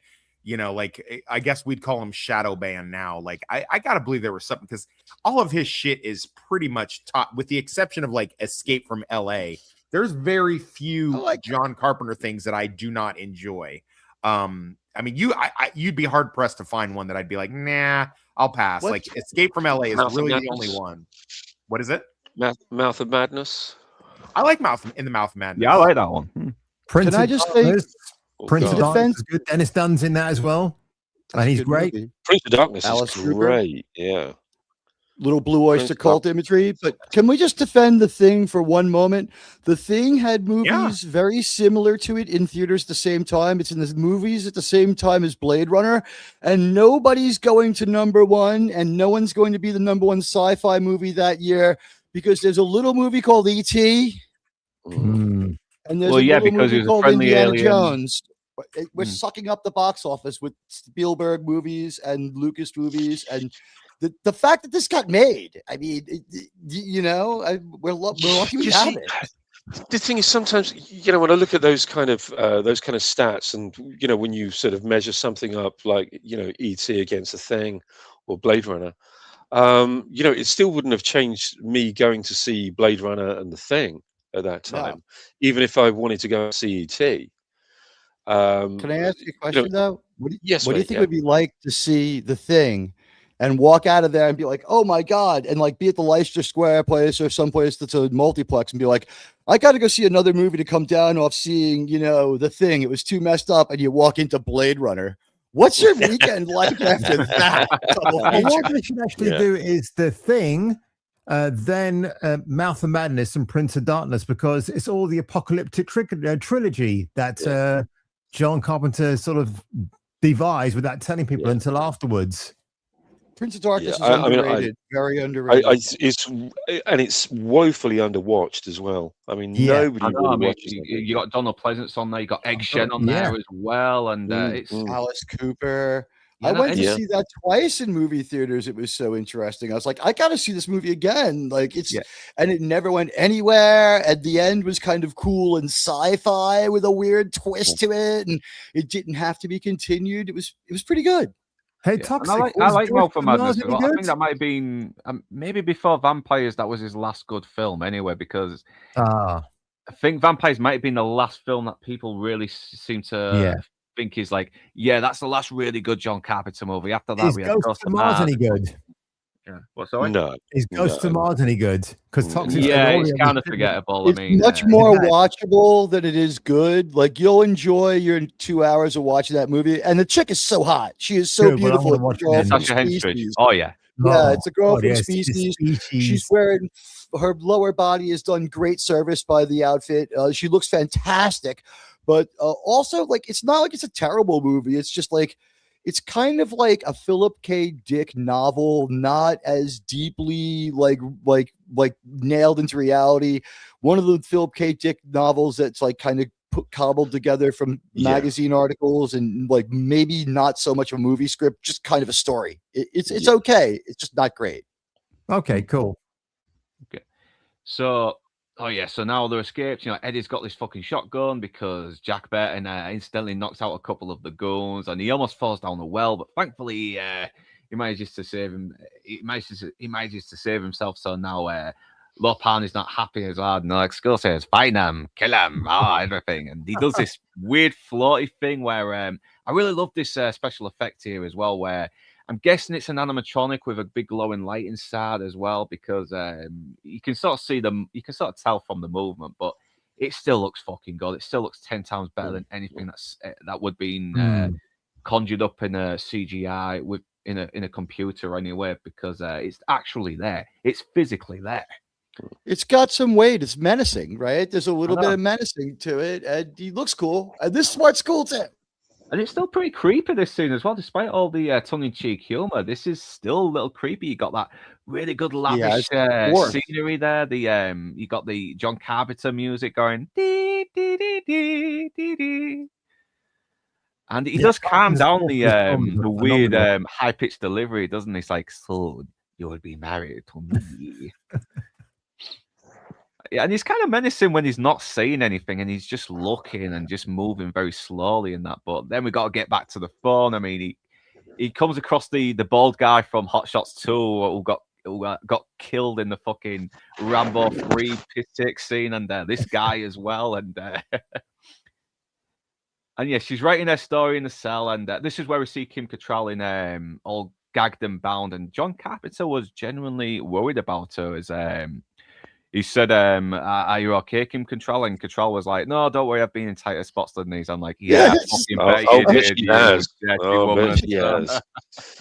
Like, I guess we'd call him shadow ban now. Like, I gotta believe there was something, because all of his shit is pretty much top, with the exception of like Escape from LA. There's very few John Carpenter things that I do not enjoy. I mean, you'd be hard pressed to find one that I'd be like, nah, I'll pass. Like Escape from LA is really the only one. What is it? Mouth of Madness. I like Mouth of Madness. Yeah, I like that one. Prince Can I just say, Prince of Darkness is good. Dennis Dunn's in that as well, and he's great. Movie. Prince of Darkness Alice is Cooper. great. Yeah. Little Blue Oyster Cult imagery, but can we just defend The Thing for one moment? The Thing had movies very similar to it in theaters at the same time. It's in the movies at the same time as Blade Runner, and nobody's going to #1, and no one's going to be the #1 sci-fi movie that year, because there's a little movie called E.T. And there's a little movie called Indiana Jones. We're sucking up the box office with Spielberg movies and Lucas movies, and the fact that this got made. I mean, we're lucky we have it. The thing is, sometimes when I look at those kind of stats, and when you sort of measure something up, like E.T. against The Thing or Blade Runner, it still wouldn't have changed me going to see Blade Runner and The Thing at that time, even if I wanted to go and see E.T. Can I ask you a question though? What do you think it would be like to see The Thing and walk out of there and be like, oh my God, and like be at the Leicester Square place or someplace that's a multiplex and be like, I got to go see another movie to come down off seeing, The Thing. It was too messed up, and you walk into Blade Runner. What's your weekend like after that? What we should actually do is The Thing, then Mouth of Madness and Prince of Darkness, because it's all the apocalyptic trilogy that John Carpenter sort of devised without telling people until afterwards. Prince of Darkness is underrated, very underrated. It's woefully underwatched as well. I mean, nobody really watches it. You got Donald Pleasance on there, you got Egg Shen on there as well, and it's Alice Cooper. I went to see that twice in movie theaters. It was so interesting. I was like, I got to see this movie again. Like and it never went anywhere. At the end was kind of cool and sci-fi with a weird twist to it, and it didn't have to be continued. It was pretty good. Hey, Toxic. I like Mouth of Madness. I think that might have been maybe before Vampires. That was his last good film, anyway, because I think Vampires might have been the last film that people really seem to think is like, that's the last really good John Carpenter movie. After that, we had Ghost of Mars any good? Yeah. What's that? No. Is Ghost No. of Mars any good? Because Toxic. Yeah, all it's the kind other of shit- forgettable. It's I mean, much more Exactly. watchable than it is good. Like you'll enjoy your 2 hours of watching that movie, and the chick is so hot. She is so Good, well, I beautiful. wanna It's the watch it girl then. from Natasha Henstridge. Species. Oh yeah. Yeah, it's a girl Oh, from yes, Species. She's Species. wearing her lower body is done great service by the outfit. She looks fantastic, but also like it's not like it's a terrible movie. It's just like it's kind of like a Philip K. Dick novel, not as deeply like nailed into reality. One of the Philip K. Dick novels that's like kind of cobbled together from Yeah. magazine articles and like maybe not so much of a movie script, just kind of a story. It's Yeah. okay. It's just not great. Okay, cool. So, so now they're escaped. You know, Eddie's got this fucking shotgun because Jack Burton instantly knocks out a couple of the goons, and he almost falls down the well. But thankfully, he manages to save him. He manages to save himself. So now, Lopan is not happy as hard. And like Skull says, find him, kill him, everything. And he does this weird floaty thing where I really love this special effect here as well, where I'm guessing it's an animatronic with a big glowing light inside as well, because you can sort of see them, you can sort of tell from the movement, but it still looks fucking good. It still looks 10 times better than anything that would be conjured up in a CGI in a computer anyway, because it's actually there. It's physically there. It's got some weight. It's menacing, right? There's a little I bit know. of menacing to it, and he looks cool. And this smart school tip. And it's still pretty creepy, this scene as well, despite all the tongue-in-cheek humor. This is still a little creepy. You got that really good lavish scenery there. You got the John Carpenter music going, dee, dee, dee, dee, dee, dee. And he does calm down the weird high-pitched delivery, doesn't he? It's like, so you would be married to me. Yeah, and he's kind of menacing when he's not saying anything and he's just looking and just moving very slowly in that. But then we got to get back to the phone. I mean, he comes across the bald guy from Hot Shots 2 who got killed in the fucking Rambo 3 piss take scene, and this guy as well. And and yeah, she's writing her story in the cell, and this is where we see Kim Cattrall in all gagged and bound. And John Carpenter was genuinely worried about her as he said, are you okay, Kim Cattrall? And Cattrall was like, no, don't worry, I've been in tighter spots than these. I'm like, yeah, I bet she has.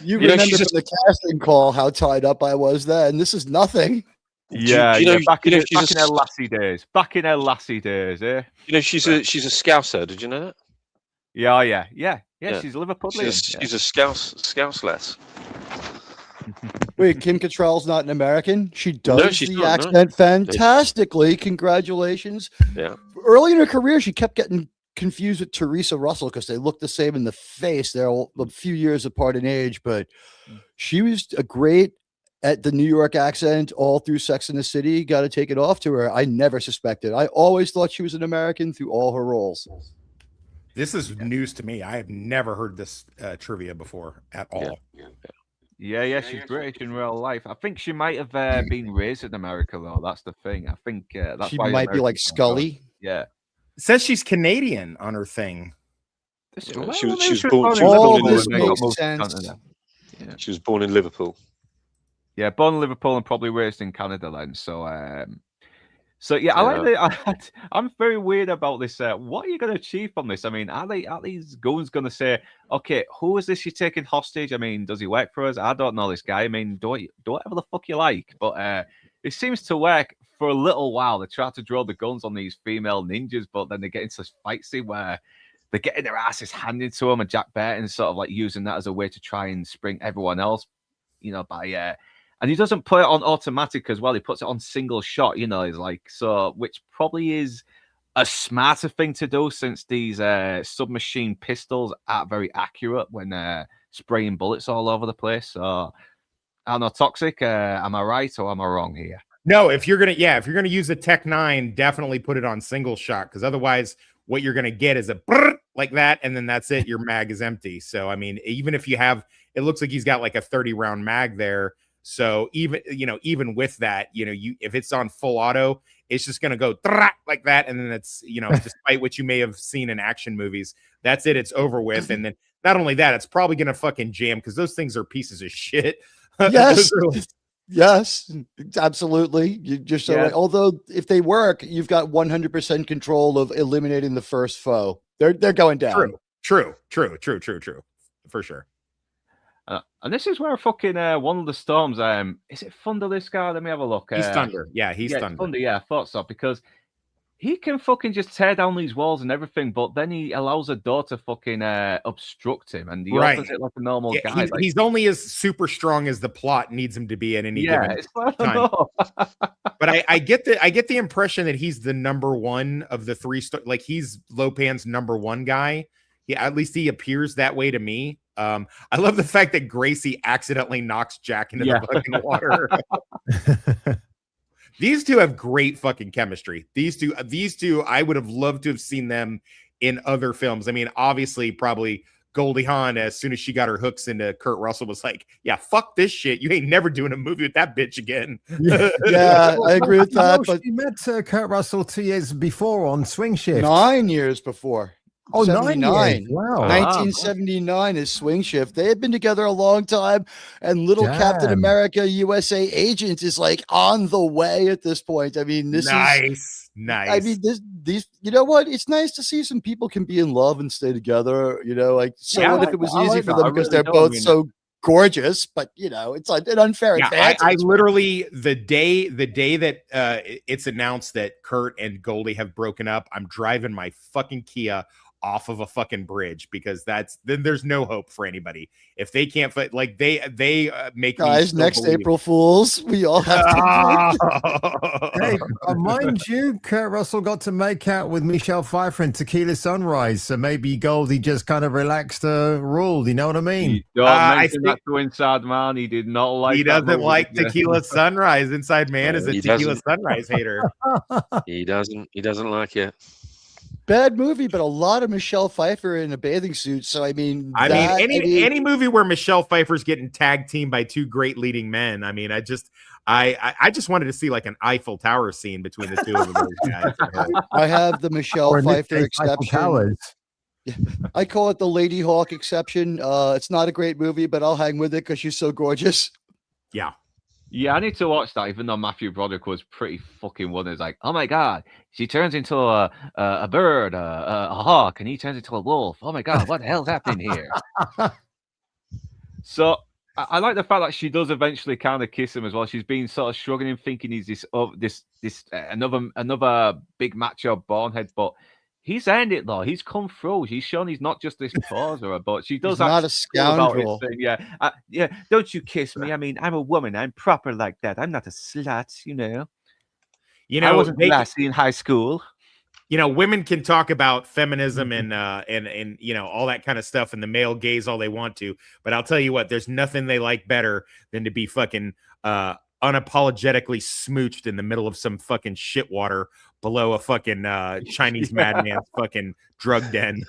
You remember from the casting call how tied up I was then. This is nothing. Yeah, back in her lassie days. Back in her lassie days, eh? You know, she's a Scouser. Did you know that? Yeah. She's Liverpudlian. She's a Scouse-less. Wait, Kim Cattrall's not an American? She does she's the not, accent fantastically. Congratulations. Yeah. Early in her career, she kept getting confused with Teresa Russell because they look the same in the face. They're a few years apart in age, but she was a great at the New York accent all through Sex and the City. Got to take it off to her. I never suspected. I always thought she was an American through all her roles. This is news to me. I have never heard this trivia before at all. Yeah, she's British in real life. I think she might have been raised in America, though. That's the thing. I think that's she why might be like Scully. Yeah. It says she's Canadian on her thing. She was born in Liverpool. Yeah, born in Liverpool and probably raised in Canada then. So yeah, I'm very weird about this. What are you going to achieve from this? I mean, are these goons going to say, okay, who is this you're taking hostage? I mean, does he work for us? I don't know this guy. I mean, do whatever the fuck you like. But it seems to work for a little while. They try to draw the guns on these female ninjas, but then they get into this fight scene where they're getting their asses handed to them, and Jack Burton's sort of like using that as a way to try and spring everyone else, by and he doesn't put it on automatic as well. He puts it on single shot, he's like, so, which probably is a smarter thing to do since these submachine pistols aren't very accurate when spraying bullets all over the place. So, I don't know, Toxic, am I right or am I wrong here? No, if you're gonna use a Tech 9, definitely put it on single shot, because otherwise what you're gonna get is a brrr, like that, and then that's it. Your mag is empty. So I mean, even if you have, it looks like he's got like a 30-round mag there. So even with that, if it's on full auto, it's just gonna go like that, and then it's despite what you may have seen in action movies, that's it. It's over with. And then not only that, it's probably gonna fucking jam because those things are pieces of shit. Yes. Those are like- Yes, absolutely. You're so Yeah. right. Although if they work, you've got 100% control of eliminating the first foe. They're going down. True. For sure. And this is where fucking one of the storms. Is it Thunder? This guy? Let me have a look. He's Thunder. Yeah, he's yeah, Thunder. Thunder. Yeah, I thought so because he can fucking just tear down these walls and everything, but then he allows a door to fucking obstruct him, and he Right. opens it like a normal Yeah, guy. he's, like, he's only as super strong as the plot needs him to be at any given it's I don't time. know. But I get the impression that he's the number one of the three. Like he's Lopan's number one guy. Yeah, at least he appears that way to me. I love the fact that Gracie accidentally knocks Jack into the fucking water. These two have great fucking chemistry. These two, I would have loved to have seen them in other films. I mean, obviously, probably Goldie Hawn, as soon as she got her hooks into Kurt Russell, was like, "Yeah, fuck this shit. You ain't never doing a movie with that bitch again." Yeah, I agree with that. But she met Kurt Russell 2 years before on Swing Shift. 9 years before. Oh, 79. 9 years. Wow. 1979 is Swing Shift. They had been together a long time, and little Captain Damn. America USA Agent is like on the way at this point. I mean, this is Nice. I mean, these, you know what? It's nice to see some people can be in love and stay together. You know, like so Yeah, I what if like it was that. I easy like for that. them I because really they're do. I both mean, so gorgeous, but you know, it's like an unfair Yeah, advantage. I literally the day that it's announced that Kurt and Goldie have broken up, I'm driving my fucking Kia off of a fucking bridge because then there's no hope for anybody if they can't like they make Guys, me next believe. April Fools, we all have to. Hey, mind you, Kurt Russell got to make out with Michelle Pfeiffer in Tequila Sunrise, so maybe Goldie just kind of relaxed the rule. You know what I mean? You don't I mention that to Inside Man. He did not like. He that doesn't movie, like did he? Tequila Sunrise. Inside Man is a He Tequila doesn't. Sunrise hater. He doesn't like it. Bad movie, but a lot of Michelle Pfeiffer in a bathing suit. So I mean, any movie where Michelle Pfeiffer's getting tag teamed by two great leading men. I mean, I just wanted to see like an Eiffel Tower scene between the two of those guys. I have the Michelle Or in this Pfeiffer case, Michael exception. Powers. I call it the Lady Hawk exception. It's not a great movie, but I'll hang with it because she's so gorgeous. Yeah. Yeah, I need to watch that. Even though Matthew Broderick was pretty fucking wonderful. It's like, oh my god, she turns into a bird, a hawk, and he turns into a wolf. Oh my god, what the hell's happening here? So I like the fact that she does eventually kind of kiss him as well. She's been sort of shrugging him, thinking he's this another big macho bonehead, but he's earned it though. He's come through. He's shown he's not just this poser, but she does. He's not a actually feel about his scoundrel. thing. Yeah. Don't you kiss me? I mean, I'm a woman. I'm proper like that. I'm not a slut. You know. You I know, wasn't classy in high school. you know, women can talk about feminism and you know, all that kind of stuff and the male gaze all they want to, but I'll tell you what, there's nothing they like better than to be fucking unapologetically smooched in the middle of some fucking shit water below a fucking Chinese madman's fucking drug den.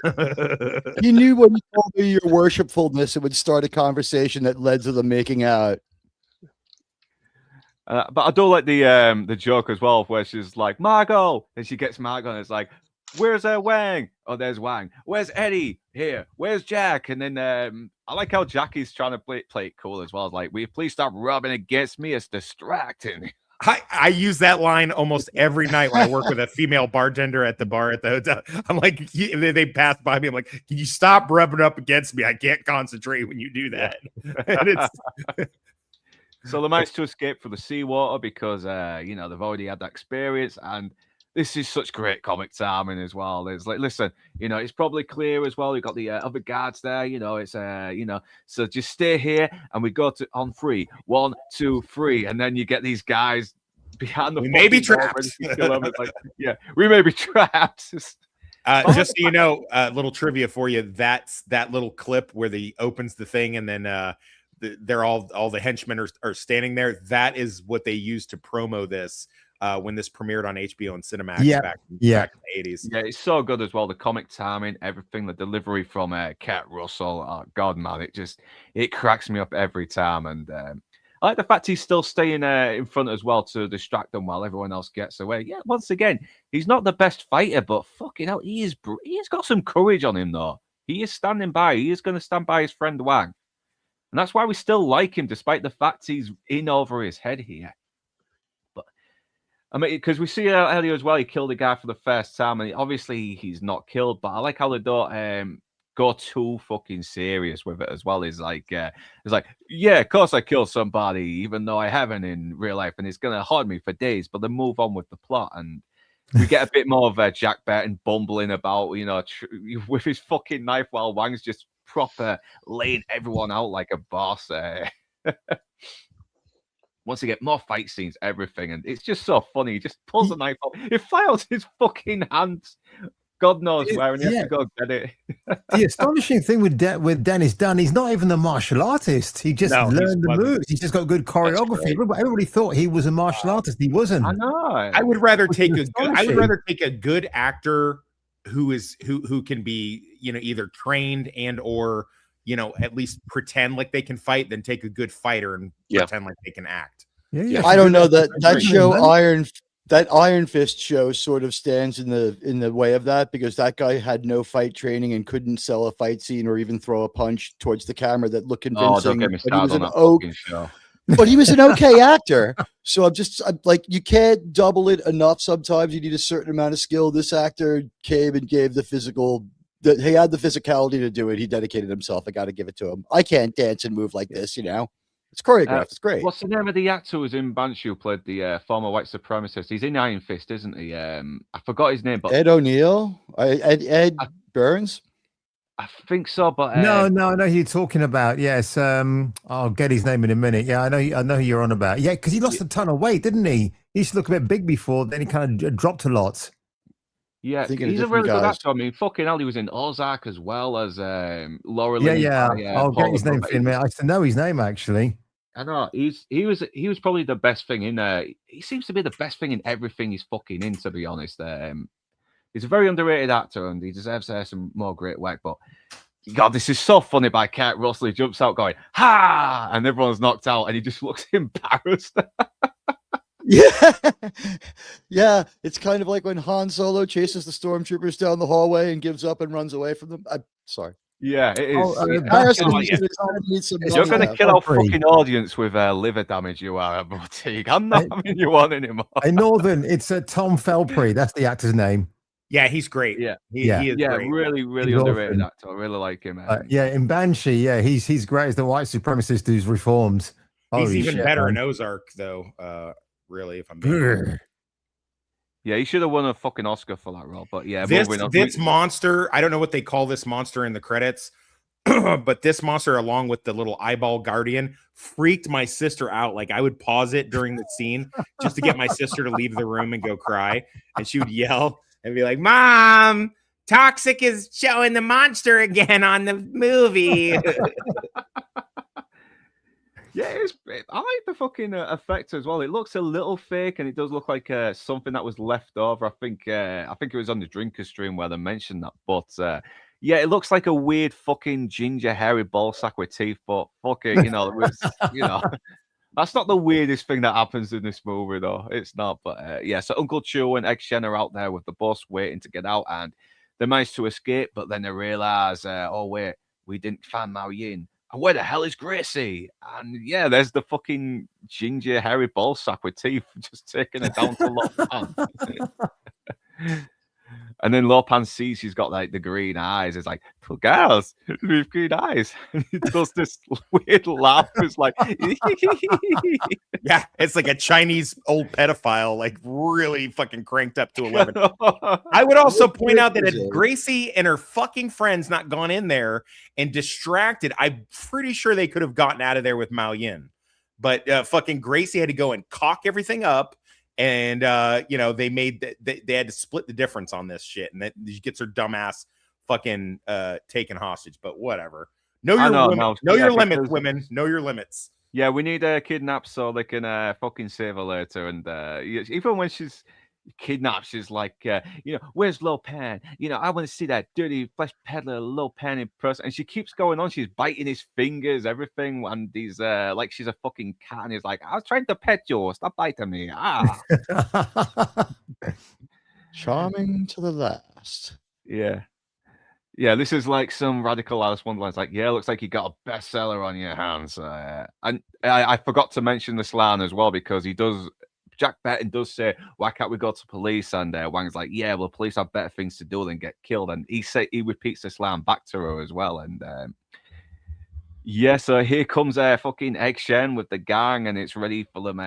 You knew when you told me your worshipfulness, it would start a conversation that led to the making out. But I do like the joke as well, where she's like, Margot, and she gets Margot, and it's like, where's Wang? Oh, there's Wang. Where's Eddie? Here. Where's Jack? And then I like how Jackie's trying to play it cool as well. It's like, will you please stop rubbing against me? It's distracting. I use that line almost every night when I work with a female bartender at the bar at the hotel. I'm like, they pass by me. I'm like, can you stop rubbing up against me? I can't concentrate when you do that. And it's So they managed to escape through the seawater because, you know, they've already had that experience. And this is such great comic timing as well. It's like, listen, you know, it's probably clear as well. You've got the other guards there, you know, it's, you know, so just stay here and we go on 3. 1, 2, 3. And then you get these guys behind the We may be fucking wall trapped. ready to kill them. It's like, yeah, we may be trapped. just so you know, little trivia for you. That's that little clip where he opens the thing and then they're all the henchmen are standing there. That is what they used to promo this when this premiered on HBO and Cinemax back in the 80s. Yeah, it's so good as well. The comic timing, everything, the delivery from Kurt Russell. Oh, God, man, it cracks me up every time. And I like the fact he's still staying in front as well to distract them while everyone else gets away. Yeah, once again, he's not the best fighter, but fucking hell, he's got some courage on him, though. He is standing by. He is going to stand by his friend Wang. And that's why we still like him, despite the fact he's in over his head here. But I mean, because we see earlier as well, he killed a guy for the first time, and obviously he's not killed. But I like how they don't go too fucking serious with it as well. It's like, yeah, of course I killed somebody, even though I haven't in real life, and it's gonna haunt me for days. But then move on with the plot, and we get a bit more of Jack Burton bumbling about, with his fucking knife while Wang's just proper laying everyone out like a boss. Once you get more fight scenes, everything, and it's just so funny. He just pulls a knife out, it files his fucking hands. God knows where, and he has to go get it. The astonishing thing with Dennis Dunn, he's not even a martial artist. He just learned the moves. He's just got good choreography. Everybody thought he was a martial artist. He wasn't. I know. I would rather take a good actor who can be, either trained and or at least pretend like they can fight, than take a good fighter and pretend like they can act. Yeah. I don't know that show Iron Fist show sort of stands in the way of that, because that guy had no fight training and couldn't sell a fight scene or even throw a punch towards the camera that looked convincing. Don't get me started on that fucking show. But he was an okay actor. So I'm like, you can't double it enough. Sometimes you need a certain amount of skill. This actor came and gave he had the physicality to do it. He dedicated himself. I got to give it to him. I can't dance and move like this, It's choreographed. It's great. What's the name of the actor who's in Banshee who played the former white supremacist? He's in Iron Fist, isn't he? I forgot his name, but Ed O'Neill, Ed Burns. I think so, but no, I know who you're talking about. Yes, I'll get his name in a minute. Yeah, I know who you're on about. Yeah, because he lost a ton of weight, didn't he? He used to look a bit big before, then he kind of dropped a lot. Yeah, he's a really good actor. I mean, fucking hell, he was in Ozark as well as Laura. Yeah. I'll get his name for a minute. I used to know his name actually. I know he was probably the best thing in he seems to be the best thing in everything he's fucking in, to be honest. He's a very underrated actor and he deserves some more great work. But God, this is so funny by Kurt Russell. He jumps out going, ha! And everyone's knocked out and he just looks embarrassed. Yeah. It's kind of like when Han Solo chases the stormtroopers down the hallway and gives up and runs away from them. I'm sorry. Yeah, it is. You're going to kill our fucking audience with liver damage, you are, Boutique. I'm not having you on anymore. In Northern, it's Tom Felpry. That's the actor's name. Yeah, he's great. Yeah, he is great. really underrated actor. I really like him. In Banshee, he's great as the white supremacist who's reformed. He's even better in Ozark, though. Really, if I'm being yeah, he should have won a fucking Oscar for that role. But yeah, this monster, I don't know what they call this monster in the credits, but this monster, along with the little eyeball guardian, freaked my sister out. Like I would pause it during the scene just to get my sister to leave the room and go cry, and she would yell and be like, "Mom, Toxic is showing the monster again on the movie." Yeah, I like the fucking effect as well. It looks a little fake, and it does look like something that was left over. I think it was on the Drinker stream where they mentioned that. But yeah, it looks like a weird fucking ginger hairy ball sack with teeth. But fucking, that's not the weirdest thing that happens in this movie, though. It's not. But yeah, so Uncle Chu and X-Shen are out there with the bus waiting to get out, and they manage to escape. But then they realize, oh wait, we didn't find Mao Yin. And where the hell is Gracie? And yeah, there's the fucking ginger hairy ball sack with teeth just taking it down to Lopan. And then Lopan sees she's got like the green eyes. It's like, poor girls with green eyes. And he does this weird laugh. It's like, yeah, it's like a Chinese old pedophile, like really fucking cranked up to 11. I would also point out that if Gracie and her fucking friends not gone in there and distracted, I'm pretty sure they could have gotten out of there with Mao Yin. But fucking Gracie had to go and cock everything up. And they they had to split the difference on this shit, and that she gets her dumbass fucking taken hostage. But whatever. Know your limits, women. Know your limits. Yeah, we need a kidnap so they can fucking save her later. And even when she's kidnapped, she's like, where's Lo Pan? I want to see that dirty flesh peddler Lo Pan in person. And she keeps going on. She's biting his fingers, everything. And he's like she's a fucking cat. And he's like, I was trying to pet you. Stop biting me. Charming to the last. Yeah. Yeah, this is like some radical Alice Wonderland. Like, yeah, looks like you got a bestseller on your hands. And I forgot to mention this line as well because Jack Benton does say, "Why can't we go to police?" And Wang's like, "Yeah, well, police have better things to do than get killed." And he repeats this line back to her as well. And yeah, so here comes fucking Egg Shen with the gang, and it's ready for them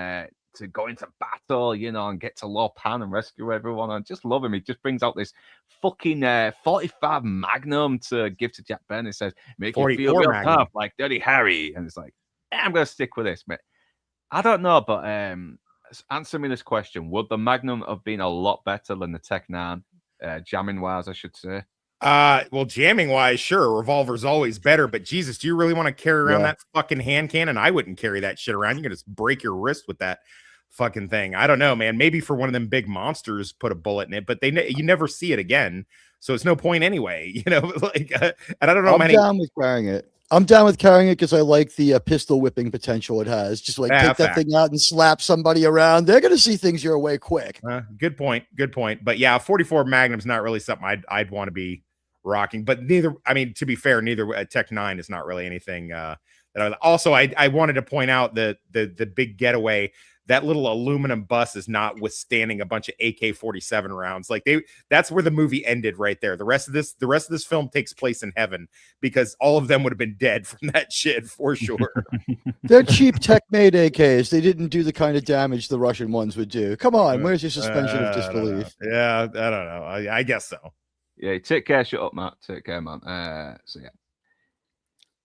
to go into battle, and get to Lo Pan and rescue everyone. I just love him. He just brings out this fucking 45 Magnum to give to Jack Ben. It says, "Make you feel 44 real Magnum. tough, like Dirty Harry." And it's like, I'm gonna stick with this, mate. I don't know, but answer me this question: would the Magnum have been a lot better than the Tech 9, jamming wise, I should say? Well, jamming wise, sure, revolver's always better, but Jesus, do you really want to carry around Yeah. that fucking hand cannon? I wouldn't carry that shit around. You're gonna just break your wrist with that fucking thing. I don't know, man. Maybe for one of them big monsters, put a bullet in it, but you never see it again, so it's no point anyway. Like, and I don't know I'm many. down with carrying it. I'm down with carrying it because I like the pistol whipping potential it has. Just like Yeah, take that fact. thing out and slap somebody around. They're gonna see things your way quick. Good point. But yeah, 44 Magnum's not really something I'd want to be rocking. But to be fair, neither Tech 9 is not really anything. Also, I wanted to point out the big getaway. That little aluminum bus is not withstanding a bunch of AK-47 rounds. Like that's where the movie ended right there. The rest of this film takes place in heaven because all of them would have been dead from that shit for sure. They're cheap tech-made AKs. They didn't do the kind of damage the Russian ones would do. Come on, where's your suspension of disbelief? Yeah, I don't know. I guess so. Yeah, take care. Shut up, Matt. Take care, man. So yeah,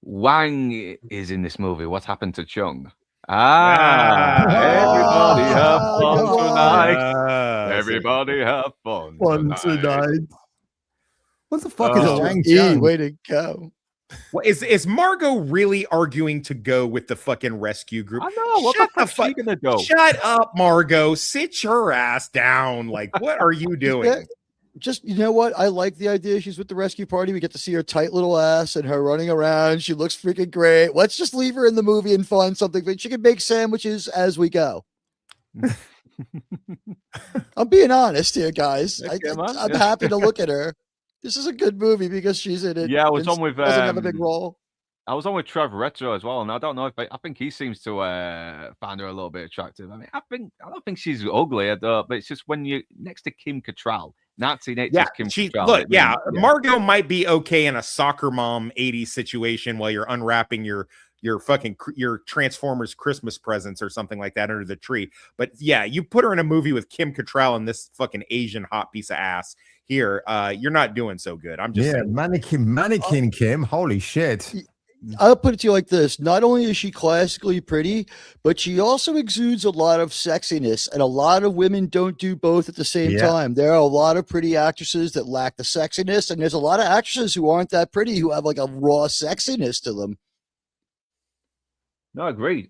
Wang is in this movie. What happened to Chung? Everybody have fun tonight. Everybody have fun tonight. What the fuck is a Wang E, Chung? way to go. Well, is Margot really arguing to go with the fucking rescue group? I know. What Shut the fuck are you gonna go? Shut up, Margot. Sit your ass down. Like, what are you doing? Just, you know what? I like the idea. She's with the rescue party. We get to see her tight little ass and her running around. She looks freaking great. Let's just leave her in the movie and find something. She can make sandwiches as we go. I'm being honest here, guys. I'm happy to look at her. This is a good movie because she's in it. Yeah, I was on with doesn't have a big role. I was on with Trevor Retro as well, and I don't know if I think he seems to find her a little bit attractive. I mean, I don't think she's ugly, but it's just when you next to Kim Cattrall, 1980s Kim Cattrall. Margot might be okay in a soccer mom 80s situation while you're unwrapping your Transformers Christmas presents or something like that under the tree. But yeah, you put her in a movie with Kim Cattrall and this fucking Asian hot piece of ass here, you're not doing so good. I'm just saying. mannequin Kim. Holy shit. I'll put it to you like this. Not only is she classically pretty, but she also exudes a lot of sexiness, and a lot of women don't do both at the same time. There are a lot of pretty actresses that lack the sexiness, and there's a lot of actresses who aren't that pretty who have like a raw sexiness to them. No, agreed.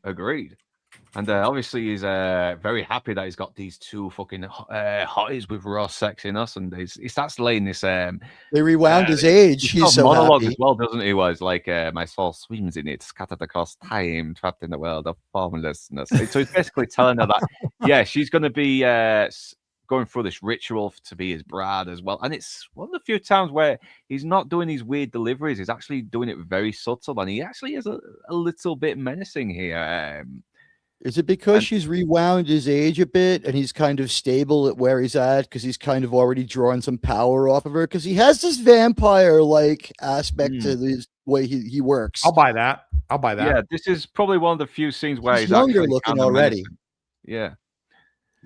And obviously he's very happy that he's got these two fucking hotties with raw sexiness, and he starts laying this. They rewound his age. He's so monologue happy as well, doesn't he? Was like, my soul swims in it, scattered across time, trapped in the world of formlessness. So he's basically telling her that, yeah, she's going to be going through this ritual to be his bride as well. And it's one of the few times where he's not doing these weird deliveries. He's actually doing it very subtle, and he actually is a little bit menacing here. Is it because she's rewound his age a bit and he's kind of stable at where he's at because he's kind of already drawn some power off of her? Because he has this vampire-like aspect to the way he works. I'll buy that. Yeah, this is probably one of the few scenes where he's younger looking already. Menacing. Yeah.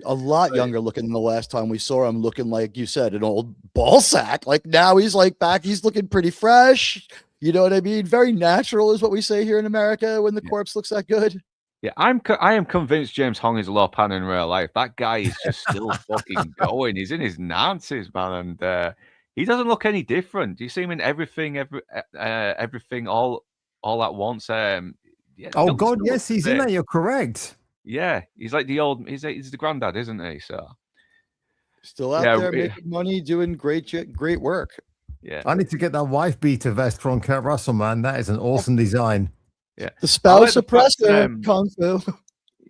A lot younger looking than the last time we saw him, looking like you said, an old ball sack. Like now he's like back, he's looking pretty fresh. You know what I mean? Very natural is what we say here in America when the corpse looks that good. Yeah, I am convinced James Hong is a Lo Pan in real life. That guy is just still fucking going. He's in his 90s, man, and he doesn't look any different. Do you see him in everything all at once? Yeah, oh God, yes, he's in that. You're correct. Yeah, he's like the old. He's the granddad, isn't he? So still out there making money, doing great work. Yeah, I need to get that wife beater vest from Kurt Russell, man. That is an awesome design. Yeah, the spouse suppressor Kung Fu.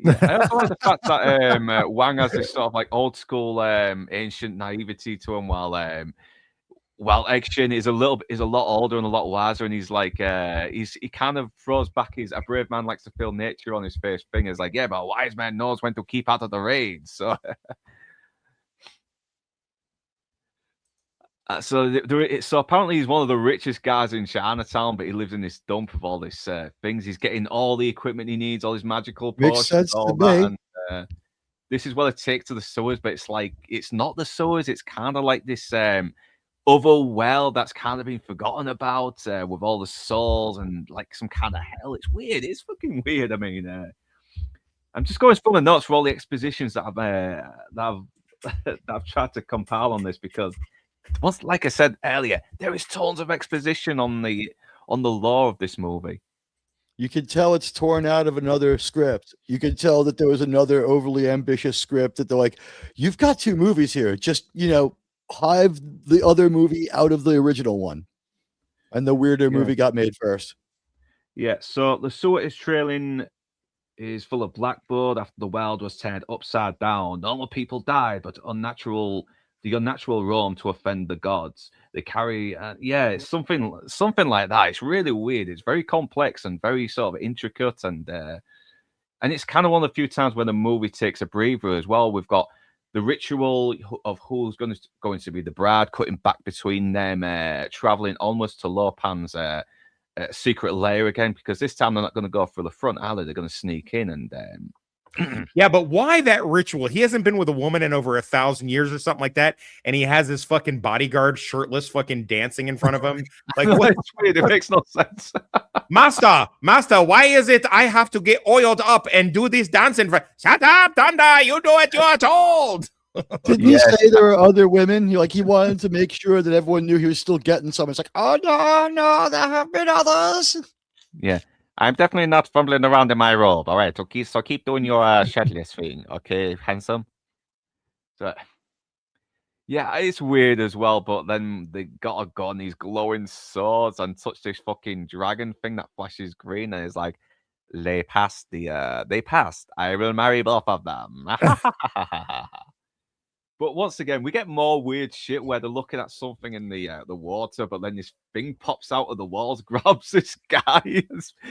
Yeah, I also like the fact that Wang has this sort of like old school ancient naivety to him, while Well, Action is a lot older and a lot wiser, and he's like he kind of throws back his a brave man likes to feel nature on his face thing. Is like, yeah, but a wise man knows when to keep out of the rain. So so apparently he's one of the richest guys in Chinatown, but he lives in this dump of all these things. He's getting all the equipment he needs, all his magical Makes potions, sense all to that. me. And this is what it takes to the sewers, but it's like it's not the sewers. It's kind of like this other well that's kind of been forgotten about with all the souls and like some kind of hell. It's weird. It's fucking weird. I mean, I'm just going through the notes for all the expositions that I've tried to compile on this because. Once, like I said earlier, there is tons of exposition on the lore of this movie. You can tell it's torn out of another script. You can tell that there was another overly ambitious script that they're like, you've got 2 movies here. Just, hive the other movie out of the original one. And the weirder movie got made first. Yeah, so the sewer is full of blackboard after the world was turned upside down. Normal people died, but the unnatural roam to offend the gods. They carry, it's something like that. It's really weird. It's very complex and very sort of intricate, and it's kind of one of the few times when the movie takes a breather as well. We've got the ritual of who's going to be the bride, cutting back between them, traveling onwards to Lopan's secret lair again, because this time they're not going to go through the front, are they? They're going to sneak in and. Yeah, but why that ritual? He hasn't been with a woman in over 1,000 years or something like that, and he has his fucking bodyguard shirtless fucking dancing in front of him. Like, what? It's weird. It makes no sense. Master, why is it I have to get oiled up and do this dancing? Shut up, Thunder! You do what you are told. Didn't he say there were other women? He wanted to make sure that everyone knew he was still getting some. It's like, oh no, there have been others. Yeah. I'm definitely not fumbling around in my robe. All right, so keep doing your shirtless thing, okay, handsome? So, yeah, it's weird as well, but then they got a gun, these glowing swords, and touch this fucking dragon thing that flashes green, and it's like, they passed. I will marry both of them. But once again, we get more weird shit where they're looking at something in the water, but then this thing pops out of the walls, grabs this guy.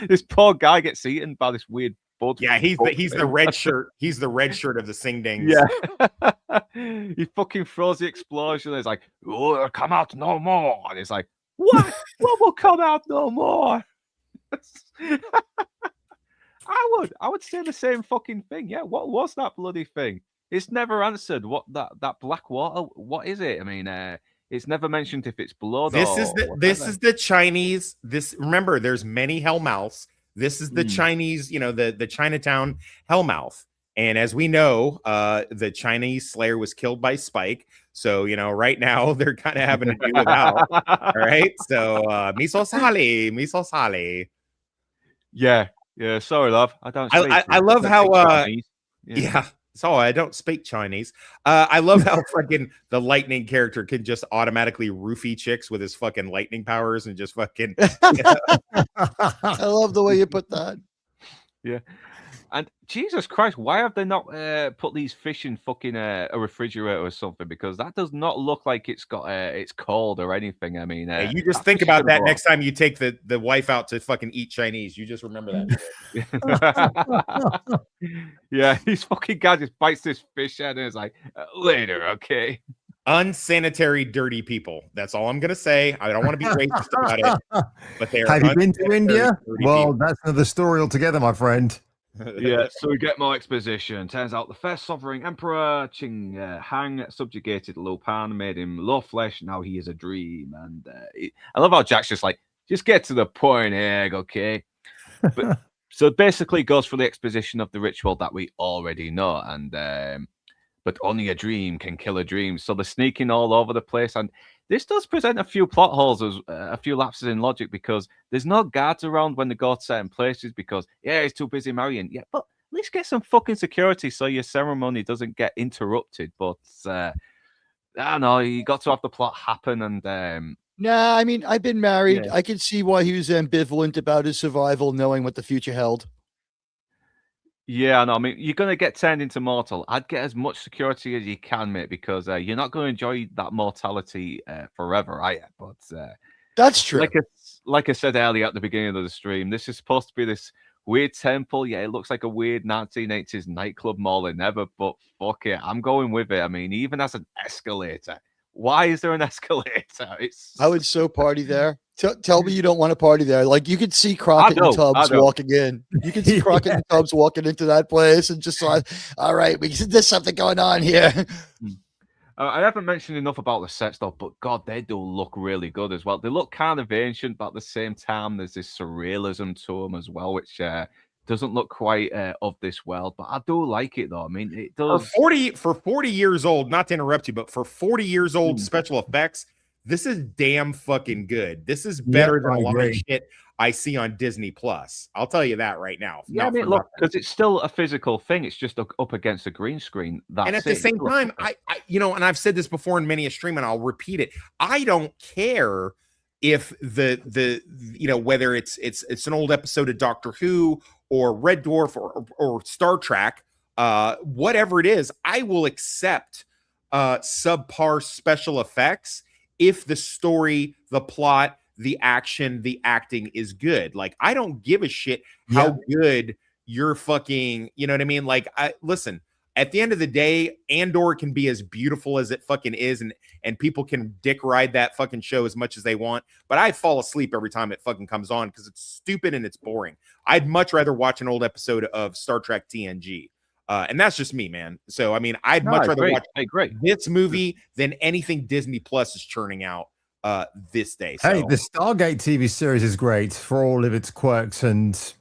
This poor guy gets eaten by this weird bud. Yeah, he's the red shirt. He's the red shirt of the Sing Dings. Yeah. He fucking throws the explosion. And it's like, oh, come out no more. And it's like, what? What will come out no more? I would say the same fucking thing. Yeah, what was that bloody thing? It's never answered. What that black water? What is it? I mean, it's never mentioned if it's blood. This is the Chinese. Remember, there's many hellmouths. This is the Chinese. The Chinatown hellmouth. And as we know, the Chinese Slayer was killed by Spike. So right now they're kind of having to do without. All right. So miso sali. Yeah. Sorry, love. I don't. I love how. Yeah. So I don't speak Chinese. I love how fucking the lightning character can just automatically roofie chicks with his fucking lightning powers and just fucking. I love the way you put that. Yeah. And Jesus Christ, why have they not put these fish in fucking a refrigerator or something? Because that does not look like it's got it's cold or anything. I mean, you just think about that next time you take the wife out to fucking eat Chinese. You just remember that. Yeah, these fucking guy just bites this fish head and it's like, later, okay. Unsanitary, dirty people. That's all I'm gonna say. I don't want to be racist about it, but they are. Have you been to India? Well, that's another story altogether, my friend. Yeah, so we get more exposition. Turns out the first sovereign emperor, Qing Hang, subjugated Lu Pan, made him low flesh. Now he is a dream. And I love how Jack's just like, just get to the point, egg, okay? But so basically, it goes for the exposition of the ritual that we already know. And but only a dream can kill a dream. So they're sneaking all over the place. And this does present a few plot holes, a few lapses in logic, because there's no guards around when they go to certain places because, he's too busy marrying. Yeah, but at least get some fucking security so your ceremony doesn't get interrupted. But, I don't know, you got to have the plot happen and... Nah, I mean, I've been married. Yeah. I can see why he was ambivalent about his survival, knowing what the future held. Yeah, no, I mean, you're gonna get turned into mortal. I'd get as much security as you can, mate, because you're not going to enjoy that mortality forever, are you? But That's true. like I said earlier at the beginning of the stream, this is supposed to be this weird temple. Yeah, it looks like a weird 1980s nightclub mall in ever, but fuck it, I'm going with it. I mean, even as an escalator, why is there an escalator? I would so party there. Tell me you don't want to party there. Like, you could see Crockett and Tubbs walking in. You can see Crockett and Tubbs walking into that place and just like, all right, there's something going on here. I haven't mentioned enough about the sets though, but God, they do look really good as well. They look kind of ancient, but at the same time, there's this surrealism to them as well, which doesn't look quite of this world. But I do like it though. I mean, it does. For 40 years old, not to interrupt you, but for 40 years old special effects, this is damn fucking good. This is better than a lot of shit I see on Disney Plus. I'll tell you that right now. Yeah, I mean, look, because it's still a physical thing. It's just up against a green screen. And at the same time, I and I've said this before in many a stream, and I'll repeat it. I don't care if the whether it's an old episode of Doctor Who or Red Dwarf or Star Trek, whatever it is, I will accept subpar special effects if the story, the plot, the action, the acting is good. Like, I don't give a shit how good you're fucking, you know what I mean? Like, listen, at the end of the day, Andor can be as beautiful as it fucking is, and people can dick ride that fucking show as much as they want, but I fall asleep every time it fucking comes on because it's stupid and it's boring. I'd much rather watch an old episode of Star Trek TNG. And that's just me, man. So, I mean, I'd much rather watch this movie than anything Disney Plus is churning out this day. So. Hey, the Stargate TV series is great for all of its quirks, and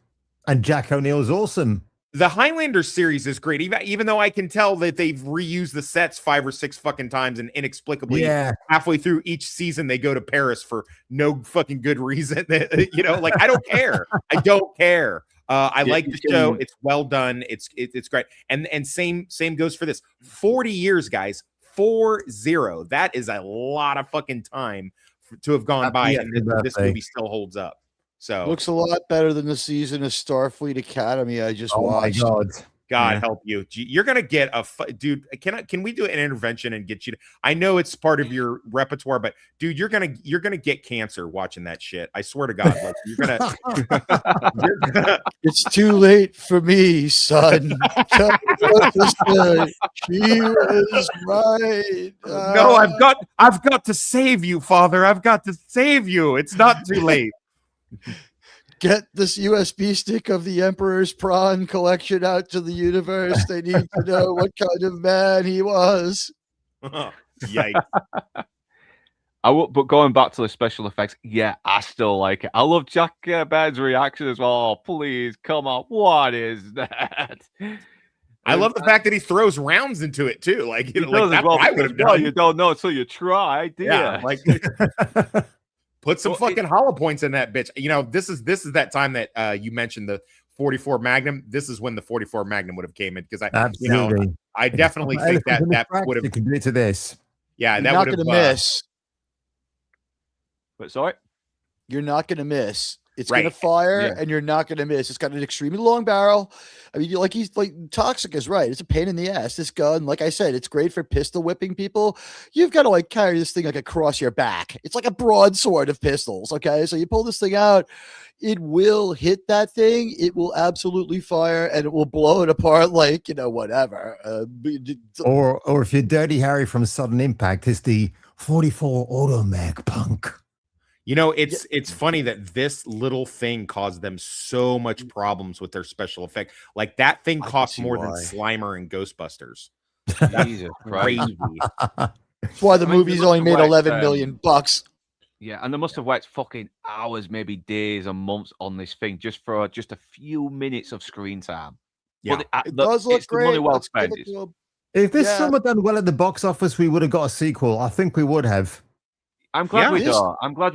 Jack O'Neill's awesome. The Highlander series is great, even though I can tell that they've reused the sets 5 or 6 fucking times, and inexplicably halfway through each season they go to Paris for no fucking good reason. Like, I don't care. I don't care. I like the show. It's well done. It's great. And same goes for this. 40 years, guys. 40. That is a lot of fucking time to have gone by, and this movie still holds up. So looks a lot better than the season of Starfleet Academy I just watched. My God help you. You're gonna get dude. Can we do an intervention and get you to, I know it's part of your repertoire, but dude, you're gonna get cancer watching that shit. I swear to God, like, you're gonna It's too late for me, son. She was right. No, I've got to save you, Father. I've got to save you. It's not too late. Get this USB stick of the Emperor's Prawn collection out to the universe. They need to know what kind of man he was. Yikes. But going back to the special effects, I still like it. I love Jack Baird's reaction as well. Oh, please, come on. What is that? I love the fact that he throws rounds into it too. Like, that's what I would have done. You don't know until you try. Yeah, like put some fucking hollow points in that bitch. This is that time that you mentioned the 44 Magnum. This is when the 44 Magnum would have came in, because I definitely think that would have contributed to this. Yeah, that would have miss. But sorry, you're not going to miss. It's going to fire, and you're not going to miss. It's got an extremely long barrel. I mean, he's like, Toxic is right. It's a pain in the ass. This gun, like I said, it's great for pistol whipping people. You've got to carry this thing across your back. It's like a broadsword of pistols. Okay, so you pull this thing out, it will hit that thing. It will absolutely fire, and it will blow it apart. Whatever. Or if you're Dirty Harry from Sudden Impact, it's the 44 Automag punk. It's funny that this little thing caused them so much problems with their special effect. Like, that thing cost more than Slimer and Ghostbusters. Jesus Christ. That's why the movie's only made $11 million. Yeah, and they must have worked fucking hours, maybe days and months on this thing just for just a few minutes of screen time. Yeah, it does look great. Money well spent. If this film had done well at the box office, we would have got a sequel. I think we would have. I'm glad we don't. I'm glad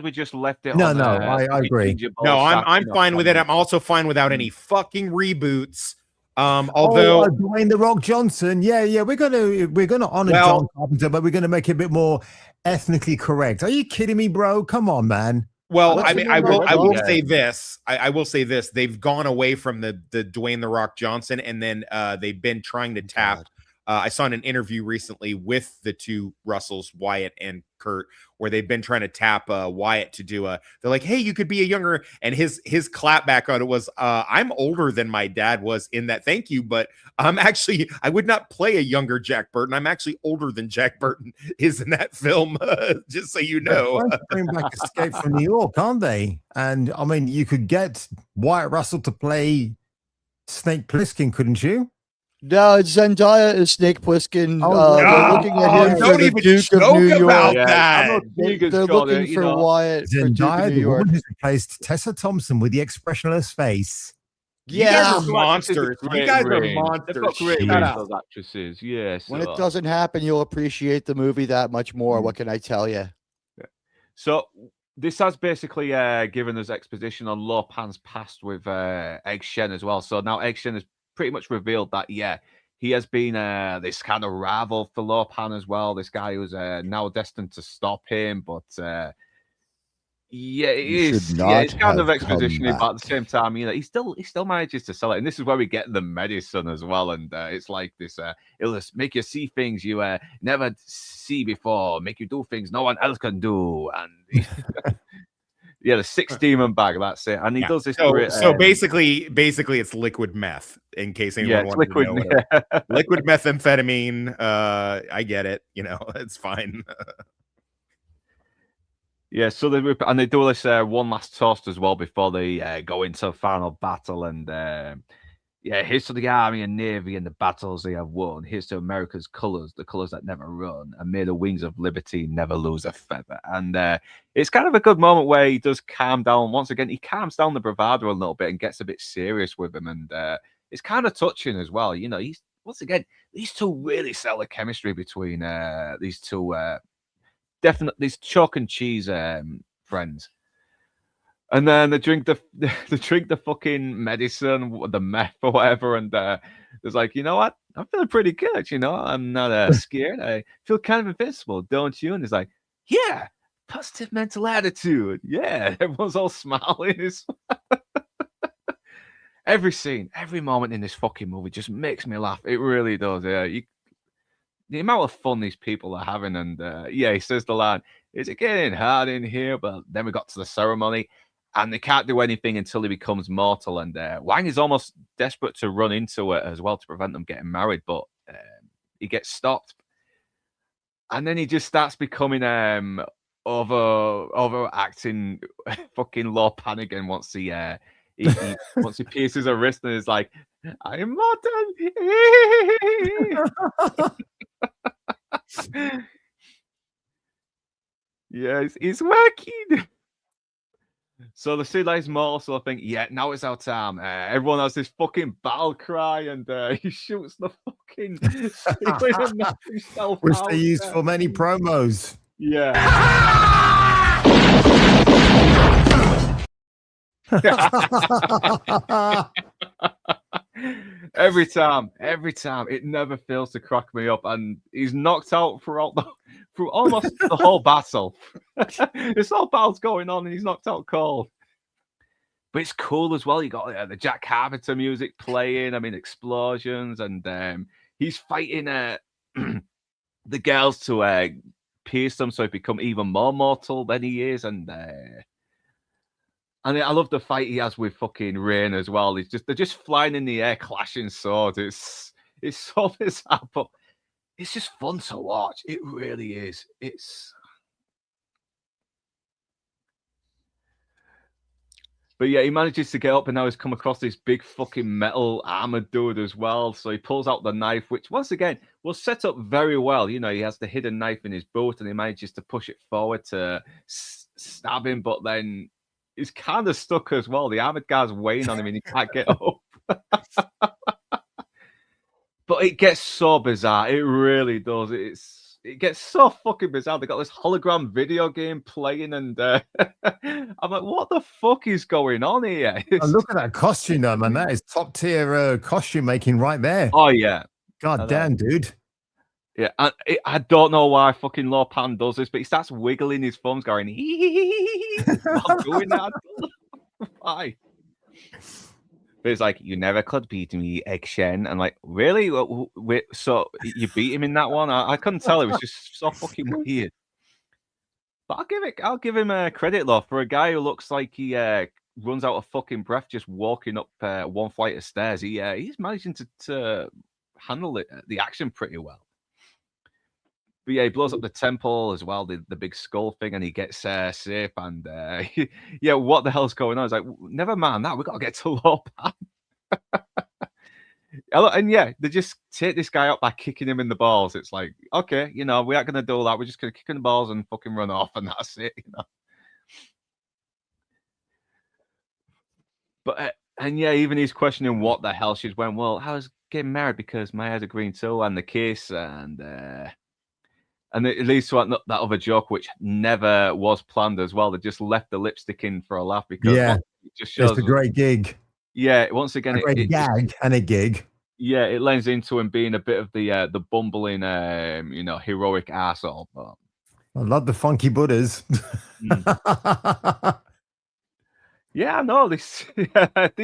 we just left it. No, I agree. No, I'm fine with it. I'm also fine without any fucking reboots. Although Dwayne the Rock Johnson, we're gonna honor John Carpenter, but we're gonna make it a bit more ethnically correct. Are you kidding me, bro? Come on, man. Well, What's I the mean, name of I will that? say this. I will say this. They've gone away from the Dwayne the Rock Johnson, and then they've been trying to tap. God. I saw in an interview recently with the two Russells, Wyatt and Kurt, where they've been trying to tap Wyatt to do a. They're like, "Hey, you could be a younger," and his clap back on it was, "I'm older than my dad was in that. Thank you, but I would not play a younger Jack Burton. I'm actually older than Jack Burton is in that film. Just so you They're know." trying to bring back Escape from New York, aren't they? And I mean, you could get Wyatt Russell to play Snake Plissken, couldn't you? No, it's Zendaya is Snake Plissken. Oh, They're no. looking at him for Don't the even Duke of joke New York. about Yeah, that. I'm not Vegan's They're got looking it, for Wyatt for Duke of Zendaya, New the York. woman who's replaced Tessa Thompson with the expressionless face. You guys Yeah, are monsters. You Great guys are range. They've monsters. got great Shut range, up. those actresses. Yeah. when it so- doesn't happen, you'll appreciate the movie that much more. What can I tell you? So this has basically given us exposition on Lopan's past with Egg Shen as well. So now Egg Shen has pretty much revealed that, yeah, he has been this kind of rival for Lopan as well. This guy who's now destined to stop him. But yeah, it You is. should Yeah, it's not kind of have exposition, come but at the same time, you know, he still manages to sell it. And this is where we get the medicine as well. And it's like this, it'll just make you see things you never see before, make you do things no one else can do. And yeah, the 6 demon bag, that's it. And he does this. So, great, basically, it's liquid meth. In case anyone yeah, it's wants liquid. to know what it- liquid methamphetamine. I get it. You know, it's fine. Yeah, so they do this one last toast as well before they go into a final battle. And yeah, here's to the Army and Navy and the battles they have won. Here's to America's colors, the colors that never run. And may the wings of liberty never lose a feather. And it's kind of a good moment where he does calm down. Once again, he calms down the bravado a little bit and gets a bit serious with him. And it's kind of touching as well. You know, once again, these two really sell the chemistry between these two. Definitely these chalk and cheese friends. And then they drink the fucking medicine, the meth or whatever, and it's like, you know what? I'm feeling pretty good, you know. I'm not scared. I feel kind of invincible, don't you? And it's like, yeah, positive mental attitude. Yeah, everyone's all smiling. Every scene, every moment in this fucking movie just makes me laugh. It really does. Yeah, the amount of fun these people are having, and yeah, he says the line, "Is it getting hard in here?" But then we got to the ceremony, and they can't do anything until he becomes mortal. And Wang is almost desperate to run into it as well to prevent them getting married, but he gets stopped, and then he just starts becoming overacting, fucking Law Panic, and once he once he pierces a wrist and is like, "I'm mortal." Yeah, it's working. So the Sidley's more, so I think, yeah, now it's our time. Everyone has this fucking battle cry, and he shoots the fucking himself Which out they use there. for many promos. Yeah. Every time, it never fails to crack me up, and he's knocked out through almost the whole battle. This whole battle's going on, and he's knocked out cold. But it's cool as well. You got the Jack Carpenter music playing. I mean, explosions, and he's fighting the girls to pierce them, so he become even more mortal than he is, and I love the fight he has with fucking Rain as well. They're just flying in the air, clashing swords. It's so bizarre, but it's just fun to watch. It really is. But yeah, he manages to get up, and now he's come across this big fucking metal armored dude as well. So he pulls out the knife, which once again was set up very well. You know, he has the hidden knife in his boot, and he manages to push it forward to stab him, but then he's kind of stuck as well. The armored guy's weighing on him, and he can't get up. But it gets so bizarre. It really does. It gets so fucking bizarre. They got this hologram video game playing, and I'm like, what the fuck is going on here? Oh, look at that costume, though, man. That is top tier costume making right there. Oh yeah. God damn, dude. Yeah, I don't know why fucking Lopan does this, but he starts wiggling his thumbs, going while doing that. Why? But it's like, you never could beat me, Egg Shen. And like, really? Wait, so you beat him in that one? I couldn't tell. It was just so fucking weird. But I'll give him credit though, for a guy who looks like he runs out of fucking breath just walking up one flight of stairs. He's managing to handle the action pretty well. But yeah, he blows up the temple as well, the big skull thing, and he gets safe. And yeah, what the hell's going on? It's like, never mind that. We got to get to Lopan. And yeah, they just take this guy up by kicking him in the balls. It's like, okay, we aren't going to do that. We're just going to kick him in the balls and fucking run off, and that's it. But and yeah, even he's questioning what the hell she's went. Well, I was getting married because my hair's a green too, and the kiss, and it leads to that other joke, which never was planned as well. They just left the lipstick in for a laugh because it just shows it's a great gig. Yeah, once again, a great gag and a gig. Yeah, it lends into him being a bit of the bumbling, heroic arsehole. But I love the funky Buddhas. Yeah, I know these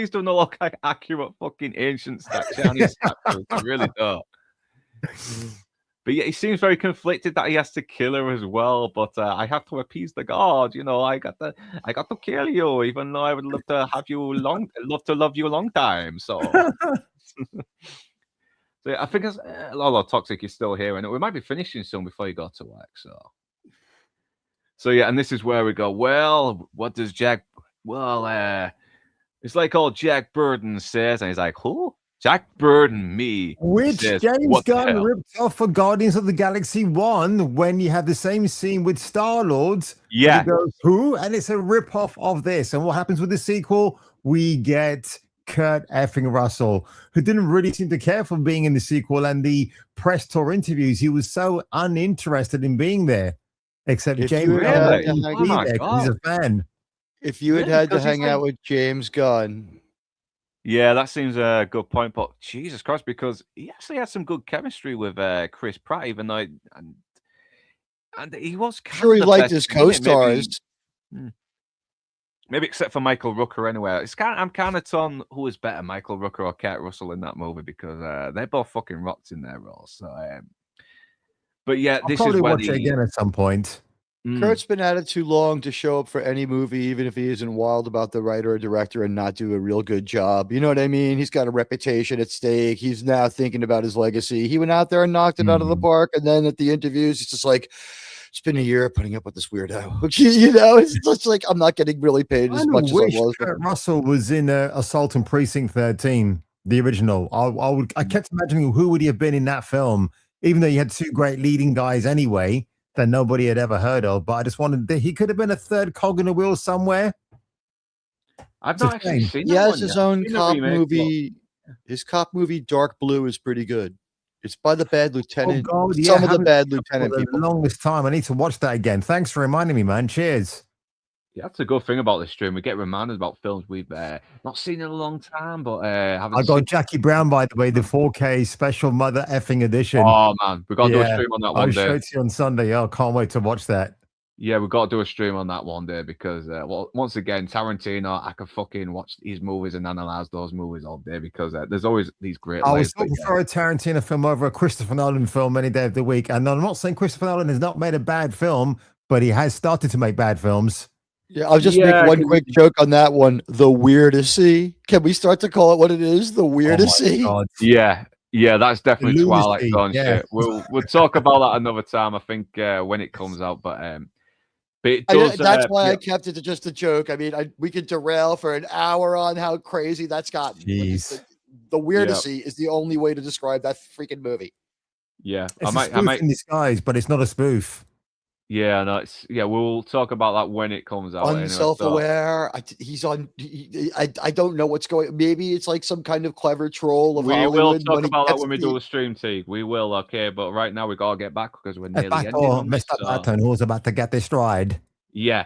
do not look like accurate fucking ancient Chinese statues. They really don't. But yeah, he seems very conflicted that he has to kill her as well. But I have to appease the god. I got to kill you, even though I would love to have you love to love you a long time. So, so yeah, I think although Toxic is still here, and we might be finishing soon before you go to work. So yeah, and this is where we go. Well, what does Jack? Well, it's like all Jack Burton says, and he's like, who? Jack Burton, me. Which says, James Gunn ripped off for Guardians of the Galaxy 1 when you have the same scene with Star-Lord. Yeah. He goes, who? And it's a rip-off of this. And what happens with the sequel? We get Kurt effing Russell, who didn't really seem to care for being in the sequel, and the press tour interviews, he was so uninterested in being there. Except James Gunn, he's a fan. If you had to hang out with James Gunn. Yeah, that seems a good point. But Jesus Christ, because he actually had some good chemistry with Chris Pratt, even though and he was sure he liked his co-stars. Maybe except for Michael Rooker anyway. I'm kind of torn who is better, Michael Rooker or Kurt Russell in that movie, because they both fucking rocked in their roles. So, but yeah, I'll probably watch it again at some point. Kurt's been at it too long to show up for any movie, even if he isn't wild about the writer or director and not do a real good job. You know what I mean? He's got a reputation at stake. He's now thinking about his legacy. He went out there and knocked it out of the park. And then at the interviews, he's just like, it's been a year putting up with this weirdo. It's just like, I'm not getting really paid as much as I was. Kurt Russell was in Assault on Precinct 13, the original. I kept imagining who would he have been in that film, even though you had two great leading guys anyway that nobody had ever heard of. But I just wanted he could have been a third cog in the wheel somewhere. I've not actually seen he has his own cop movie. His cop movie, Dark Blue, is pretty good. It's by the Bad Lieutenant. Oh God, some of the Bad Lieutenant people. For the longest time. I need to watch that again. Thanks for reminding me, man. Cheers. Yeah, that's a good thing about this stream. We get reminded about films we've not seen in a long time, but I got Jackie Brown, by the way, the 4K special mother effing edition. Oh man, we got to do a stream on that one day. I'll show it to you on Sunday. I can't wait to watch that. Yeah, we've got to do a stream on that one day because, once again, Tarantino, I could fucking watch his movies and analyze those movies all day because there's always these great. I would prefer a Tarantino film over a Christopher Nolan film any day of the week. And I'm not saying Christopher Nolan has not made a bad film, but he has started to make bad films. Yeah, I'll just make one quick joke on that one. The Weirdest. Can we start to call it what it is? The Weirdest. Yeah, that's definitely Twilight Zone shit. We'll talk about that another time, I think, when it comes out. But it does, that's why I kept it to just a joke. I mean, we could derail for an hour on how crazy that's gotten. Jeez. The Weirdest is the only way to describe that freaking movie. Yeah, it's a spoof in disguise, but it's not a spoof. Yeah, no, we'll talk about that when it comes out. Unself-aware. I don't know what's going. Maybe it's like some kind of clever troll of Hollywood. We will talk about that when we do a stream, Teague. We will, okay. But right now we gotta get back because we're nearly ending. Mr. Barton, who's about to get destroyed. Yeah,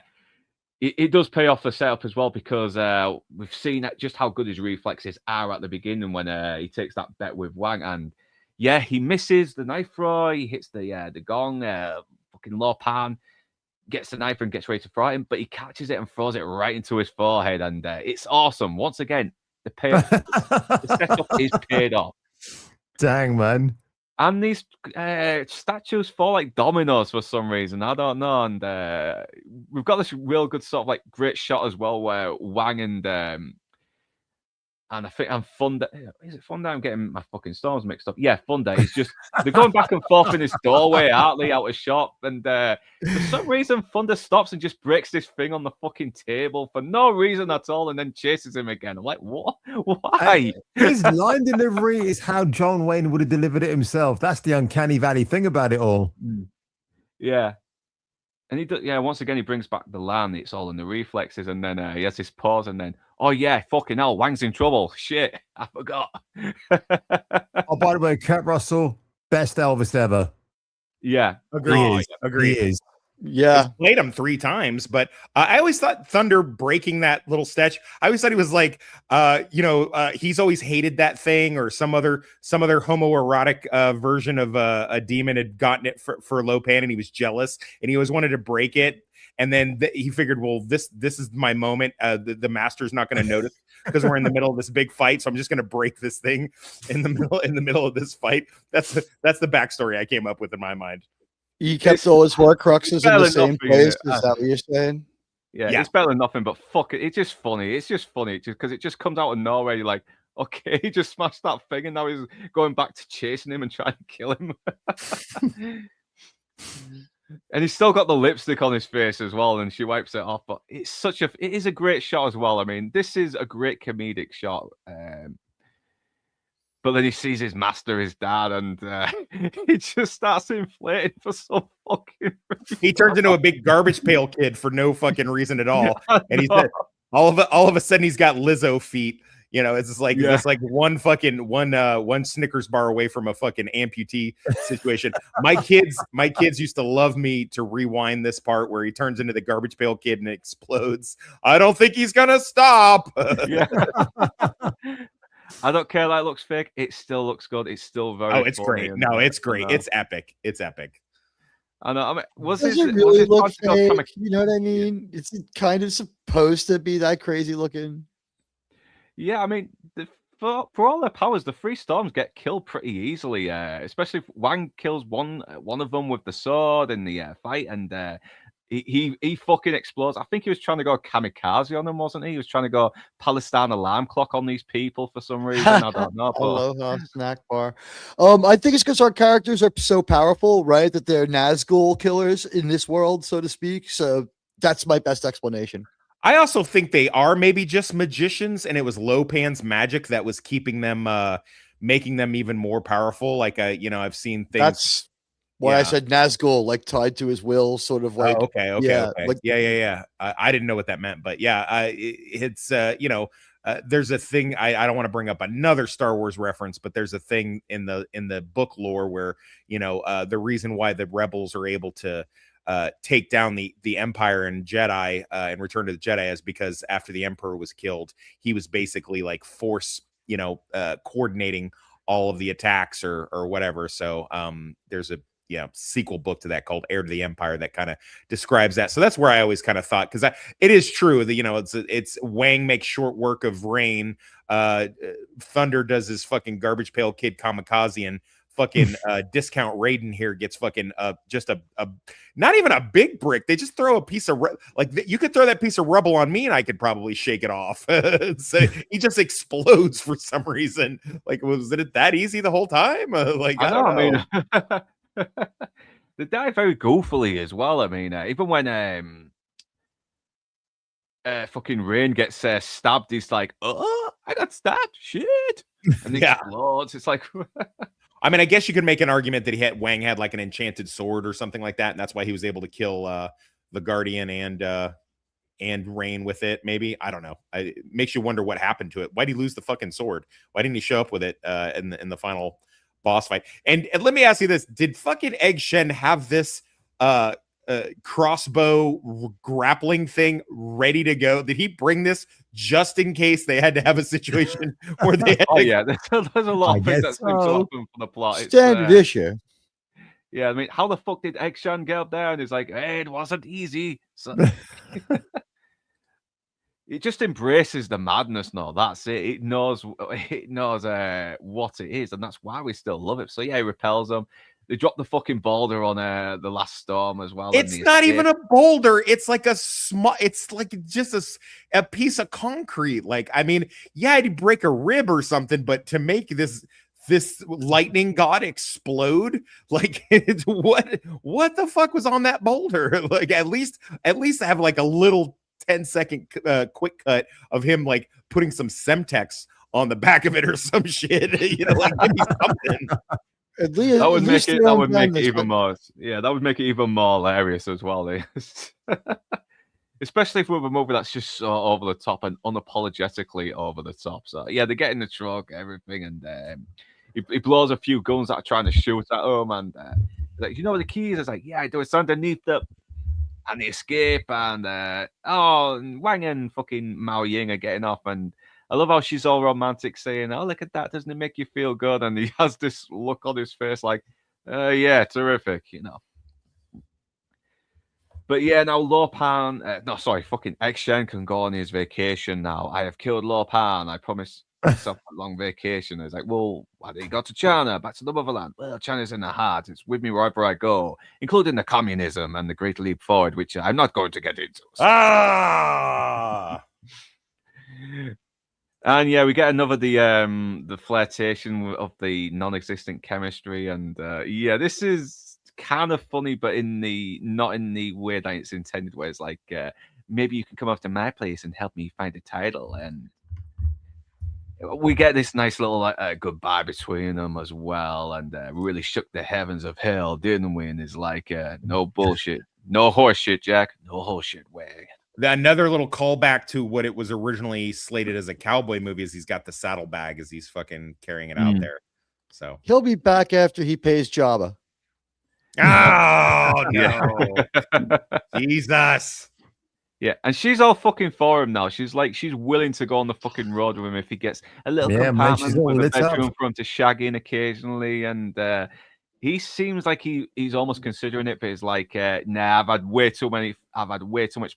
it does pay off the setup as well because we've seen just how good his reflexes are at the beginning when he takes that bet with Wang, and yeah, he misses the knife throw. He hits the gong. Fucking Lo Pan gets the knife and gets ready to throw him, but he catches it and throws it right into his forehead, and it's awesome. Once again, the setup is paid off. Dang, man. And these statues fall like dominoes for some reason. I don't know. And we've got this real good sort of like great shot as well where Wang and I think I'm Thunder. Is it Thunder? I'm getting my fucking storms mixed up. Yeah, Thunder. He's just they're going back and forth in this doorway, aren't they, out of shot? And for some reason, Thunder stops and just breaks this thing on the fucking table for no reason at all, and then chases him again. I'm like, what? Why? His line delivery is how John Wayne would have delivered it himself. That's the uncanny valley thing about it all. Yeah. And he does, once again, he brings back the land. It's all in the reflexes. And then he has this pause. And then, oh, yeah, fucking hell, Wang's in trouble. Shit, I forgot. Oh, by the way, Kurt Russell, best Elvis ever. Yeah. Agreed. He is. Yeah. Played him 3 times, but I always thought Thunder breaking that little statue. I always thought he was like, he's always hated that thing, or some other homoerotic version of a demon had gotten it for Lo Pan, and he was jealous, and he always wanted to break it. And then he figured, well, this is my moment. The master's not going to notice because we're in the middle of this big fight, so I'm just going to break this thing in the middle of this fight. That's the backstory I came up with in my mind. He kept all his Horcruxes in the same place. Is that what you're saying? Yeah, it's better than nothing, but fuck it. It's just funny. It's just funny because it just comes out of nowhere. You're like, okay, he just smashed that thing, and now he's going back to chasing him and trying to kill him. And he's still got the lipstick on his face as well, and she wipes it off. But it is a great shot as well. I mean, this is a great comedic shot. But then he sees his master, his dad, and he just starts inflating for some fucking reason. He turns into a big garbage pail kid for no fucking reason at all. And he's all of a sudden he's got Lizzo feet. You know, it's just like it's like one Snickers bar away from a fucking amputee situation. My kids used to love me to rewind this part where he turns into the garbage pail kid and explodes. I don't think he's gonna stop. Yeah. I don't care that it looks fake. It still looks good. It's still very. Oh, it's great. No, it's great. It's epic. It's epic. I know. I mean, Does it really look fake? You know what I mean? It's kind of supposed to be that crazy looking. Yeah, I mean, for all their powers, the 3 storms get killed pretty easily. Especially if Wang kills one of them with the sword in the fight, and he fucking explodes. I think he was trying to go kamikaze on them, wasn't he? He was trying to go Palestine alarm clock on these people for some reason. I don't know. But... Aloha snack bar. I think it's because our characters are so powerful, right? That they're Nazgul killers in this world, so to speak. So that's my best explanation. I also think they are maybe just magicians, and it was Lo Pan's magic that was keeping them, making them even more powerful. Like, I've seen things. That's why I said Nazgul, like tied to his will, sort of like. Oh, okay. Yeah, okay. like, I didn't know what that meant, but it's there's a thing. I don't want to bring up another Star Wars reference, but there's a thing in the book lore where the reason why the rebels are able to take down the Empire and Jedi and Return to the Jedi is because after the Emperor was killed, he was basically like force, coordinating all of the attacks or whatever. So there's a sequel book to that called Heir to the Empire that kind of describes that. So that's where I always kind of thought, because it is true that it's Wang makes short work of Rain. Thunder does his fucking garbage pail kid kamikaze, and fucking discount Raiden here gets fucking just a not even a big brick. They just throw a piece of you could throw that piece of rubble on me and I could probably shake it off. So he just explodes for some reason. Like, was it that easy the whole time? I don't know. I mean, they die very goofily as well. I mean, even when fucking Rain gets stabbed, he's like, "Oh, I got stabbed, shit!" And he explodes. It's like. I mean, I guess you could make an argument that Wang had like an enchanted sword or something like that, and that's why he was able to kill the Guardian and Rain with it. Maybe, I don't know. It makes you wonder what happened to it. Why did he lose the fucking sword? Why didn't he show up with it in the final boss fight? And let me ask you this: did fucking Egg Shen have this crossbow grappling thing ready to go? Did he bring this just in case they had to have a situation where they had Oh to yeah, there's a lot I of things guess that seem to so. happen for the plot. It's, Standard issue. yeah, I mean, how the fuck did Eggshan get up there? And he's like, hey, it wasn't easy. So it just embraces the madness now. That's it. It knows what it is, and that's why we still love it. So yeah, he repels them. They drop the fucking boulder on the last storm as well. It's not even a boulder. It's like it's like just a piece of concrete. Like, I mean, yeah, I'd break a rib or something, but to make this lightning god explode, like, it's what the fuck was on that boulder? Like, at least have like a little 10-second quick cut of him like putting some Semtex on the back of it or some shit. You know, like, give me something. At least That would make it. That would make it even but more. Yeah, that would make it even more hilarious as well. Especially for a movie that's just so over the top and unapologetically over the top. So yeah, they get in the truck, everything, and he blows a few guns that are trying to shoot at him, and like, you know what the key is? It's like, yeah, I do. It's underneath the. And they escape, and Wang and fucking Mao Ying are getting off, and I love how she's all romantic, saying, "Oh, look at that! Doesn't it make you feel good?" And he has this look on his face, like, "Yeah, terrific," you know. But yeah, now fucking X-Shen can go on his vacation now. I have killed Lo Pan. I promise myself a long vacation. It's like, well, why did he go to China? Back to the motherland? Well, China's in the heart. It's with me wherever I go, including the communism and the Great Leap Forward, which I'm not going to get into. So. And yeah, we get another the flirtation of the non-existent chemistry, and yeah, this is kind of funny, but not in the way that it's intended, where it's like, maybe you can come up to my place and help me find a title, and we get this nice little goodbye between them as well, and really shook the heavens of hell, didn't we? And it's like, no bullshit, no horse shit, Jack, no horse shit way. Another little callback to what it was originally slated as a cowboy movie is he's got the saddlebag as he's fucking carrying it out there. So he'll be back after he pays Jabba. Oh no. Jesus. Yeah, and she's all fucking for him now. She's willing to go on the fucking road with him if he gets a little compartment with a bedroom for him to shag in occasionally. And he seems like he's almost considering it, but he's like, nah, I've had way too much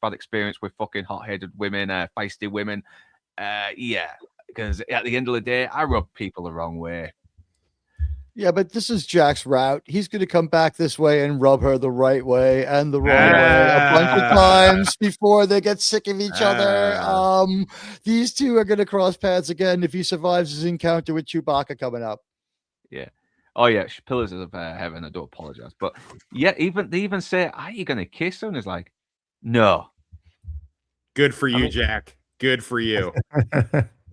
bad experience with fucking hot-headed women, feisty women. Yeah, because at the end of the day, I rub people the wrong way. Yeah, but this is Jack's route. He's going to come back this way and rub her the right way and the wrong way a bunch of times before they get sick of each other. These two are going to cross paths again if he survives his encounter with Chewbacca coming up. Yeah. Oh yeah, Pillars of Heaven. I do apologize, but yeah, they even say, "Are you going to kiss her?" And it's like, no. Good for you, Jack. Good for you.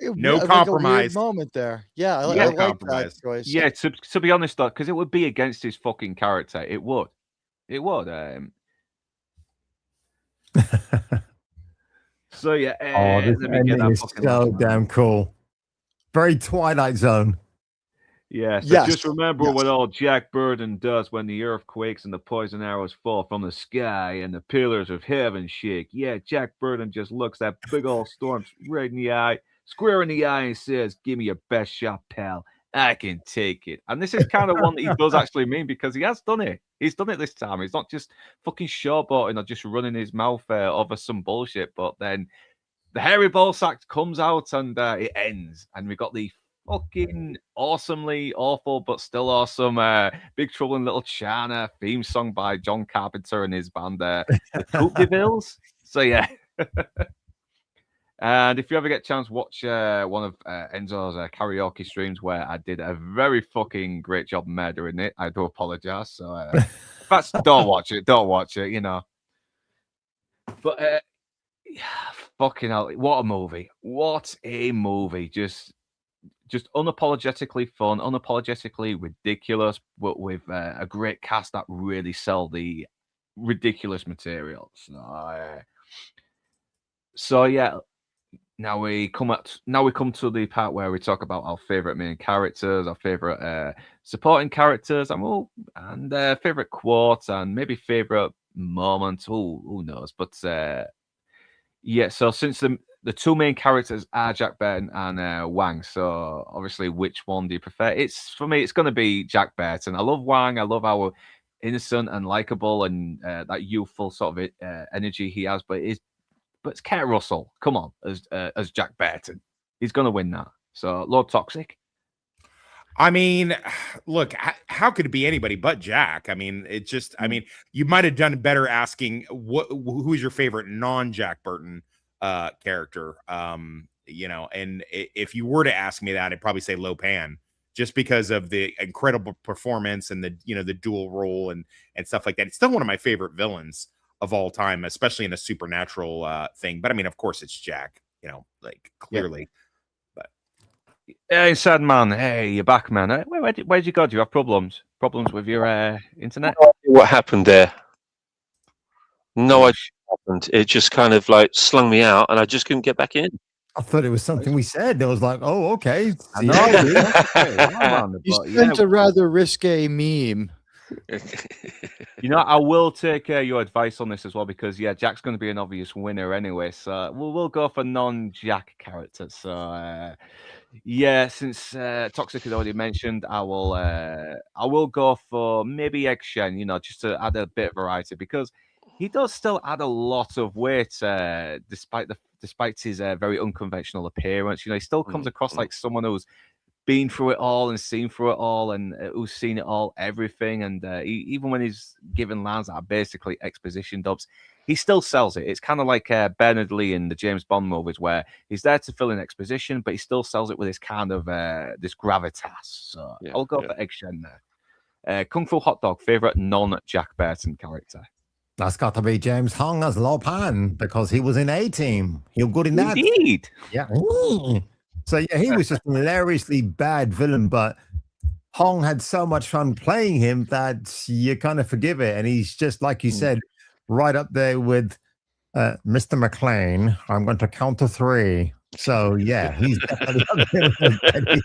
No like compromise. A weird moment there. Yeah, I like that choice. Yeah, to be honest, though, because it would be against his fucking character. It would. So yeah. This ending is so damn cool. Very Twilight Zone. Yeah, so just remember what old Jack Burden does when the earth quakes and the poison arrows fall from the sky and the pillars of heaven shake. Yeah, Jack Burden just looks that big old storm right in the eye, square in the eye, and says, "Give me your best shot, pal. I can take it." And this is kind of one that he does actually mean, because he has done it. He's done it this time. He's not just fucking showboating or just running his mouth over some bullshit. But then the hairy ballsack comes out and it ends. And we got the fucking awesomely awful but still awesome Big Trouble in Little China theme song by John Carpenter and his band, the Coupe de Villes. So yeah. And if you ever get a chance, watch one of Enzo's karaoke streams where I did a very fucking great job murdering it. I do apologize. So don't watch it, you know. But fucking hell, what a movie. Just unapologetically fun, unapologetically ridiculous, but with a great cast that really sell the ridiculous materials. So yeah. Now we come to the part where we talk about our favorite main characters, our favorite supporting characters, and favorite quotes, and maybe favorite moment. Who knows? But yeah. So since the two main characters are Jack Burton and Wang, so obviously, which one do you prefer? It's for me, it's going to be Jack Burton. I love Wang. I love how innocent and likable and that youthful sort of energy he has. But it's Kurt Russell. Come on, as Jack Burton, he's going to win that. So Lord Toxic. I mean, look, how could it be anybody but Jack? I mean, it just, I mean, you might have done better asking who is your favorite non-Jack Burton character. You know, and if you were to ask me that, I'd probably say Lo Pan, just because of the incredible performance and the, you know, the dual role and stuff like that. It's still one of my favorite villains of all time, especially in a supernatural thing. But I mean, of course, it's Jack, you know, like clearly. Yeah. Hey, sad man. Hey, you're back, man. Where'd you go? Do you have problems? Problems with your internet? What happened there? No idea what happened. It just kind of like slung me out, and I just couldn't get back in. I thought it was something we said. It was like, oh, okay. I know. You sent a rather risque meme. You know, I will take your advice on this as well, because Jack's going to be an obvious winner anyway. So we'll go for non-Jack characters. So since Toxic had already mentioned, I will go for maybe Egg Shen. You know, just to add a bit of variety, because he does still add a lot of weight, despite his very unconventional appearance. You know, he still comes across like someone who's been through it all and seen through it all, and who's seen it all, everything. And even when he's given lines that are basically exposition dubs, he still sells it. It's kind of like Bernard Lee in the James Bond movies, where he's there to fill in exposition, but he still sells it with this kind of this gravitas. So I'll go for Egg Shen there. Kung Fu Hot Dog, favorite non-Jack Burton character. That's got to be James Hong as Lo Pan, because he was in A-Team. He was good in that. Indeed. Yeah. So he was just an hilariously bad villain, but Hong had so much fun playing him that you kind of forgive it. And he's just, like you said, right up there with Mr. McClane. I'm going to count to 3. So he's definitely up there with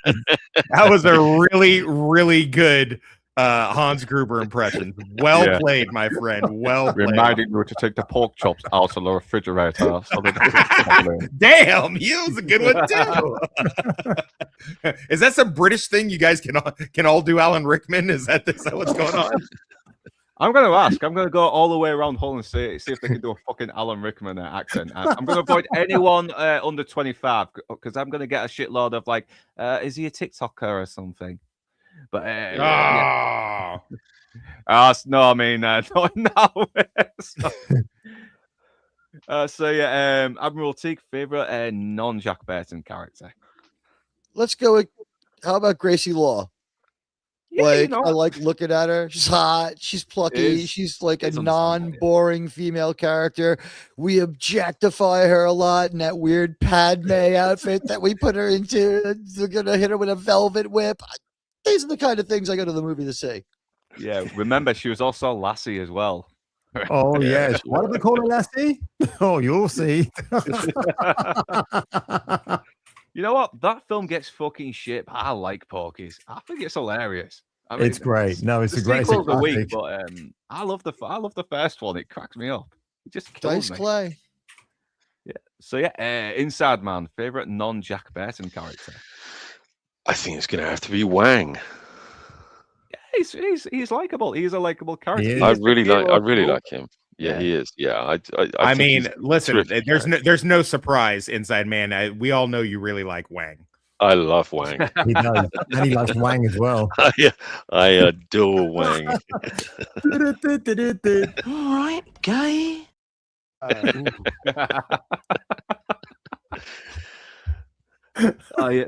that was a really, really good Hans Gruber impression. Well played, my friend. Well played. Reminding you to take the pork chops out of the refrigerator. Damn, he was a good one too. Is that some British thing you guys can all do? Alan Rickman? Is that what's going on? I'm going to ask. I'm going to go all the way around Holland City, see if they can do a fucking Alan Rickman accent. I'm going to avoid anyone under 25, because I'm going to get a shitload of like, is he a TikToker or something? But no, I mean, no. Admiral Teague, favorite non-Jack Burton character. Let's go with, how about Gracie Law? I like looking at her. She's hot. She's plucky. She's like a non-boring female character. We objectify her a lot in that weird Padme outfit that we put her into. We're gonna hit her with a velvet whip. These are the kind of things I go to the movie to see. Yeah, remember, she was also Lassie as well. Oh, yes. What do they call her, Lassie? Oh, you'll see. You know what? That film gets fucking shit, but I like Porky's. I think it's hilarious. I mean, it's great. No, it's a great sequel's a week, but I love the first one. It cracks me up. It just kills Dice me. Clay. Yeah. So Inside Man, favorite non-Jack Burton character. I think it's going to have to be Wang. Yeah, he's likable. He's a likable character. I really like him. Yeah, he is. Yeah, I mean, listen, there's no surprise, Inside Man. We all know you really like Wang. I love Wang. He does, and he loves Wang as well. I adore Wang. All right, guy. You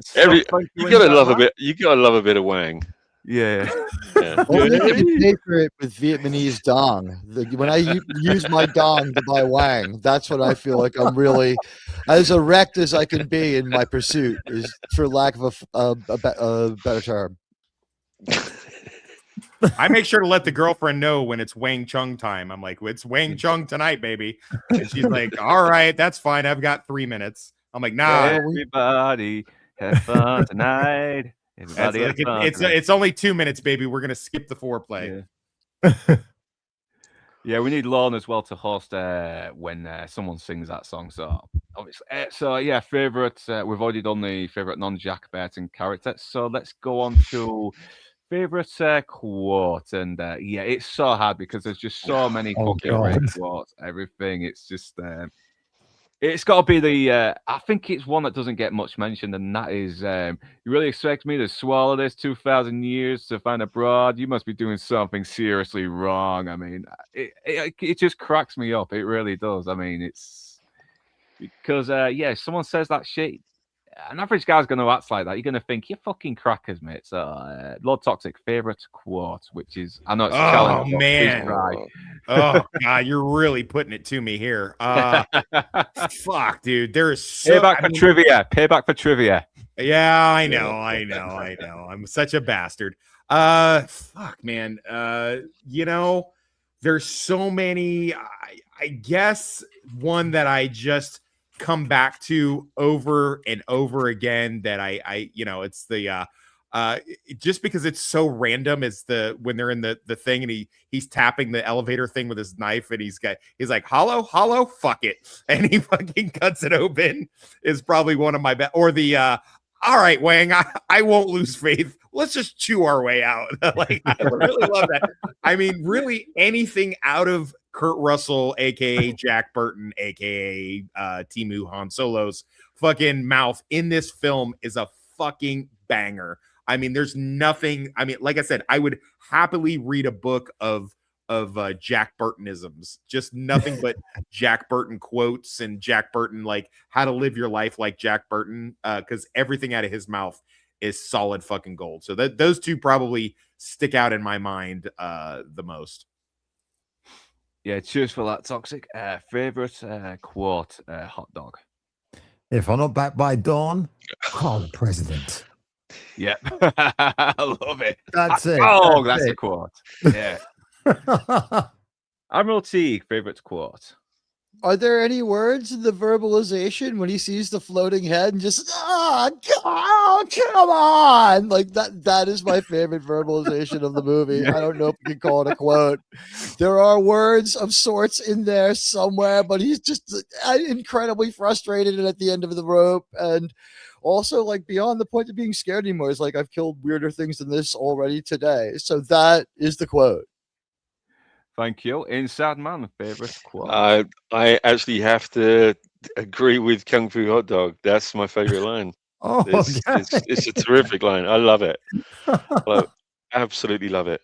gotta love a bit. You gotta love a bit of Wang. Yeah. Well, they can pay for it with Vietnamese dong. When I use my dong to buy Wang, that's when I feel like I'm really as erect as I can be in my pursuit, is for lack of a better term. I make sure to let the girlfriend know when it's Wang Chung time. I'm like, it's Wang Chung tonight, baby. And she's like, all right, that's fine. I've got 3 minutes. I'm like, nah. Everybody have fun tonight. It's only 2 minutes, baby. We're gonna skip the foreplay. Yeah. Yeah, we need Lorne as well to host when someone sings that song. So obviously, yeah, favorite. We've already done the favorite non-Jack Burton character. So let's go on to favorite quote. And yeah, it's so hard because there's just so many Oh, fucking great God. quotes. Everything. It's just. It's got to be the. I think it's one that doesn't get much mentioned, and that is, "You really expect me to swallow this 2,000 years to find a broad? You must be doing something seriously wrong." I mean, it just cracks me up. It really does. I mean, it's because yeah, if someone says that shit, an average guy's going to act like that. You're going to think you're fucking crackers, mate. So, Lord Toxic favorite quote, which is I know it's a Oh challenge. but please man. try. Oh God, you're really putting it to me here. Fuck, dude. There is so Payback for trivia. Payback for trivia. Yeah, I know. I'm such a bastard. Fuck, man. You know, there's so many. I guess one that I just come back to over and over again that it's the just because it's so random is when they're in the thing and he's tapping the elevator thing with his knife and he's like hollow, fuck it, and he fucking cuts it open is probably one of my best. Or the all right, Wang, I won't lose faith. Let's just chew our way out. Like, I really love that. I mean, really anything out of Kurt Russell, aka Jack Burton, aka Timu Han Solo's fucking mouth in this film is a fucking banger. I mean, there's nothing. I mean, like I said, I would happily read a book of Jack Burtonisms, just nothing but Jack Burton quotes and Jack Burton, like how to live your life like Jack Burton, because everything out of his mouth is solid fucking gold. So those two probably stick out in my mind the most. Yeah, cheers for that, Toxic. Favorite quote, hot dog. If I'm not back by dawn, call the president. Yeah, I love it. That's it. Oh, that's a quote. Yeah. Admiral Teague, favorite quote. Are there any words in the verbalization when he sees the floating head and just come on, like that is my favorite verbalization of the movie. I don't know if you can call it a quote. There are words of sorts in there somewhere, but he's just incredibly frustrated and at the end of the rope, and also like beyond the point of being scared anymore. It's like, I've killed weirder things than this already today. So that is the quote. Thank you. Inside Man, favorite quote. I actually have to agree with Kung Fu Hot Dog. That's my favorite line. Oh, it's a terrific line. I love it. Absolutely love it.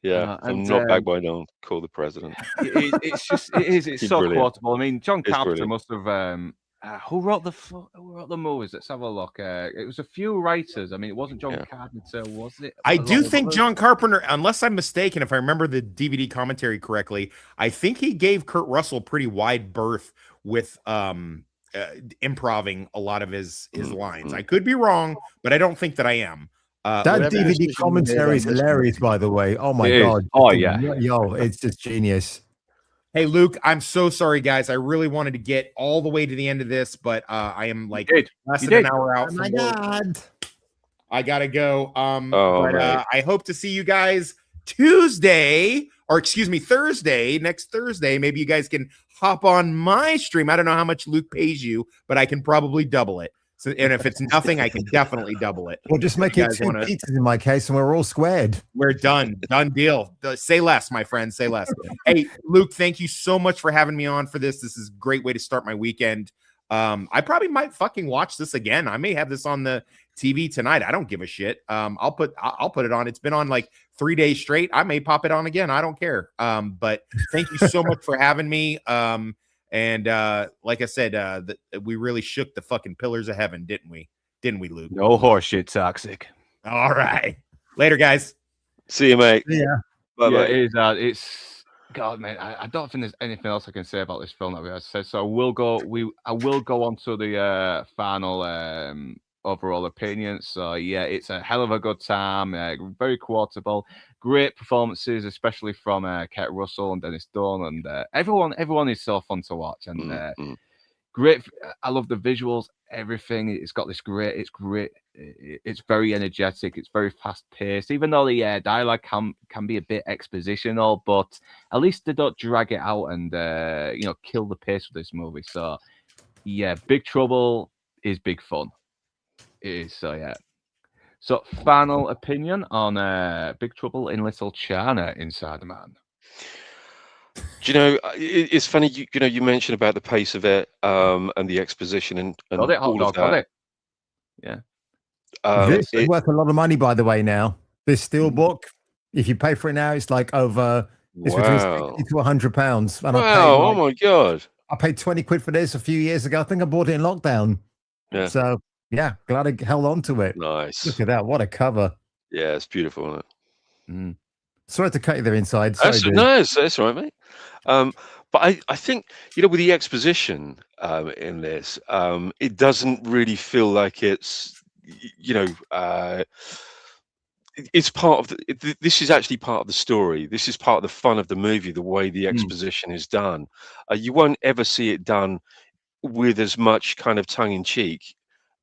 Yeah, I'm not back by dawn. Call the president. It's so brilliant. quotable. I mean, John Carpenter brilliant. must have. Who wrote the movies? Let's have a look. It was a few writers. I mean, it wasn't John Carpenter, was it? I do think John Carpenter, unless I'm mistaken, if I remember the DVD commentary correctly, I think he gave Kurt Russell pretty wide berth with improving a lot of his lines. I could be wrong, but I don't think that I am. That DVD commentary is hilarious, by the way. Oh my God. Oh yeah. Yo, it's just genius. Hey, Luke, I'm so sorry, guys. I really wanted to get all the way to the end of this, but I am like less than an hour out. Oh my God. I gotta go. I hope to see you guys Thursday, next Thursday. Maybe you guys can hop on my stream. I don't know how much Luke pays you, but I can probably double it. So, and if it's nothing, I can definitely double it. We'll just make it 2 pizzas in my case, and we're all squared. We're done. Done deal. Say less, my friend. Say less. Hey, Luke, thank you so much for having me on for this. This is a great way to start my weekend. I probably might fucking watch this again. I may have this on the TV tonight. I don't give a shit. I'll put it on. It's been on like 3 days straight. I may pop it on again. I don't care. But thank you so much for having me. And like I said, we really shook the fucking pillars of heaven, didn't we? Didn't we, Luke? No horseshit, Toxic. All right. Later, guys. See you, mate. Yeah. Bye-bye. Yeah, it's God, man. I don't think there's anything else I can say about this film that we have said. So I will go on to the final overall opinion. So yeah, it's a hell of a good time. Very quotable, great performances, especially from Kurt Russell and Dennis Dunn, and everyone is so fun to watch, and great. I love the visuals, everything. It's got this great. It's great. It's very energetic. It's very fast paced. Even though the dialogue can be a bit expositional, but at least they don't drag it out and kill the pace of this movie. So yeah, Big Trouble is big fun. It is. So yeah. So final opinion on Big Trouble in Little China, Inside Man. Do you know, it's funny, you mentioned about the pace of it, and the exposition and Got it, hot all of dog, got that. it. Yeah. This is worth a lot of money, by the way. Now, this steel book, if you pay for it now, it's like over. It's between Wow. £60 to £100. And Wow. Oh my God. I paid 20 quid for this a few years ago. I think I bought it in lockdown. Yeah. So yeah, glad I held on to it. Nice. Look at that. What a cover. Yeah, it's beautiful, isn't it? Mm. Sorry to cut you there inside. Sorry, That's, dude. no, that's all right, mate. But I think, with the exposition in this, it doesn't really feel like it's, it's part of this is actually part of the story. This is part of the fun of the movie, the way the exposition is done. You won't ever see it done with as much kind of tongue in cheek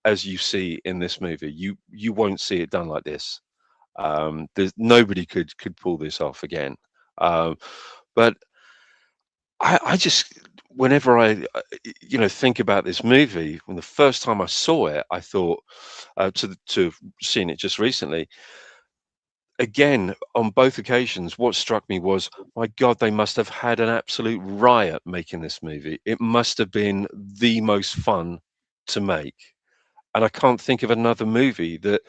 as you see in this movie. You won't see it done like this. There's nobody could pull this off again. But I just, whenever I think about this movie, when the first time I saw it, I thought, to seeing it just recently, again on both occasions, what struck me was, my God, they must have had an absolute riot making this movie. It must have been the most fun to make, and I can't think of another movie that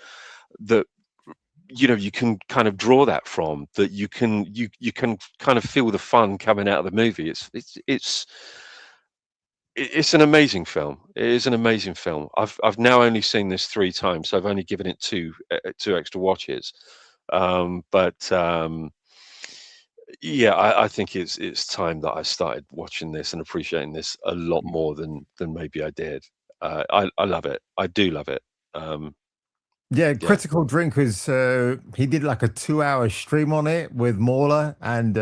you can kind of draw that from, that you can kind of feel the fun coming out of the movie. It's an amazing film. It is an amazing film. I've now only seen this 3 times, so I've only given it two extra watches. Yeah, I think it's time that I started watching this and appreciating this a lot more than maybe I did. I love it. I do love it. Yeah, Critical Drink was he did like a 2-hour stream on it with Mauler, and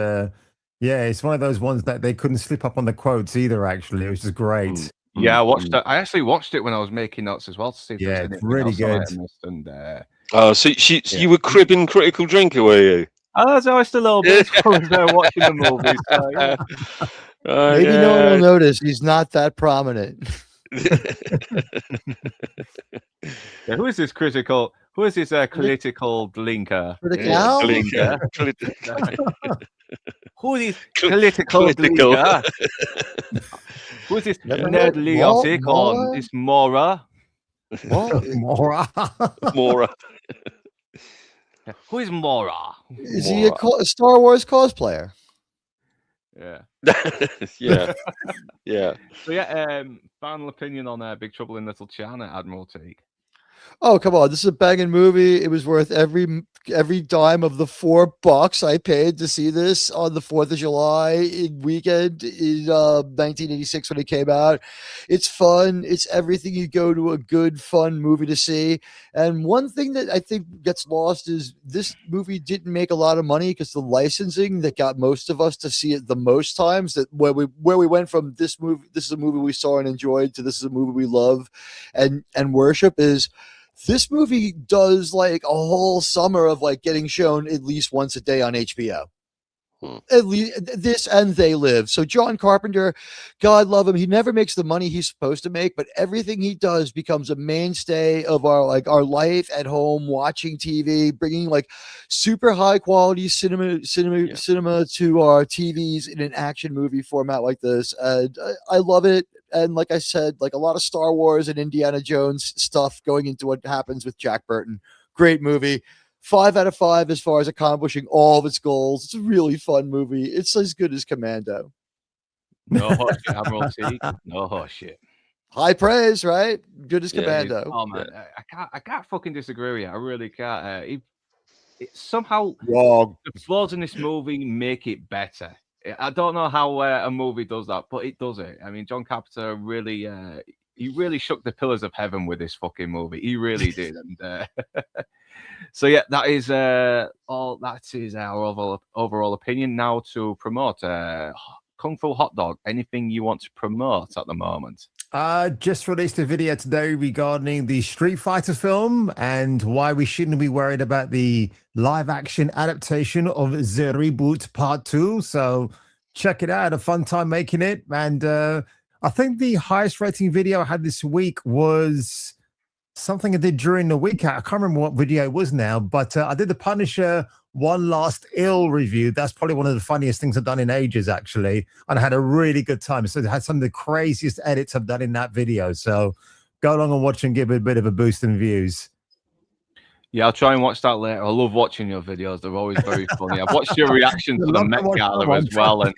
yeah, it's one of those ones that they couldn't slip up on the quotes either, actually, which is great. Yeah, I watched it. I actually watched it when I was making notes as well to see if Yeah, there's it's anything really else on it good. in this, and so you were cribbing Critical Drinker, were you? I was just a little bit while I was there watching the movie. So, yeah. Maybe no one will notice. He's not that prominent. Yeah, who is this critical? Who is this political blinker? Critical? Blinker. Who is this political blinker? Who is this Ned Leotic or this Mora? Mora. Mora. Who is Mora? Is he a Star Wars cosplayer? Yeah. Yeah. So yeah, final opinion on Big Trouble in Little China, Admiral Teague. Oh, come on. This is a banging movie. It was worth every dime of the $4 I paid to see this on the 4th of July weekend in 1986 when it came out. It's fun. It's everything you go to a good, fun movie to see. And one thing that I think gets lost is this movie didn't make a lot of money because the licensing that got most of us to see it the most times, that where we went from this is a movie we saw and enjoyed to this is a movie we love and worship, is this movie does like a whole summer of like getting shown at least once a day on HBO. At least this and They Live. So John Carpenter, God love him, he never makes the money he's supposed to make, but everything he does becomes a mainstay of our life at home, watching TV, bringing like super high quality cinema to our TVs in an action movie format like this. And I love it. And like I said, like a lot of Star Wars and Indiana Jones stuff going into what happens with Jack Burton. Great movie. 5 out of 5 as far as accomplishing all of its goals. It's a really fun movie. It's as good as Commando. No horseshit, Admiral Teague. No horseshit. High praise, right? Good as Commando. Oh man, I can't fucking disagree with you. I really can't. Somehow wrong. The flaws in this movie make it better. I don't know how a movie does that, but it does it. I mean, John Carpenter really, he really shook the pillars of heaven with this fucking movie. He really did. And so yeah, that is all. That is our overall opinion. Now to promote Kung Fu Hot Dog, anything you want to promote at the moment? Just released a video today regarding the Street Fighter film and why we shouldn't be worried about the live action adaptation of The Reboot Part 2. So check it out. A fun time making it. And I think the highest rating video I had this week was something I did during the week. I can't remember what video it was now, but I did the Punisher One Last Ill review. That's probably one of the funniest things I've done in ages, actually. And I had a really good time. So it had some of the craziest edits I've done in that video. So go along and watch and give it a bit of a boost in views. Yeah, I'll try and watch that later. I love watching your videos. They're always very funny. I've watched your reaction to the Met Gala as well. And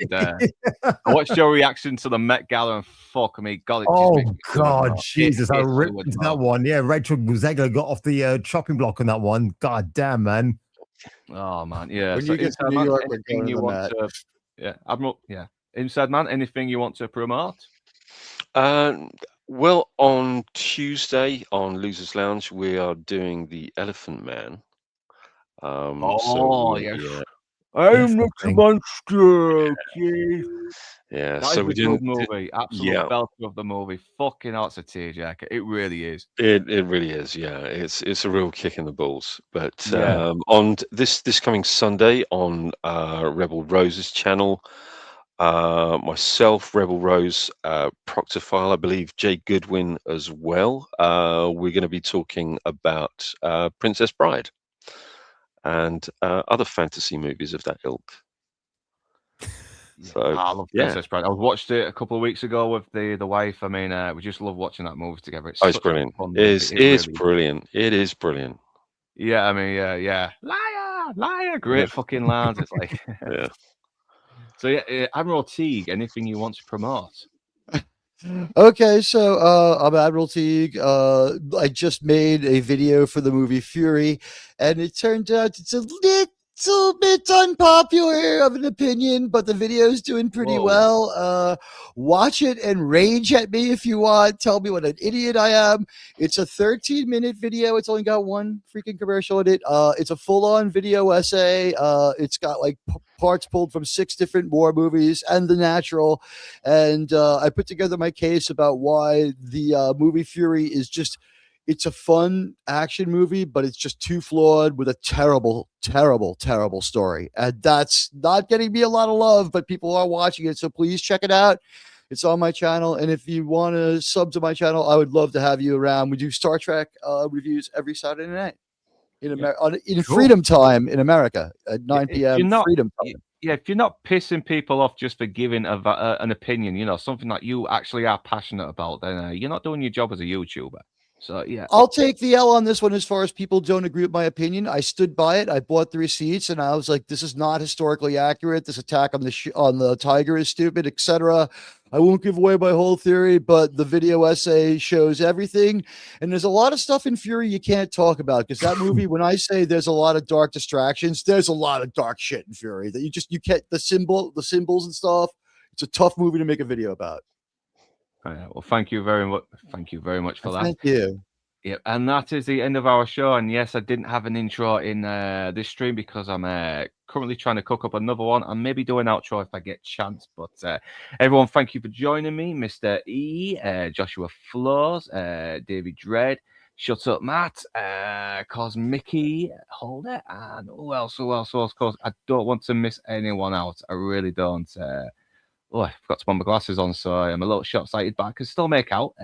I watched your reaction to the Met Gala and fuck me. God, it just makes me God, Jesus. I ripped that one. Yeah, Rachel Zegler got off the chopping block on that one. God damn, man. Oh, man. Yeah. When So you get to Inside New Man, York, we're anything going to you the want Met. to... Yeah, Admiral. Yeah. Inside Man, anything you want to promote? Well, on Tuesday on Losers Lounge, we are doing the Elephant Man. Yeah. I'm not a monster. Okay. Yeah, That so is we a didn't. good movie. Absolute Yeah. belter of the movie. Fucking hell, it's a tearjerker. It really is. It really is, yeah. It's a real kick in the balls. But Yeah. on this coming Sunday on Rebel Rose's channel, myself, Rebel Rose, Proctophile, I believe Jay Goodwin as well. We're going to be talking about Princess Bride and other fantasy movies of that ilk. So I love Princess Bride. I watched it a couple of weeks ago with the wife. I mean, we just love watching that movie together. It's it's such brilliant. a fun It is movie. brilliant. It is brilliant. Yeah, I mean, yeah. Liar. Great fucking lines. It's like, Yeah. So yeah, Admiral Teague, anything you want to promote? Okay, so I'm Admiral Teague. I just made a video for the movie Fury, and it turned out it's a little bit unpopular of an opinion, but the video is doing pretty well. Watch it and rage at me if you want. Tell me what an idiot I am. It's a 13-minute video. It's only got one freaking commercial in it. It's a full-on video essay. It's got like parts pulled from 6 different war movies and The Natural, and I put together my case about why the movie Fury is just, it's a fun action movie, but it's just too flawed with a terrible, terrible, terrible story. And that's not getting me a lot of love, but people are watching it. So please check it out. It's on my channel. And if you want to sub to my channel, I would love to have you around. We do Star Trek reviews every Saturday night in Freedom Time in America at 9 p.m. Freedom Time. Yeah, if you're not pissing people off just for giving an opinion, something that you actually are passionate about, then you're not doing your job as a YouTuber. So yeah, I'll take the L on this one as far as people don't agree with my opinion. I stood by it. I bought the receipts, and I was like, "This is not historically accurate. This attack on the tiger is stupid, etc." I won't give away my whole theory, but the video essay shows everything. And there's a lot of stuff in Fury you can't talk about, because that movie, when I say there's a lot of dark distractions, there's a lot of dark shit in Fury that you can't, the symbols and stuff. It's a tough movie to make a video about. Well, thank you very much. Thank you very much for that. Thank you. Yeah, and that is the end of our show. And yes, I didn't have an intro in this stream because I'm currently trying to cook up another one. I maybe do an outro if I get chance. But everyone, thank you for joining me, Mr. E, Joshua Floors, David Dredd, Shut Up Matt, Cosmicky Holder, and who else? Of course, I don't want to miss anyone out. I really don't. I forgot to put my glasses on, so I'm a little short-sighted, but I can still make out.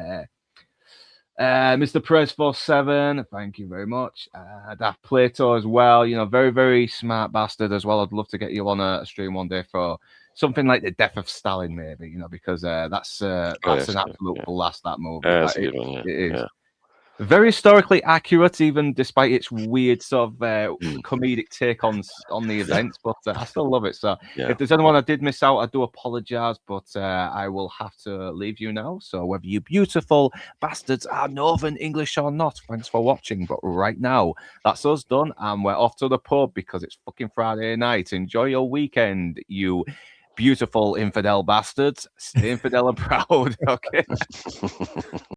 Mr. Press47, thank you very much. Daft Plato as well, very, very smart bastard as well. I'd love to get you on a stream one day for something like the death of Stalin, maybe, because that's an absolute blast, that movie. That's a good one, yeah. It is. Yeah. Very historically accurate, even despite its weird sort of comedic take on the events, but I still love it. So if there's anyone I did miss out, I do apologize, but I will have to leave you now. So whether you beautiful bastards are Northern English or not, thanks for watching. But right now, that's us done, and we're off to the pub because it's fucking Friday night. Enjoy your weekend, you beautiful infidel bastards. Stay infidel and proud, okay?